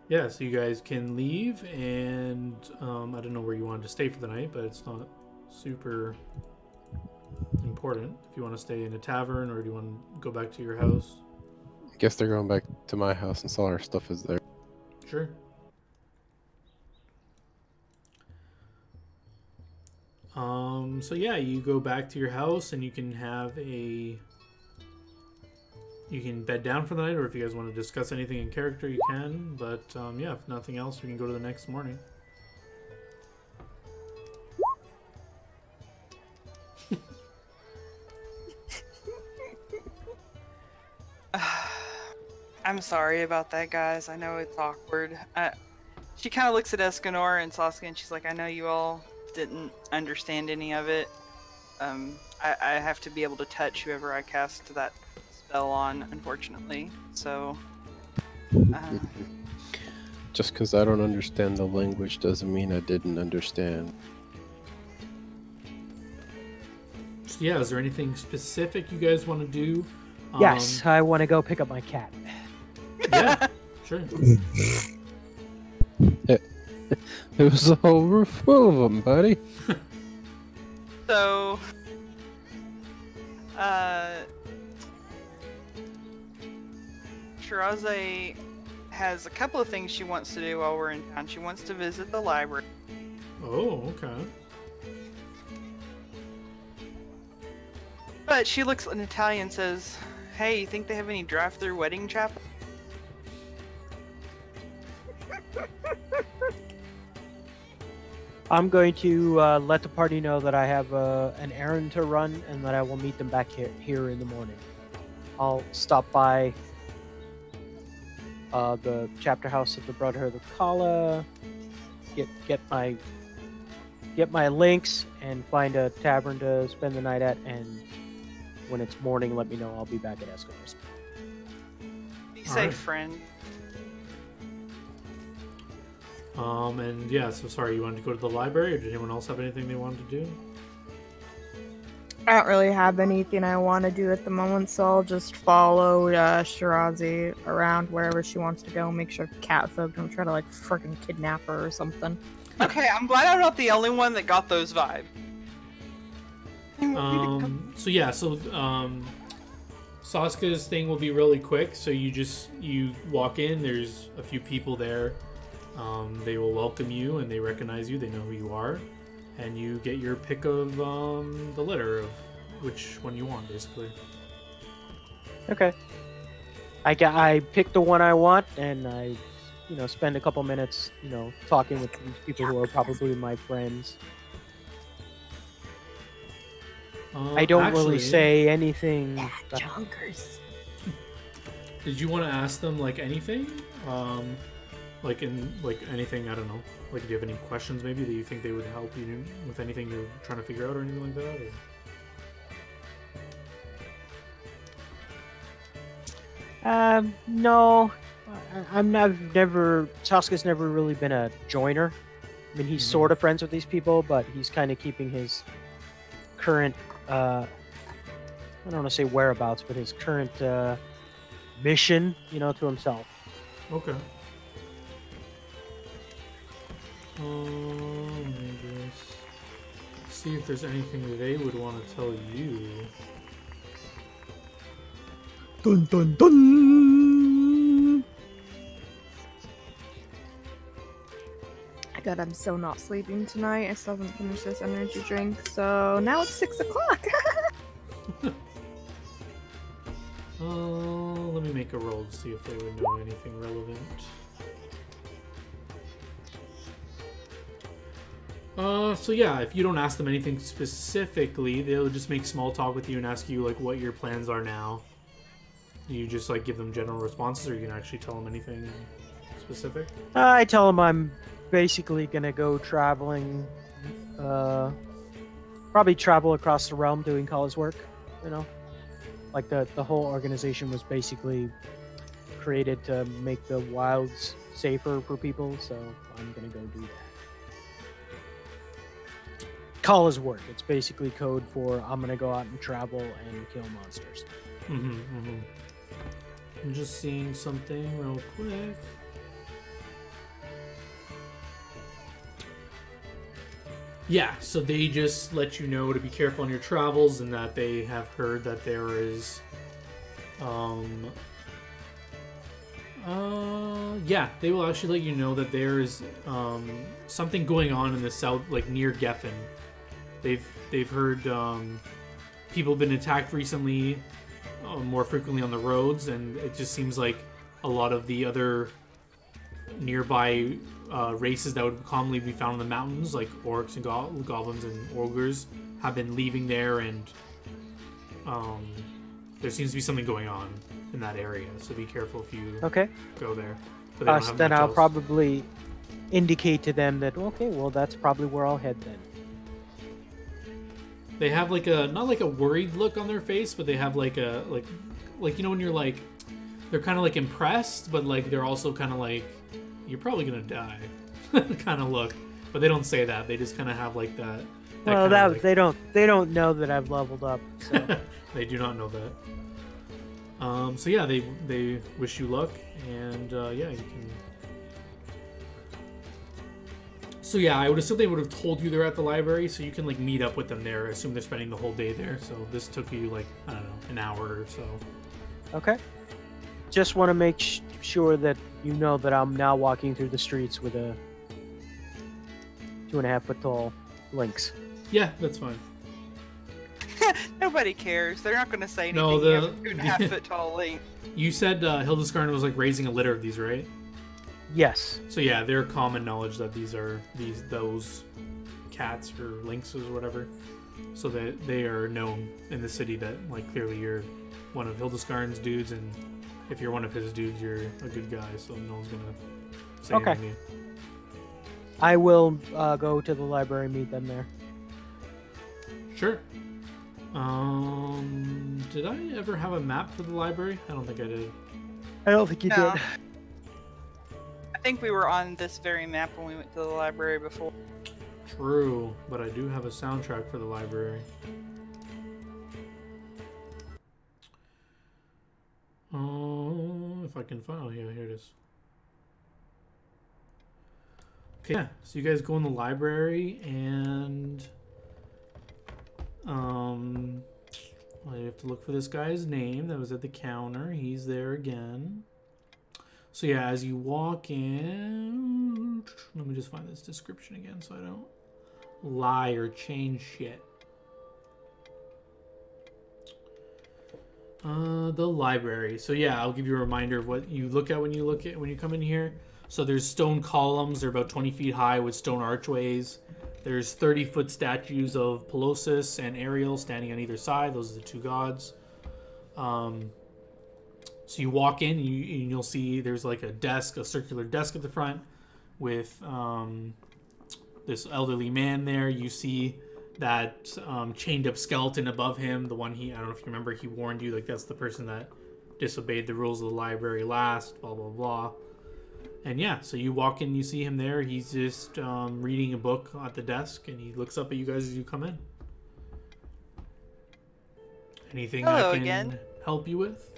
Yeah, so you guys can leave, and I don't know where you wanted to stay for the night, but it's not super important. If you want to stay in a tavern, or do you want to go back to your house? Guess they're going back to my house since all our stuff is there. Sure. So yeah, you go back to your house, and you can bed down for the night, or if you guys want to discuss anything in character, you can. But yeah, if nothing else, we can go to the next morning. I'm sorry about that, guys. I know it's awkward. She kind of looks at Escanor and Sasuke, and she's like, "I know you all didn't understand any of it. I have to be able to touch whoever I cast that spell on, unfortunately. So, Just because I don't understand the language doesn't mean I didn't understand. So yeah, is there anything specific you guys want to do? Yes, I want to go pick up my cat. Yeah, sure. There was a whole roof full of them, buddy. So, Shiraze has a couple of things she wants to do while we're in town. She wants to visit the library. Oh, okay. But she looks at Natalia and says, "Hey, you think they have any drive-through wedding chapel?" I'm going to let the party know that I have an errand to run and that I will meet them back here in the morning. I'll stop by the chapter house of the Brotherhood of Kala, get my links, and find a tavern to spend the night at. And when it's morning, let me know. I'll be back at Escobar's. Be safe, friend. And yeah, so sorry, you wanted to go to the library, or did anyone else have anything they wanted to do? I don't really have anything I want to do at the moment, so I'll just follow Shirazi around wherever she wants to go. Make sure cat folk don't try to like freaking kidnap her or something. Okay, I'm glad I'm not the only one that got those vibes. So yeah, Sasuke's thing will be really quick. So you walk in. There's a few people there. They will welcome you and they recognize you. They know who you are, and you get your pick of the litter of which one you want, basically. Okay. I pick the one I want, and I, spend a couple minutes, talking with these people who are probably my friends. I don't really say anything. Junkers. Did you want to ask them like anything? Like anything, I don't know. Like, do you have any questions maybe that you think they would help you with anything you're trying to figure out or anything like that? Or? No. Sasuke's never really been a joiner. I mean, he's sort of friends with these people, but he's kind of keeping his current, I don't want to say whereabouts, but his current mission, to himself. Okay. Let me just see if there's anything they would want to tell you. Dun dun dun! God, I'm so not sleeping tonight. I still haven't finished this energy drink, so now it's 6 o'clock. Let me make a roll to see if they would know anything relevant. So yeah, if you don't ask them anything specifically, they'll just make small talk with you and ask you like what your plans are now. Do you just like give them general responses, or you can actually tell them anything specific? I tell them I'm basically gonna go traveling, probably travel across the realm doing college work. You know, like the whole organization was basically created to make the wilds safer for people, so I'm gonna go do that. Call is work. It's basically code for I'm gonna go out and travel and kill monsters. I'm just seeing something real quick. Yeah, so they just let you know to be careful on your travels, and that they have heard that there is yeah, they will actually let you know that there is something going on in the south, like near Geffen. They've heard people have been attacked recently, more frequently on the roads, and it just seems like a lot of the other nearby races that would commonly be found in the mountains, like orcs and goblins and ogres, have been leaving there, and there seems to be something going on in that area. So be careful if you go there. Then I'll probably indicate to them that, okay, well, that's probably where I'll head then. They have like a, not like a worried look on their face, but they have like a, like you know when you're like, they're kind of like impressed, but like they're also kind of like, you're probably gonna die kind of look. But they don't say that. They just kind of have like that. Well, like, they don't know that I've leveled up. So. They do not know that. So yeah, they wish you luck, and yeah, you can. So yeah, I would assume they would have told you they're at the library, so you can like meet up with them there. I assume they're spending the whole day there. So this took you like, I don't know, an hour or so. Okay. Just want to make sure that you know that I'm now walking through the streets with a 2.5 foot tall lynx. Yeah, that's fine. Nobody cares. They're not going to say anything. No, You have a 2.5 foot tall link. You said Hildeskarn was like raising a litter of these, right? Yes. So yeah, they're common knowledge that these are those cats or lynxes or whatever. So that they are known in the city that like clearly you're one of Hildeskarn's dudes, and if you're one of his dudes, you're a good guy. So no one's gonna say anything to you. I will go to the library and meet them there. Sure. Did I ever have a map for the library? I don't think I did. I don't think you did. I think we were on this very map when we went to the library before. True, but I do have a soundtrack for the library. If I can find, oh yeah, here it is. Okay, yeah, so you guys go in the library, and I have to look for this guy's name that was at the counter. He's there again. So yeah, as you walk in, let me just find this description again so I don't lie or change shit. The library. So yeah, I'll give you a reminder of what you look at when you come in here. So there's stone columns. They're about 20 feet high with stone archways. There's 30-foot statues of Pelosis and Ariel standing on either side. Those are the two gods. So you walk in, and you'll see there's like a circular desk at the front with this elderly man there. You see that chained up skeleton above him, the one I don't know if you remember, he warned you, like that's the person that disobeyed the rules of the library last, blah, blah, blah. And yeah, so you walk in, you see him there. He's just reading a book at the desk, and he looks up at you guys as you come in. Anything Hello I can again. help you with?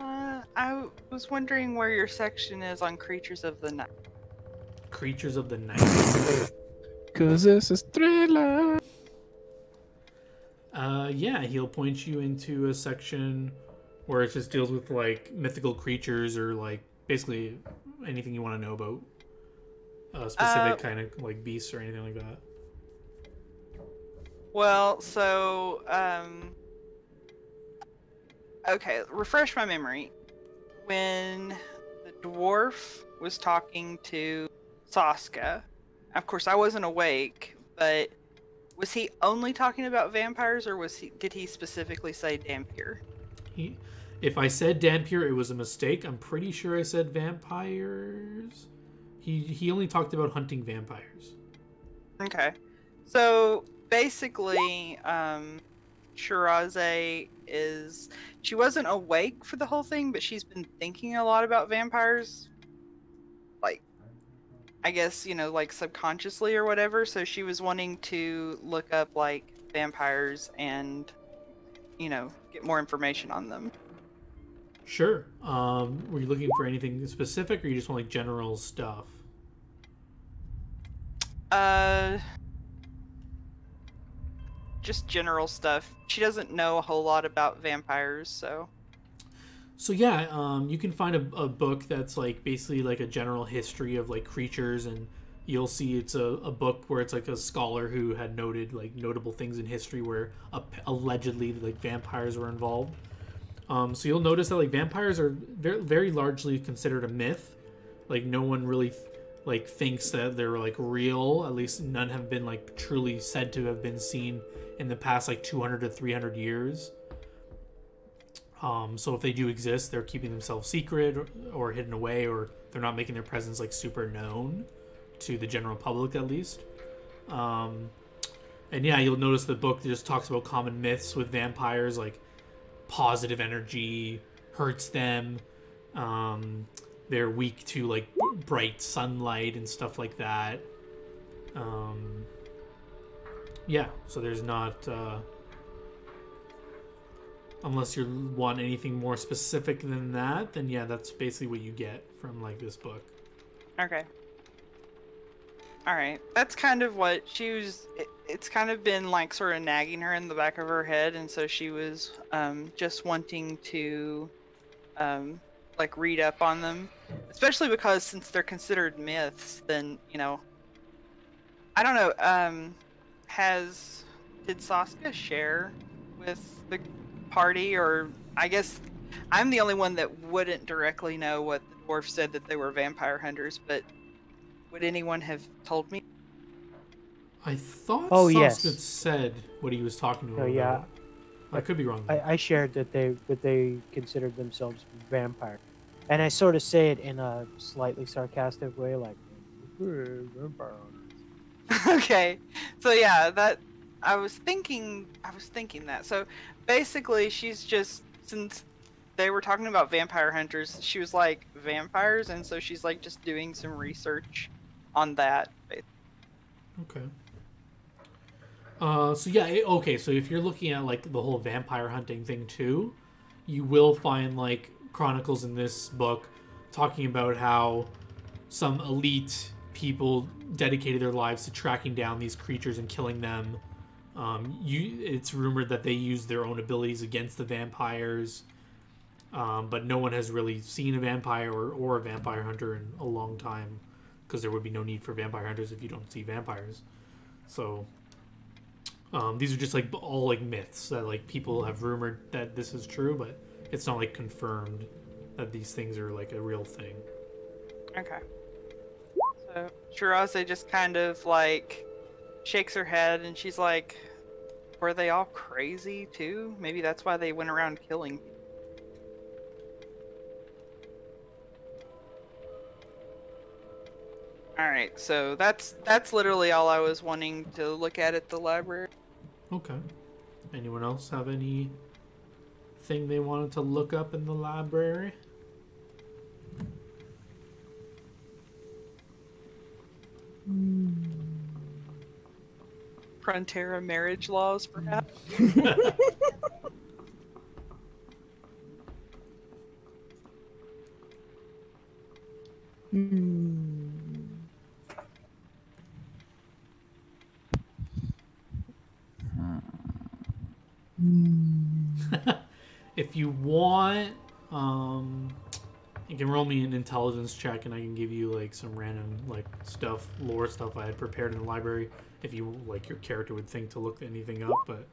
I was wondering where your section is on Creatures of the Night. Creatures of the Night. Cause this is thriller. Yeah, he'll point you into a section where it just deals with like mythical creatures or like basically anything you want to know about a specific kind of like beasts or anything like that. Well, so okay, refresh my memory. When the dwarf was talking to Saska, of course I wasn't awake, but was he only talking about vampires, or did he specifically say Dampier? If I said Dampier, it was a mistake. I'm pretty sure I said vampires. He only talked about hunting vampires. Okay. So basically, Shirazé she wasn't awake for the whole thing, but she's been thinking a lot about vampires. Like, I guess, like subconsciously or whatever. So she was wanting to look up like vampires and, get more information on them. Sure. Were you looking for anything specific, or you just want like general stuff? Just general stuff. She doesn't know a whole lot about vampires, so. So yeah, you can find a book that's like basically like a general history of like creatures, and you'll see it's a book where it's like a scholar who had noted like notable things in history where allegedly like vampires were involved. So you'll notice that like vampires are very, very largely considered a myth. Like no one really like thinks that they're like real. At least none have been like truly said to have been seen in the past like 200 to 300 years. So if they do exist, they're keeping themselves secret or hidden away, or they're not making their presence like super known to the general public at least. And yeah, you'll notice the book just talks about common myths with vampires, like positive energy hurts them. They're weak to like bright sunlight and stuff like that. Yeah, so there's not unless you want anything more specific than that, then yeah, that's basically what you get from like this book. Okay. All right, that's kind of what she was. It's kind of been like sort of nagging her in the back of her head, and so she was just wanting to like read up on them, especially because since they're considered myths, then I don't know. Did Saskia share with the party, or I guess I'm the only one that wouldn't directly know what the dwarf said that they were vampire hunters, but would anyone have told me? I thought yes. Saskia said what he was talking to her about. Yeah. I could be wrong. I shared that they considered themselves vampire, and I sort of say it in a slightly sarcastic way, like vampire. Okay, so yeah, that I was thinking that. So basically, she's just, since they were talking about vampire hunters, she was like vampires, and so she's like just doing some research on that. Okay. So yeah, okay, so if you're looking at like the whole vampire hunting thing too, you will find like chronicles in this book talking about how some elite people dedicated their lives to tracking down these creatures and killing them. It's rumored that they use their own abilities against the vampires, but no one has really seen a vampire or a vampire hunter in a long time, because there would be no need for vampire hunters if you don't see vampires. So these are just like all like myths that like people have rumored that this is true, but it's not like confirmed that these things are like a real thing. Okay. So Shirazé just kind of like shakes her head, and she's like, were they all crazy too? Maybe that's why they went around killing people. Alright, so that's literally all I was wanting to look at the library. Okay. Anyone else have anything they wanted to look up in the library? Frontera marriage laws, perhaps? If you want, you can roll me an intelligence check, and I can give you like some random like lore stuff I had prepared in the library. If you like, your character would think to look anything up, but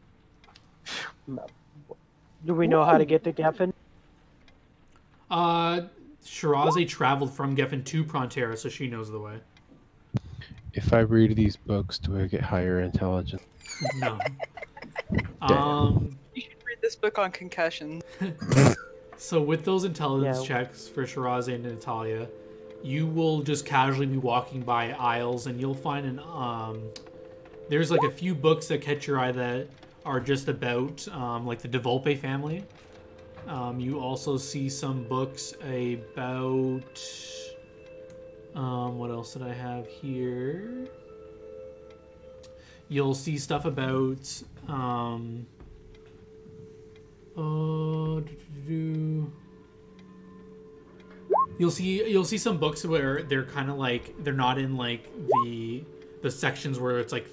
do we know how to get to Geffen? Shirazé traveled from Geffen to Frontera, so she knows the way. If I read these books, do I get higher intelligence? No. You should read this book on concussions. So with those intelligence Yeah. checks for Shiraz and Natalia, you will just casually be walking by aisles, and you'll find there's like a few books that catch your eye that are just about like the De Volpe family. You also see some books about what else did I have here? You'll see stuff about you'll see some books where they're kind of like they're not in like the sections where it's like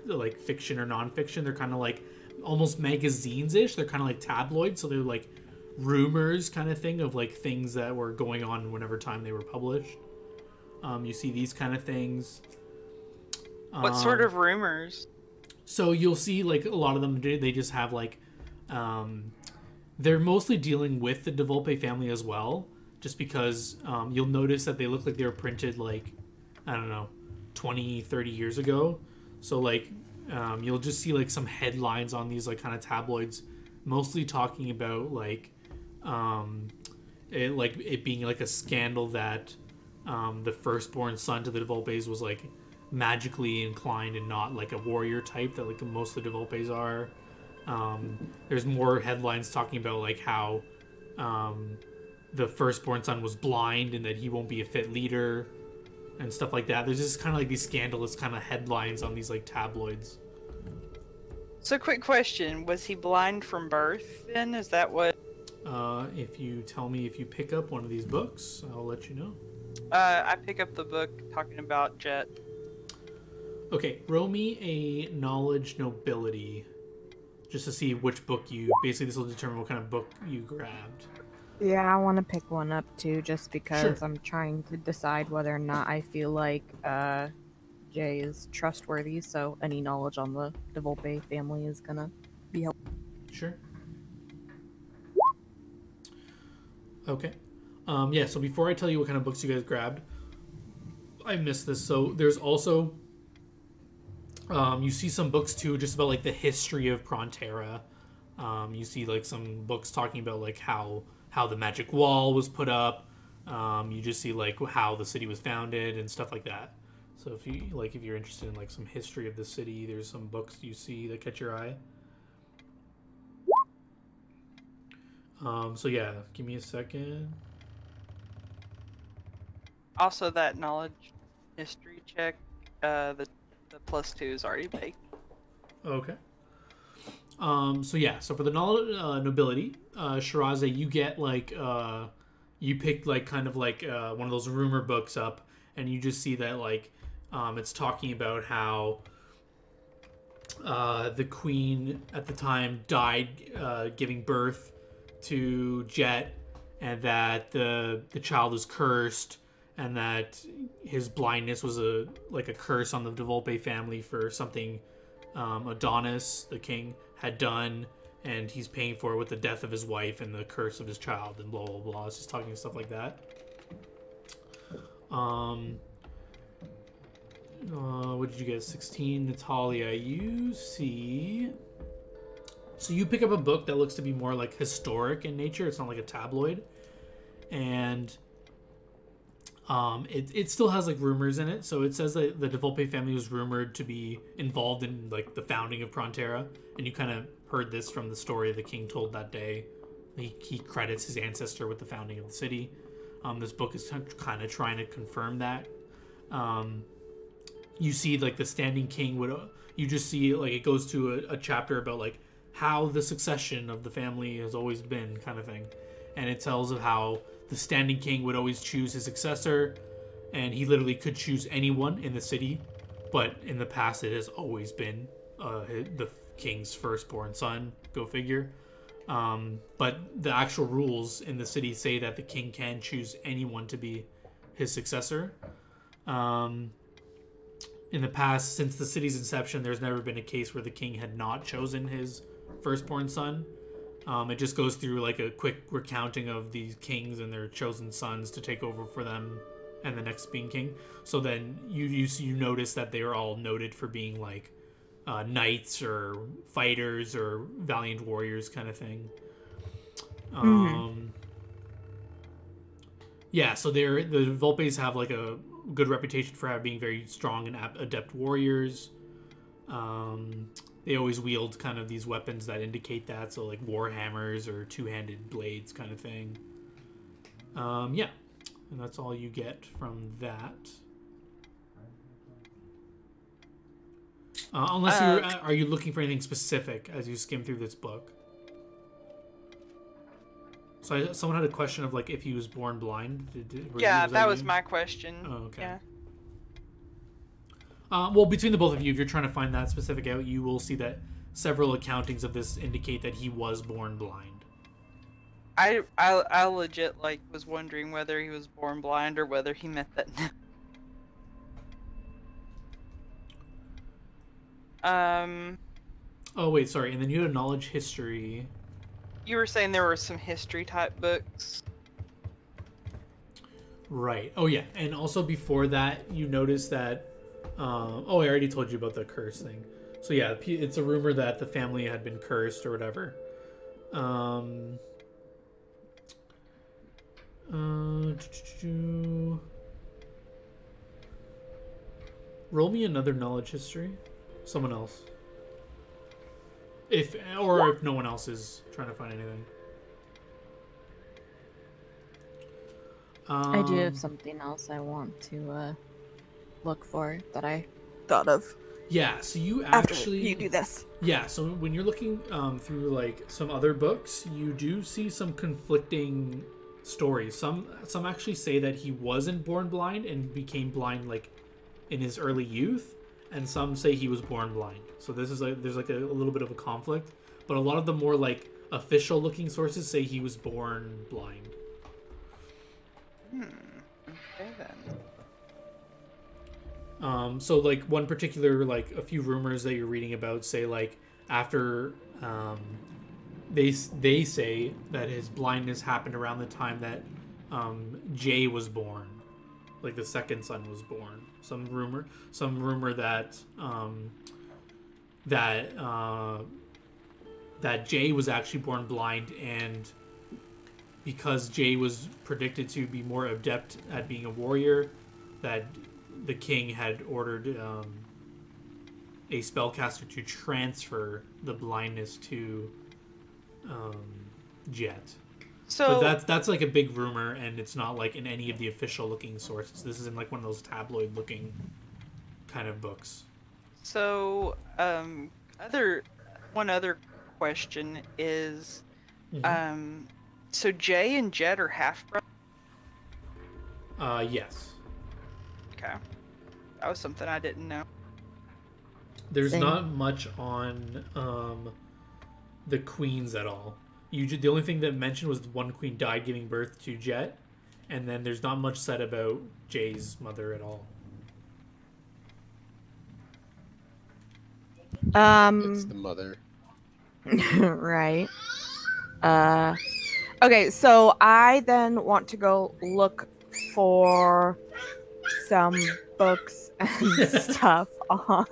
like fiction or nonfiction. They're kind of like almost magazines-ish. They're kind of like tabloids, so they're like rumors kind of thing of like things that were going on whenever time they were published. You see these kind of things. What sort of rumors? So you'll see like a lot of them, they just have like they're mostly dealing with the De Volpe family as well, just because you'll notice that they look like they were printed like, I don't know, 20, 30 years ago. So like you'll just see like some headlines on these like kind of tabloids, mostly talking about like it being like a scandal that the firstborn son to the De Volpes was like magically inclined and not like a warrior type that like most of the De Volpes are. There's more headlines talking about like how the firstborn son was blind and that he won't be a fit leader and stuff like that. There's just kind of like these scandalous kind of headlines on these like tabloids. So, quick question: was he blind from birth? Then is that what? If you tell me if you pick up one of these books, I'll let you know. I pick up the book talking about Jet. Okay, roll me a knowledge nobility, just to see which book you. Basically, this will determine what kind of book you grabbed. Yeah, I want to pick one up too, just because Sure. I'm trying to decide whether or not I feel like Jay is trustworthy. So any knowledge on the De Volpe family is gonna be helpful. Sure. Okay. Yeah, so before I tell you what kind of books you guys grabbed, I missed this. So there's also, you see some books too, just about like the history of Prontera. You see like some books talking about like how the magic wall was put up. You just see like how the city was founded and stuff like that. So if you're interested in like some history of the city, there's some books you see that catch your eye. So yeah, give me a second. Also, that knowledge history check, the +2 is already baked. Okay. So yeah, so for the knowledge nobility, Shiraze, you get like you pick like kind of like one of those rumor books up, and you just see that like it's talking about how the queen at the time died giving birth to Jet, and that the child is cursed, and that his blindness was a curse on the De Volpe family for something Adonis, the king, had done, and he's paying for it with the death of his wife and the curse of his child, and blah blah blah. It's just talking stuff like that. What did you get? 16. Natalia, you see. So you pick up a book that looks to be more like historic in nature. It's not like a tabloid, and it still has like rumors in it. So it says that the De Volpe family was rumored to be involved in like the founding of Prontera, and you kind of heard this from the story the king told that day. He credits his ancestor with the founding of the city. This book is kind of trying to confirm that. You see like the standing king would. You just see like it goes to a chapter about like how the succession of the family has always been, kind of thing, and it tells of how the standing king would always choose his successor, and he literally could choose anyone in the city, but in the past it has always been the king's firstborn son. Go figure. But the actual rules in the city say that the king can choose anyone to be his successor. In the past, since the city's inception, there's never been a case where the king had not chosen his firstborn son. It just goes through like a quick recounting of these kings and their chosen sons to take over for them and the next being king. So then you notice that they are all noted for being like knights or fighters or valiant warriors kind of thing. Yeah, so the Volpes have like a good reputation for being very strong and adept warriors. They always wield kind of these weapons that indicate that, so like war hammers or two-handed blades kind of thing. Yeah, and that's all you get from that. Unless are you looking for anything specific as you skim through this book? So someone had a question of like if he was born blind. Yeah, that was my question. Oh, okay. Yeah. Well, between the both of you, if you're trying to find that specific out, you will see that several accountings of this indicate that he was born blind. I legit like was wondering whether he was born blind or whether he meant that. Oh wait, sorry. And then you had a knowledge history. You were saying there were some history type books. Right. Oh yeah. And also before that, you notice that. Oh, I already told you about the curse thing. So yeah, it's a rumor that the family had been cursed or whatever. Roll me another knowledge history. Someone else. If no one else is trying to find anything. I do have something else I want to look for that I thought of. Yeah, so you After actually you do this. Yeah, so when you're looking through like some other books, you do see some conflicting stories. Some actually say that he wasn't born blind and became blind like in his early youth, and some say he was born blind. So this is there's like a little bit of a conflict, but a lot of the more like official looking sources say he was born blind. Okay then. So like one particular, like a few rumors that you're reading about say like after they say that his blindness happened around the time that Jay was born, like the second son was born. Some rumor that that Jay was actually born blind, and because Jay was predicted to be more adept at being a warrior, that the king had ordered a spellcaster to transfer the blindness to Jet. So But that's like a big rumor, and it's not like in any of the official looking sources. This is in like one of those tabloid looking kind of books. So one other question is, so Jay and Jet are half brothers? Yes. Okay. That was something I didn't know. There's Same. not much on the queens at all. The only thing that mentioned was one queen died giving birth to Jet, and then there's not much said about Jay's mother at all. It's the mother. Right. Okay, so I then want to go look for some books and stuff on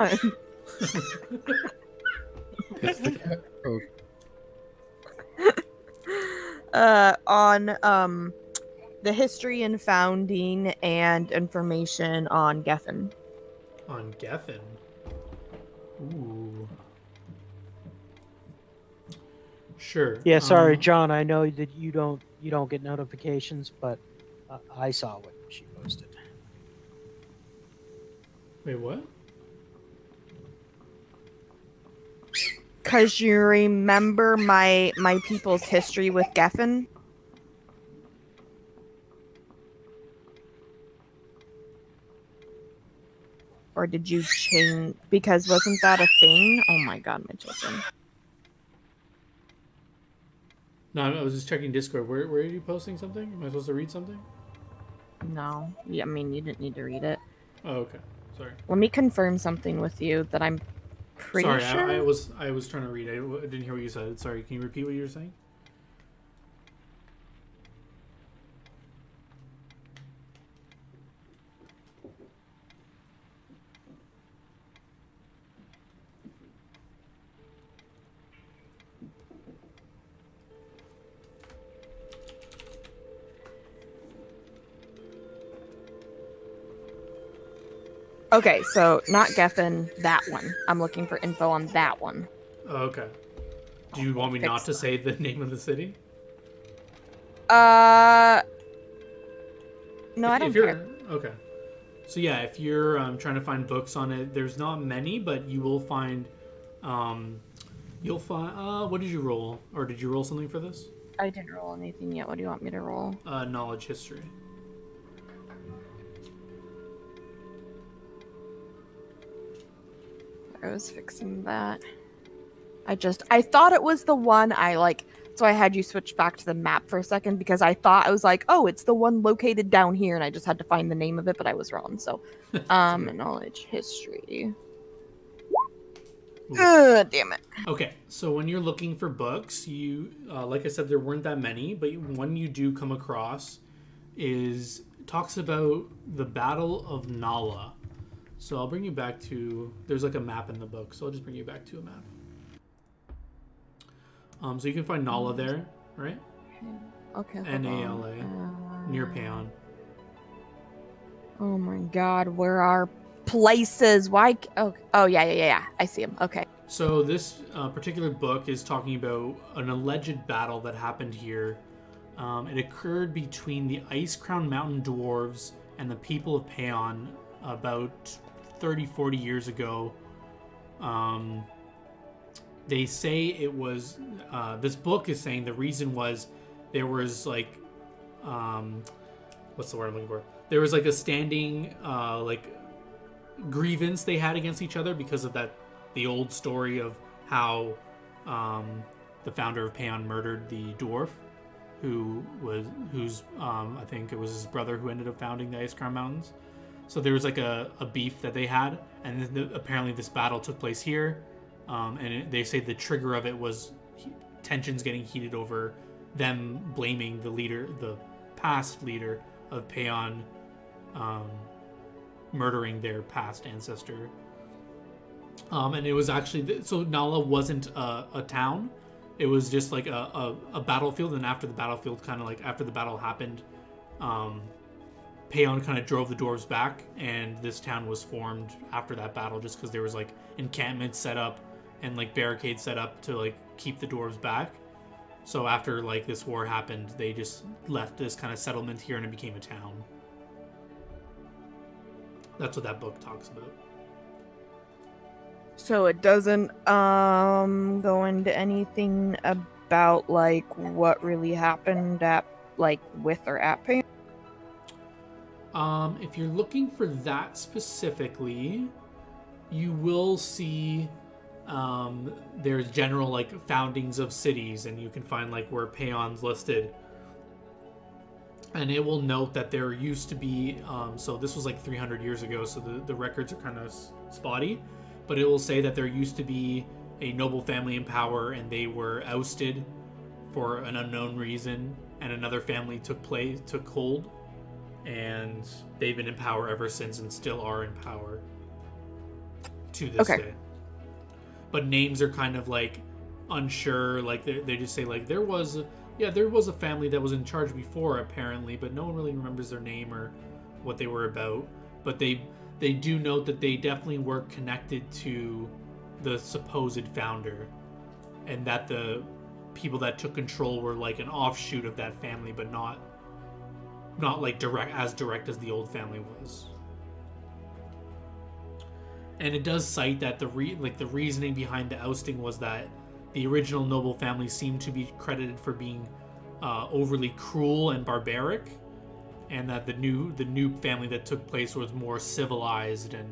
It's the cat. Oh, on the history and founding and information on Geffen. On Geffen. Ooh. Sure. Yeah, sorry, John. I know that you don't get notifications, but I saw what she posted. Wait, what? Cause you remember my people's history with Geffen? Or did you change? Because wasn't that a thing? Oh my god, my children. No, I was just checking Discord. Where are you posting something? Am I supposed to read something? No. Yeah, I mean, you didn't need to read it. Oh, okay. Sorry. Let me confirm something with you that I'm pretty Sorry, sure. I was trying to read. I didn't hear what you said. Sorry. Can you repeat what you were saying? Okay, so not Geffen, that one. I'm looking for info on that one. Okay. Do you want me not to say the name of the city? No, I don't If you're care. okay. So yeah, if you're trying to find books on it, there's not many, but you will find. You'll find. What did you roll? Or did you roll something for this? I didn't roll anything yet. What do you want me to roll? Knowledge history. I was fixing that. I thought it was the one so I had you switch back to the map for a second because I thought I was like, oh, it's the one located down here, and I just had to find the name of it, but I was wrong. So, knowledge history. Damn it. Okay, so when you're looking for books, you, like I said, there weren't that many, but one you do come across talks about the Battle of Nala. So I'll bring you back to, there's like a map in the book, so I'll just bring you back to a map. So you can find Nala there, right? Okay. Nala, near Paon. Oh my God, where are places? Why? Oh yeah. I see them. Okay. So this particular book is talking about an alleged battle that happened here. It occurred between the Ice Crown Mountain Dwarves and the people of Paon about 30-40 years ago. They say it was, this book is saying the reason was there was like, what's the word I'm looking for? There was like a standing, grievance they had against each other because of the old story of how the founder of Paon murdered the dwarf, whose I think it was his brother who ended up founding the Ice Crown Mountains. So there was like a beef that they had, and apparently this battle took place here. They say the trigger of it was tensions getting heated over them blaming the past leader of Paon, murdering their past ancestor. And it was actually, so Nala wasn't a town. It was just like a battlefield, and after the battlefield, kind of like after the battle happened, Paon kind of drove the dwarves back, and this town was formed after that battle just because there was like encampments set up and like barricades set up to like keep the dwarves back. So after like this war happened, they just left this kind of settlement here and it became a town. That's what that book talks about. So it doesn't go into anything about like what really happened at like with or at Paon? If you're looking for that specifically, you will see there's general like foundings of cities, and you can find like where Paon's listed, and it will note that there used to be so this was like 300 years ago, so the records are kind of spotty, but it will say that there used to be a noble family in power and they were ousted for an unknown reason, and another family took hold, and they've been in power ever since and still are in power to this day. But names are kind of like unsure, like they just say like there was a family that was in charge before apparently, but no one really remembers their name or what they were about. But they do note that they definitely were connected to the supposed founder, and that the people that took control were like an offshoot of that family, but not like direct as the old family was. And it does cite that the reasoning behind the ousting was that the original noble family seemed to be credited for being overly cruel and barbaric, and that the new family that took place was more civilized and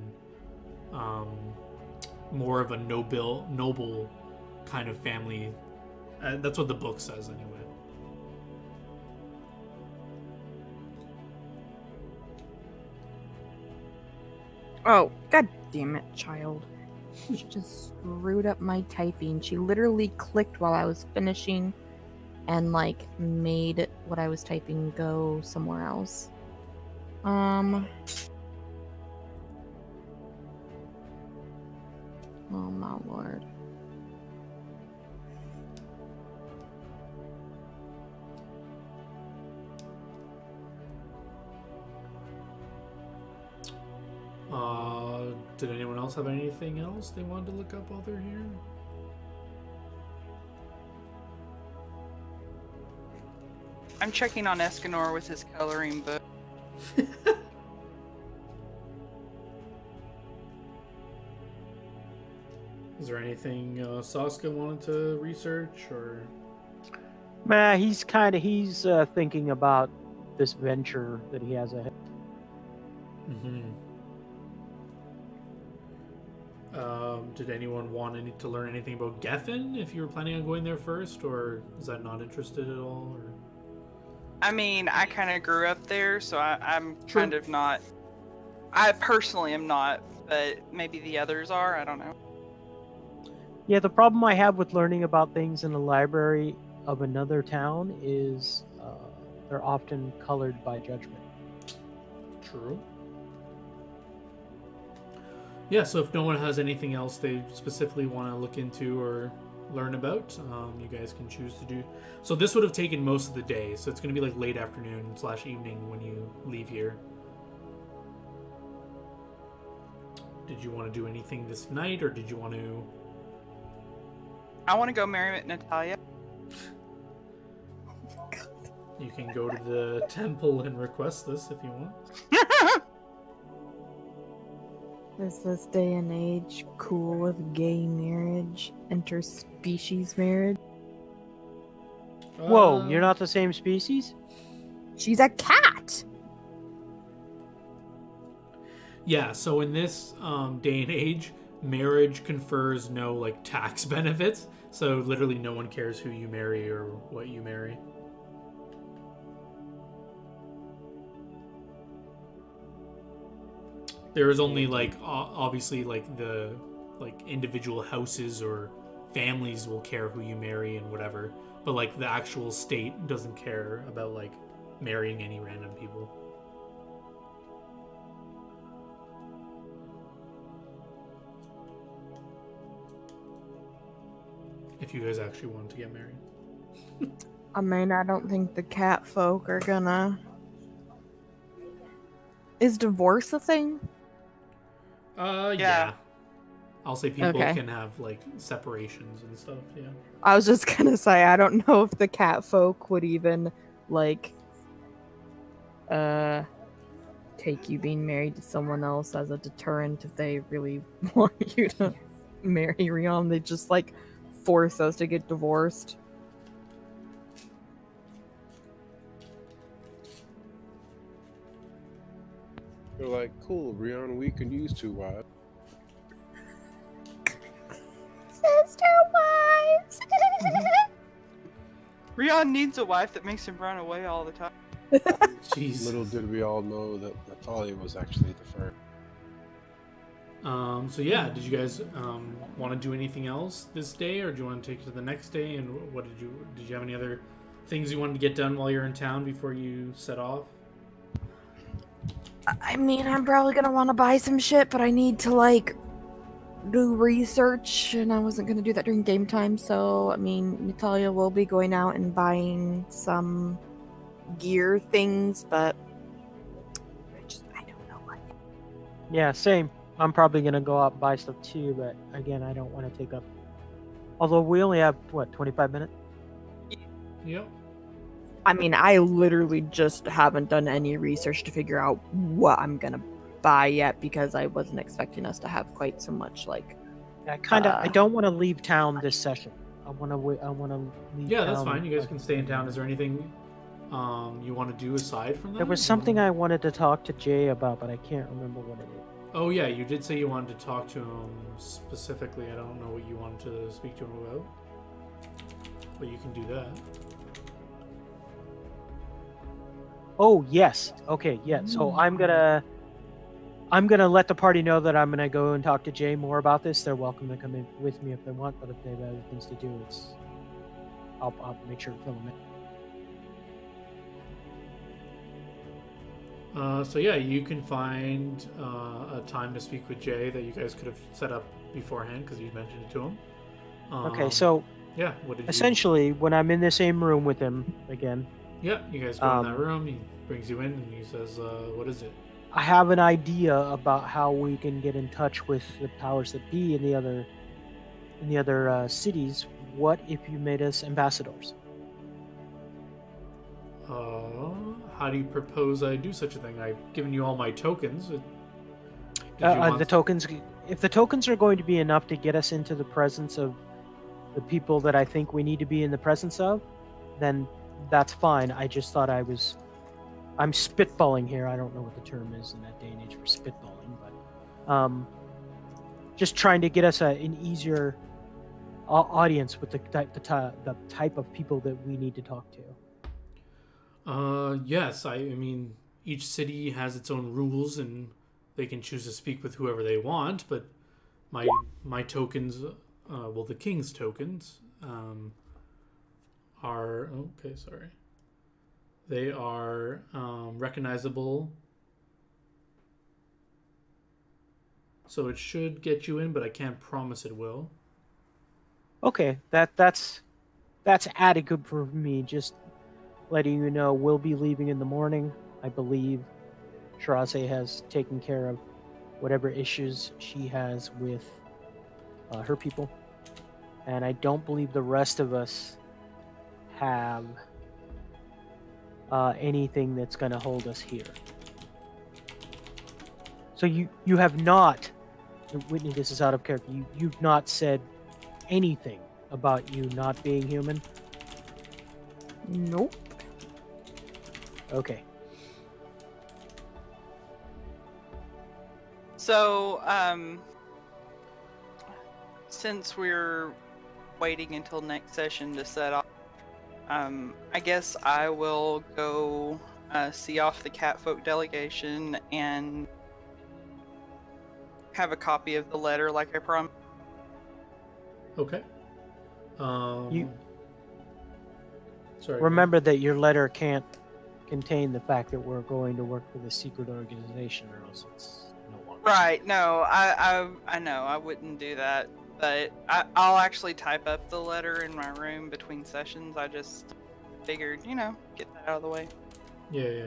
more of a noble kind of family. That's what the book says anyway. Oh, god damn it, child. She just screwed up my typing. She literally clicked while I was finishing and like made what I was typing go somewhere else. Oh my lord. Did anyone else have anything else they wanted to look up while they're here? I'm checking on Escanor with his coloring book. Is there anything Saska wanted to research, or? He's thinking about this venture that he has ahead. Did anyone want to learn anything about Gethin, if you were planning on going there first, or is that not interested at all? Or? I mean, I kind of grew up there, so I'm kind of not. I personally am not, but maybe the others are. I don't know. Yeah, the problem I have with learning about things in a library of another town is they're often colored by judgment. True. Yeah, so if no one has anything else they specifically want to look into or learn about, you guys can choose to do. So this would have taken most of the day, so it's going to be like late afternoon / evening when you leave here. Did you want to do anything this night, or did you want to... I want to go marry Natalia. You can go to the temple and request this if you want. Is this day and age cool with gay marriage, interspecies marriage? Whoa, you're not the same species? She's a cat! Yeah, so in this day and age, marriage confers no like tax benefits, so literally no one cares who you marry or what you marry. There is only like obviously like the individual houses or families will care who you marry and whatever, but like the actual state doesn't care about like marrying any random people. If you guys actually want to get married. I mean, I don't think the cat folk are gonna... Is divorce a thing? Yeah. I'll say people Okay. can have like separations and stuff, yeah. I was just gonna say, I don't know if the cat folk would even, like, take you being married to someone else as a deterrent if they really want you to marry Rion. They just, like, force us to get divorced. They're like, cool, Rihanna, we can use 2 wives. Sister wives! Rion needs a wife that makes him run away all the time. Jeez. Little did we all know that Natalia was actually the first. So yeah, did you guys want to do anything else this day, or do you want to take it to the next day? And what did you have any other things you wanted to get done while you're in town before you set off? I mean, I'm probably gonna want to buy some shit, but I need to, like, do research, and I wasn't gonna do that during game time, so, I mean, Natalia will be going out and buying some gear things, but I don't know what. Yeah, same. I'm probably gonna go out and buy stuff too, but again, I don't want to take up... Although we only have, what, 25 minutes? Yep. I mean, I literally just haven't done any research to figure out what I'm gonna buy yet, because I wasn't expecting us to have quite so much, like... I don't want to leave town this session. I want to leave Yeah, town. that's fine. You guys can stay in town. Is there anything you want to do aside from that? There was something I wanted to talk to Jay about, but I can't remember what it is. Oh yeah, you did say you wanted to talk to him specifically. I don't know what you wanted to speak to him about, but you can do that. Oh yes. Okay. Yeah. So I'm gonna let the party know that I'm gonna go and talk to Jay more about this. They're welcome to come in with me if they want, but if they have other things to do, I'll make sure to fill them in. So yeah, you can find a time to speak with Jay that you guys could have set up beforehand because you mentioned it to him. Okay. So yeah, what did essentially, when I'm in the same room with him again. Yeah, you guys go in that room. He brings you in and he says, "What is it?" I have an idea about how we can get in touch with the powers that be in the other cities. What if you made us ambassadors? How do you propose I do such a thing? I've given you all my tokens. Did you The tokens, if the tokens are going to be enough to get us into the presence of the people that I think we need to be in the presence of, then that's fine. I just thought I'm spitballing here. I don't know what the term is in that day and age for spitballing, but just trying to get us an easier audience with the type of people that we need to talk to. Yes. I mean, each city has its own rules, and they can choose to speak with whoever they want. But my tokens, well, the king's tokens, are okay. Sorry, they are recognizable. So it should get you in, but I can't promise it will. Okay, that's adequate for me. Just letting you know, we'll be leaving in the morning. I believe Shiraze has taken care of whatever issues she has with her people, and I don't believe the rest of us have anything that's going to hold us here. So you have not, Whitney, this is out of character. You've not said anything about you not being human? Nope. Okay. So, since we're waiting until next session to set off, I guess I will go see off the Catfolk delegation and have a copy of the letter like I promised. Okay. You Sorry. remember that your letter can't contain the fact that we're going to work for the secret organization, or else it's no longer. Right. No, I know I wouldn't do that, but I'll actually type up the letter in my room between sessions. I just figured, get that out of the way. Yeah.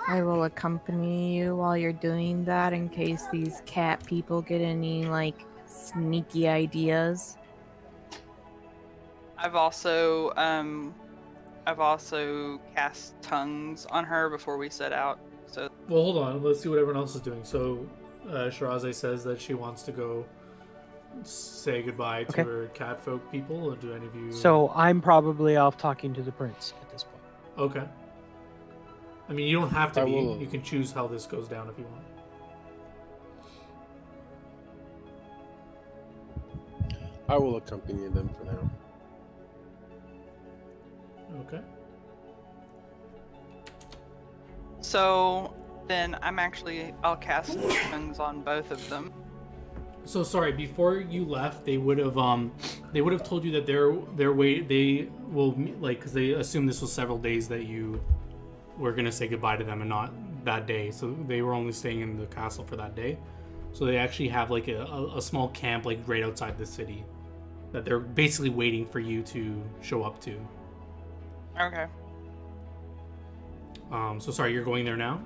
I will accompany you while you're doing that in case these cat people get any, like, sneaky ideas. I've also cast tongues on her before we set out. So Well, hold on. Let's see what everyone else is doing. So, Shiraze says that she wants to go say goodbye to her catfolk people. Or do any of you? So I'm probably off talking to the prince at this point. Okay. I mean, you don't have to I be. will- You can choose how this goes down if you want. I will accompany them for now. Okay. So then I'll cast tongues on both of them. So sorry. Before you left, they would have told you that they will like, because they assumed this was several days that you were gonna say goodbye to them and not that day. So they were only staying in the castle for that day. So they actually have like a small camp like right outside the city that they're basically waiting for you to show up to. Okay. So sorry, you're going there now?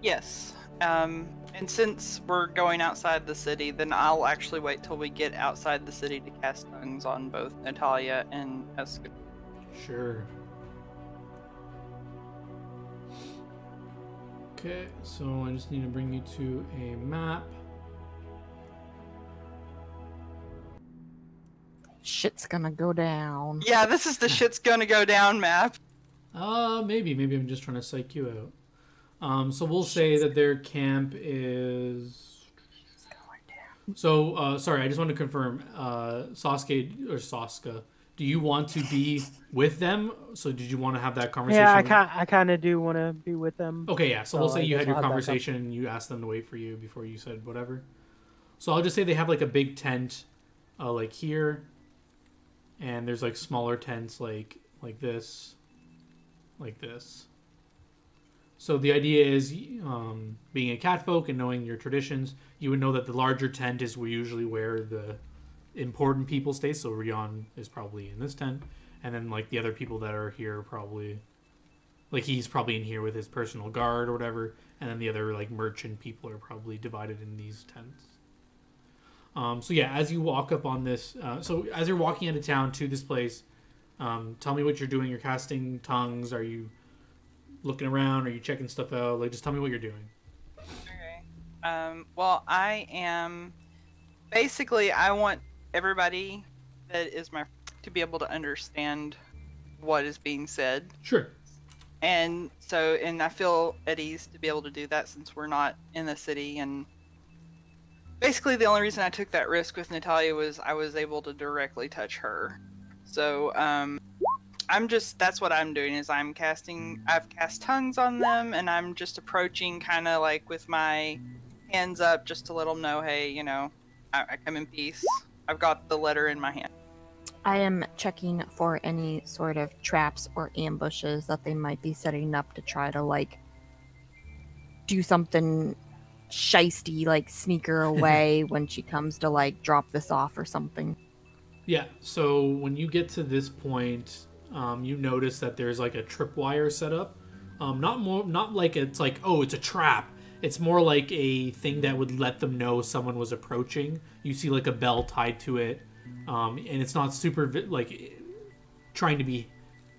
Yes. And since we're going outside the city, then I'll actually wait till we get outside the city to cast tongues on both Natalia and Eska. Sure. Okay, so I just need to bring you to a map. Shit's gonna go down. Yeah, this is the shit's gonna go down map. Maybe I'm just trying to psych you out. So we'll say that their camp is. So sorry, I just want to confirm. Saska, do you want to be with them? So did you want to have that conversation? Yeah, I kind of do want to be with them. Okay, yeah. So we'll say I you guess had your I'll have that conversation and you asked them to wait for you before you said whatever. So I'll just say they have like a big tent, like here, and there's like smaller tents like this, like this. So the idea is, being a catfolk and knowing your traditions, you would know that the larger tent is usually where the important people stay. So Rion is probably in this tent, and then like the other people that are here are probably Like he's probably in here with his personal guard or whatever, and then the other like merchant people are probably divided in these tents. So yeah, as you walk up on this, so as you're walking into town to this place, tell me what you're doing. You're casting tongues. Are you looking around? Are you checking stuff out? Like, just tell me what you're doing. Okay. Well, I am basically I want everybody that is my to be able to understand what is being said. Sure. And so, and I feel at ease to be able to do that since we're not in the city. And basically, the only reason I took that risk with Natalia was I was able to directly touch her. So, I'm just, that's what I'm doing is I've cast tongues on them, and I'm just approaching kind of like with my hands up just to let them know, hey, you know, I come in peace. I've got the letter in my hand. I am checking for any sort of traps or ambushes that they might be setting up to try to, like, do something shisty, like sneak her away when she comes to, like, drop this off or something. Yeah, so when you get to this point, you notice that there's, like, a tripwire set up. Not like it's like, oh, it's a trap. It's more like a thing that would let them know someone was approaching. You see, like, a bell tied to it. And it's not super like trying to be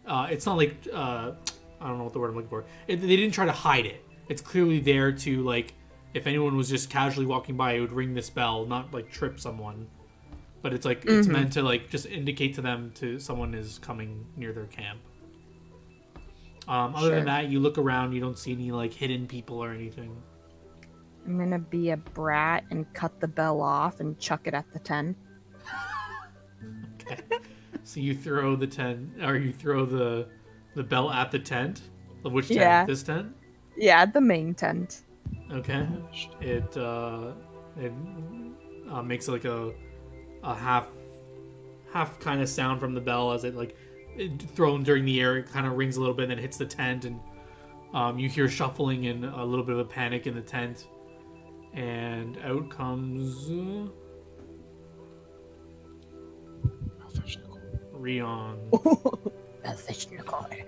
it's not like I don't know what the word I'm looking for. They didn't try to hide it. It's clearly there to, like, if anyone was just casually walking by, it would ring this bell, not like trip someone, but it's like it's meant to, like, just indicate to them to someone is coming near their camp. Other than that, you look around, you don't see any, like, hidden people or anything. I'm gonna be a brat and cut the bell off and chuck it at the tent. Okay. So you throw the tent, or you throw the bell at the tent? Which tent? Yeah. This tent? Yeah, the main tent. Okay. It makes like a half kind of sound from the bell as it, like, thrown during the air. It kind of rings a little bit and then hits the tent, and you hear shuffling and a little bit of a panic in the tent. And out comes Rion.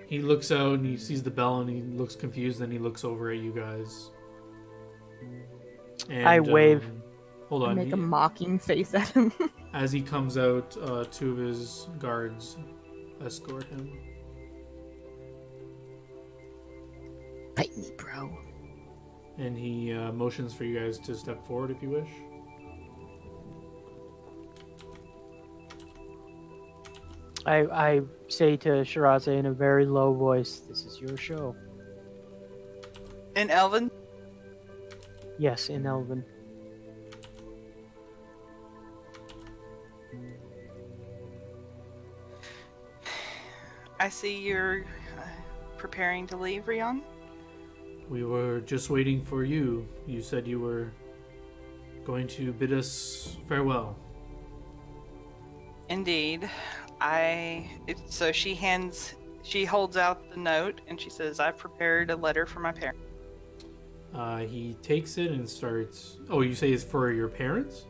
He looks out and he sees the bell and he looks confused. Then he looks over at you guys. And, I wave. Hold on. Make a mocking face at him. As he comes out, two of his guards escort him. Fight me, bro. And he motions for you guys to step forward if you wish. I say to Shiraze in a very low voice, "This is your show." In Elven? Yes, in Elven. I see you're preparing to leave, Rion? We were just waiting for you. You said you were going to bid us farewell. Indeed. So she holds out the note and she says, I've prepared a letter for my parents. He takes it and starts... Oh, you say it's for your parents?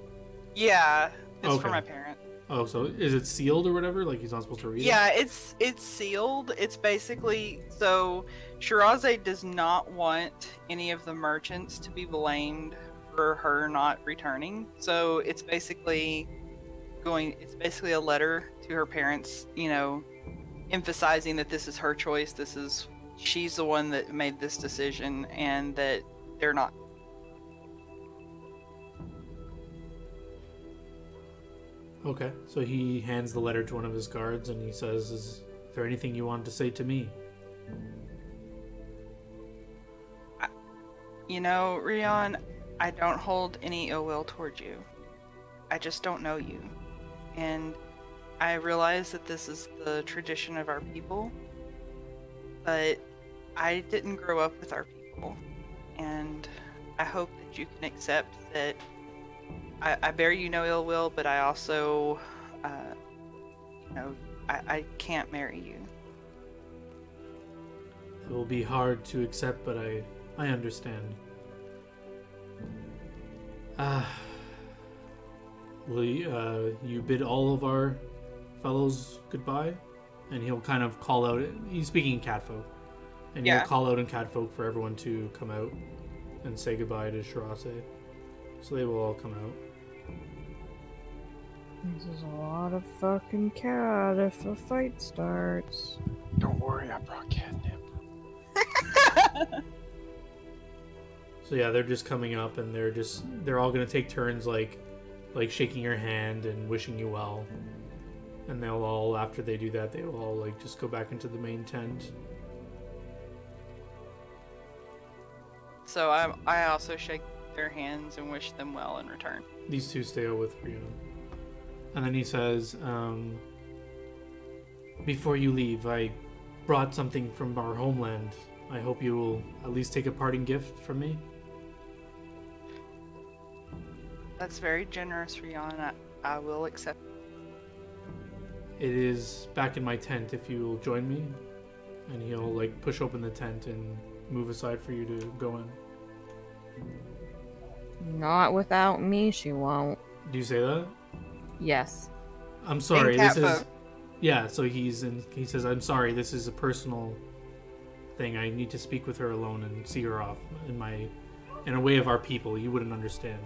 Yeah, it's Okay. for my parents. Oh, so is it sealed or whatever? Like he's not supposed to read it? Yeah, it's sealed. It's basically, so Shiraze does not want any of the merchants to be blamed for her not returning. So it's basically a letter to her parents, you know, emphasizing that this is her choice. She's the one that made this decision and that they're not. Okay, so he hands the letter to one of his guards and he says, is there anything you want to say to me? You know, Rion, I don't hold any ill will towards you. I just don't know you. And I realize that this is the tradition of our people, but I didn't grow up with our people. And I hope that you can accept that I bear you no ill will, but I also, you know, I can't marry you. It will be hard to accept, but I understand. Will you bid all of our fellows goodbye? And he'll kind of call out, he's speaking in Catfolk, And Yeah. you'll call out in Catfolk for everyone to come out and say goodbye to Shirase. So they will all come out. This is a lot of fucking cat if a fight starts. Don't worry, I brought catnip. So yeah, they're just coming up, and they're all gonna take turns like shaking your hand and wishing you well. And they'll all, after they do that, they will all like just go back into the main tent. So I also shake their hands and wish them well in return. These two stay out with Rion. And then he says, before you leave, I brought something from our homeland. I hope you will at least take a parting gift from me. That's very generous, Rion. I will accept. It is back in my tent if you will join me. And he'll like push open the tent and move aside for you to go in. Not without me, she won't. Do you say that? Yes. I'm sorry, In this is... Catfolk. Yeah, so he says, I'm sorry, this is a personal thing. I need to speak with her alone and see her off in a way of our people. You wouldn't understand.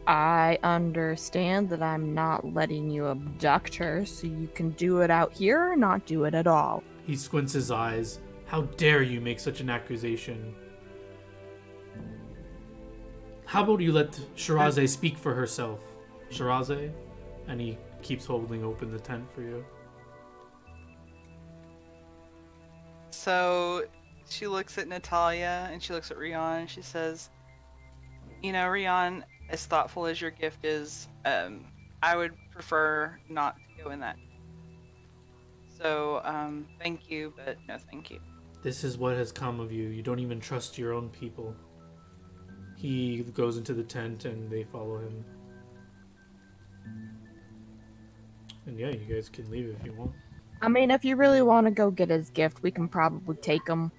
I understand that I'm not letting you abduct her, so you can do it out here or not do it at all. He squints his eyes. How dare you make such an accusation? How about you let Shirase speak for herself? Shirase? And he keeps holding open the tent for you. So she looks at Natalia and she looks at Rion and she says, you know, Rion, as thoughtful as your gift is, I would prefer not to go in that. So, thank you, but no thank you. This is what has come of you. You don't even trust your own people. He goes into the tent and they follow him. And yeah, you guys can leave if you want. I mean, if you really want to go get his gift, we can probably take him.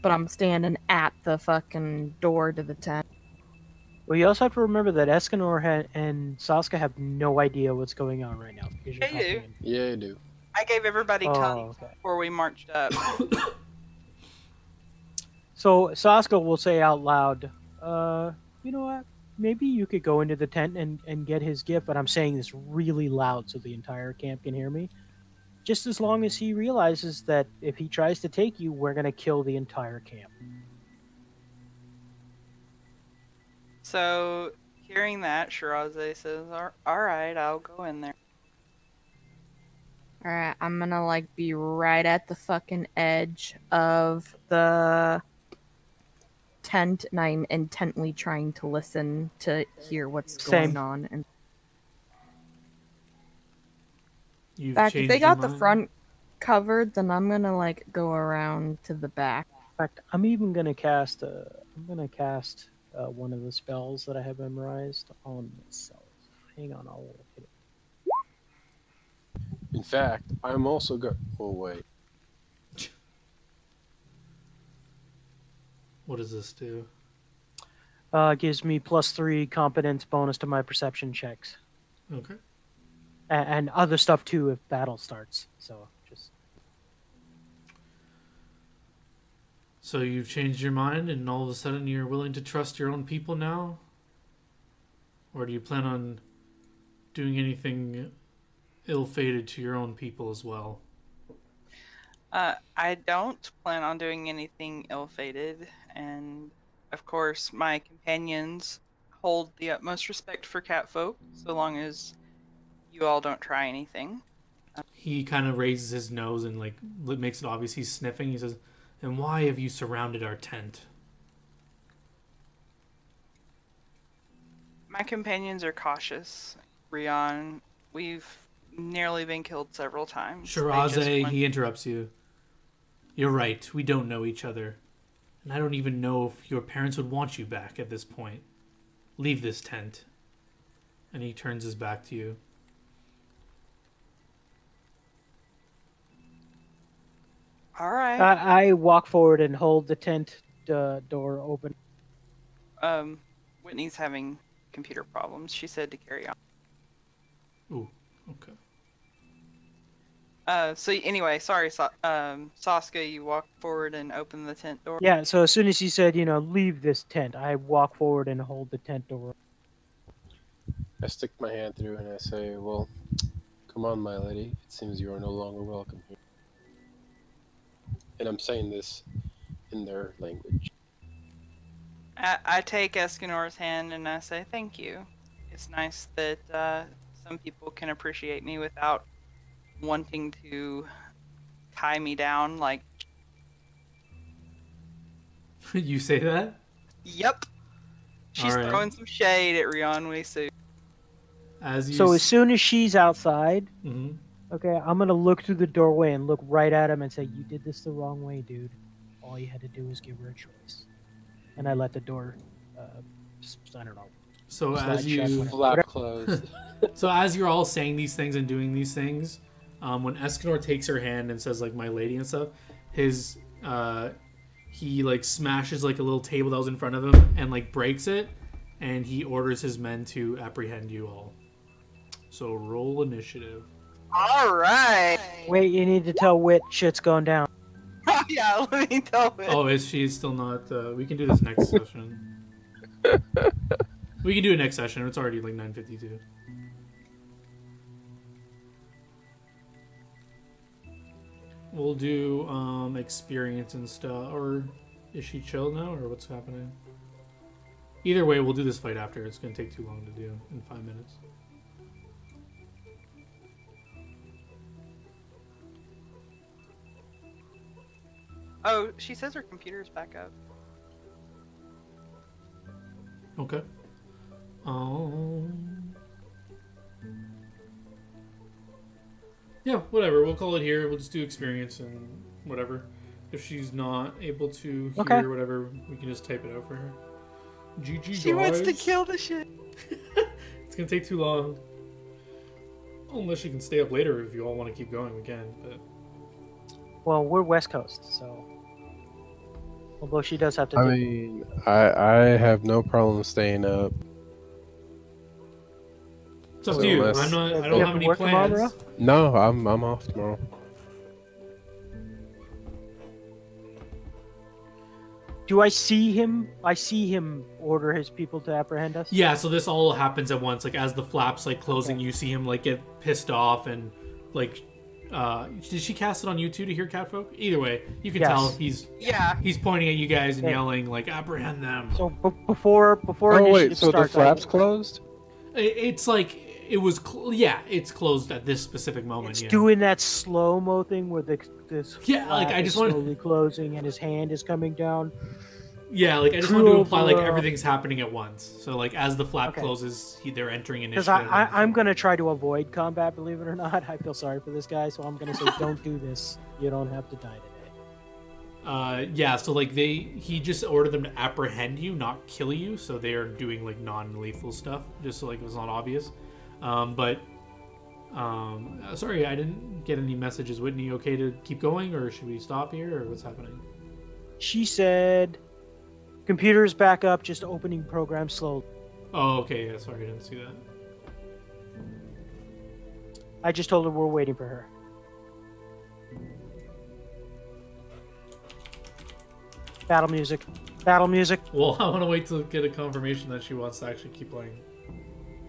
But I'm standing at the fucking door to the tent. Well, you also have to remember that Escanor and Saska have no idea what's going on right now. Because you're They do. talking Yeah, I do. I gave everybody time okay. before we marched up. So Saska will say out loud, you know what? Maybe you could go into the tent and get his gift, but I'm saying this really loud so the entire camp can hear me. Just as long as he realizes that if he tries to take you, we're going to kill the entire camp. So, hearing that, Shirase says, alright, I'll go in there. Alright, I'm gonna, like, be right at the fucking edge of the tent, and I'm intently trying to listen to hear what's Same. going on. And You've in fact, if changed they your got the mind? front covered, then I'm gonna, like, go around to the back. In fact, I'm even going to cast one of the spells that I have memorized on myself. Hang on, I'll hit it. In fact, I'm also go. Oh wait. What does this do? Gives me +3 competence bonus to my perception checks. Okay. And other stuff too if battle starts. So just So you've changed your mind and all of a sudden you're willing to trust your own people now? Or do you plan on doing anything ill-fated to your own people as well? I don't plan on doing anything ill-fated, and of course my companions hold the utmost respect for catfolk, so long as you all don't try anything. He kind of raises his nose and like makes it obvious he's sniffing. He says, "And why have you surrounded our tent?" My companions are cautious, Rion. We've nearly been killed several times. They just Shirase, want- he interrupts you. You're right, we don't know each other. And I don't even know if your parents would want you back at this point. Leave this tent. And he turns his back to you. All right. I walk forward and hold the tent door open. Whitney's having computer problems. She said to carry on. Ooh, okay. So anyway, sorry, Saska, you walk forward and open the tent door. Yeah, so as soon as he said, leave this tent, I walk forward and hold the tent door. I stick my hand through and I say, well, come on, my lady. It seems you are no longer welcome here. And I'm saying this in their language. I take Escanor's hand and I say, thank you. It's nice that some people can appreciate me without wanting to tie me down. Like, You say that? yep. She's Alright. throwing some shade at Rionwe Su. So as soon as she's outside, Mhm. okay, I'm gonna look through the doorway and look right at him and say, "You did this the wrong way, dude. All you had to do was give her a choice." And I let the door, I don't know. So slide as shut you when it- Flap closed. So as you're all saying these things and doing these things, when Escanor takes her hand and says like "my lady" and stuff, his he like smashes like a little table that was in front of him and like breaks it, and he orders his men to apprehend you all. So roll initiative. All right. Wait, you need to tell Wit shit's going down. Yeah, let me tell it. Oh, is she still not? We can do this next session. We can do it next session. It's already like 9:52. We'll do experience and stuff. Or is she chill now, or what's happening? Either way, we'll do this fight after. It's gonna take too long to do in 5 minutes. Oh, she says her computer's back up. Okay. Yeah, whatever. We'll call it here. We'll just do experience and whatever. If she's not able to hear Okay. whatever, we can just type it out for her. GG, She wants to guys. kill the shit. It's gonna take too long. Unless you can stay up later if you all want to keep going, we can. But Well, we're West Coast, so. Although she does have to. I do- mean, I have no problem staying up. it's up to you. Unless- I'm not. I You don't have have to any work tomorrow, plans. No, I'm off tomorrow. Do I see him? I see him order his people to apprehend us. Yeah, so this all happens at once. Like as the flaps like closing, Okay. you see him like get pissed off and like. Did she cast it on you too to hear catfolk? Either way, you can Yes. tell Yeah. he's pointing at you guys and Okay. yelling like apprehend them. So before Oh wait, initiative so the starts, flaps closed? It's like it was. Yeah, it's closed at this specific moment. it's Yeah. doing that slow mo thing where this Yeah, like, flap I is just wanna- slowly closing and his hand is coming down. Yeah, like I just wanted to True imply like over- everything's happening at once. So like as the flap Okay. closes, they're entering Because initiative. I'm gonna try to avoid combat, believe it or not. I feel sorry for this guy, so I'm gonna say, don't do this. You don't have to die today. Yeah, so like he just ordered them to apprehend you, not kill you. So they are doing like non-lethal stuff, just so like it was not obvious. Sorry, I didn't get any messages. Whitney, okay to keep going, or should we stop here, or what's happening? She said, "Computer's back up, just opening program slowly." Oh, okay. Yeah, sorry, I didn't see that. I just told her we're waiting for her. Battle music. Battle music. Well, I want to wait to get a confirmation that she wants to actually keep playing.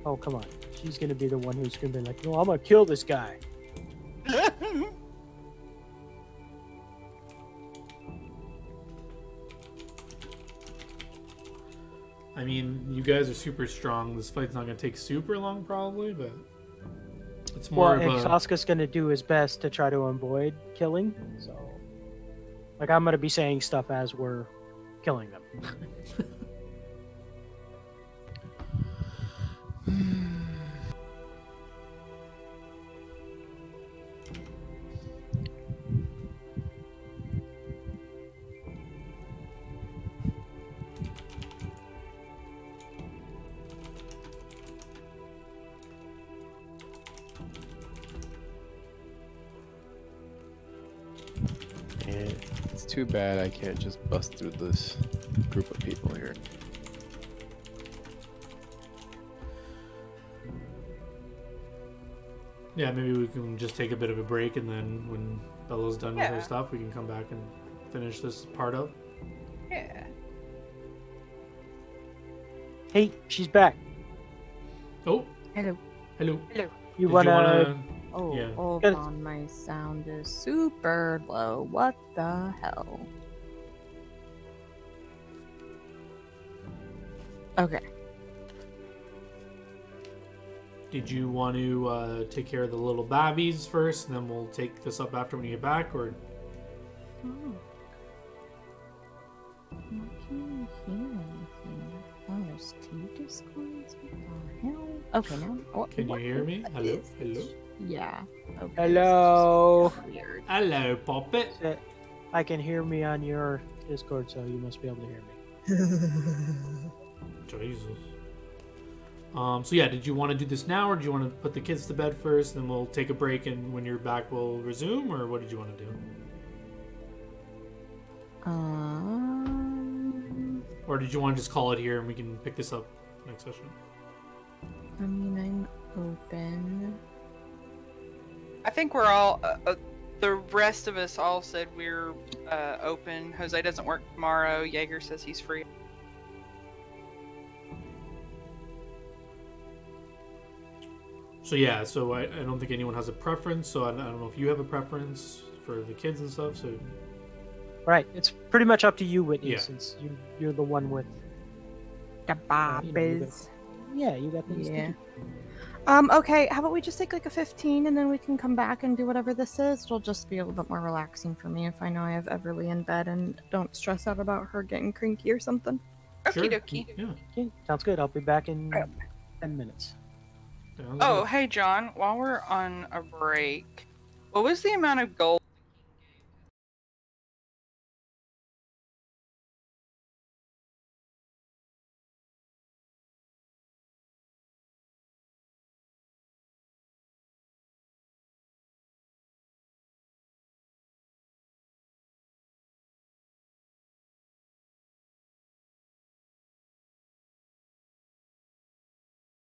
Oh, come on. She's gonna be the one who's gonna be like, no, I'm gonna kill this guy. I mean, you guys are super strong. This fight's not gonna take super long, probably, but it's more Well, and of a. Sasuke's gonna do his best to try to avoid killing, so... Like, I'm gonna be saying stuff as we're killing them. Yeah, it's too bad I can't just bust through this group of people here. Yeah, maybe we can just take a bit of a break, and then when Bella's done with her Yeah. stuff, we can come back and finish this part up. Yeah. Hey, she's back. Oh, Hello. hello. Hello. You Did wanna? Oh, Yeah. hold Good. on. My sound is super low. What the hell? Okay. Did you want to take care of the little babbies first, and then we'll take this up after when you get back, or? Oh. Why can't I hear anything? Oh, there's two discords? What the hell? Okay, now. What, Can you what hear me? Hello, is- hello, Yeah. Okay, Hello. this is weird. hello, Poppet. I can hear me on your Discord, so you must be able to hear me. Jesus. So yeah, did you want to do this now, or do you want to put the kids to bed first, and we'll take a break, and when you're back, we'll resume, or what did you want to do? Or did you want to just call it here, and we can pick this up next session? I mean, I'm open. I think we're all. The rest of us all said we're open. Jose doesn't work tomorrow. Jaeger says he's free. So yeah, so I don't think anyone has a preference, so I don't know if you have a preference for the kids and stuff, so... Right. It's pretty much up to you, Whitney, Yeah. since you're the one with. The babbies. Yeah, you got things Yeah. to do. Okay, how about we just take like a 15 and then we can come back and do whatever this is? It'll just be a little bit more relaxing for me if I know I have Everly in bed and don't stress out about her getting cranky or something. Sure. Okie dokie. Yeah. Okay, sounds good. I'll be back in 10 minutes. Sounds Oh, good. hey John, while we're on a break, what was the amount of gold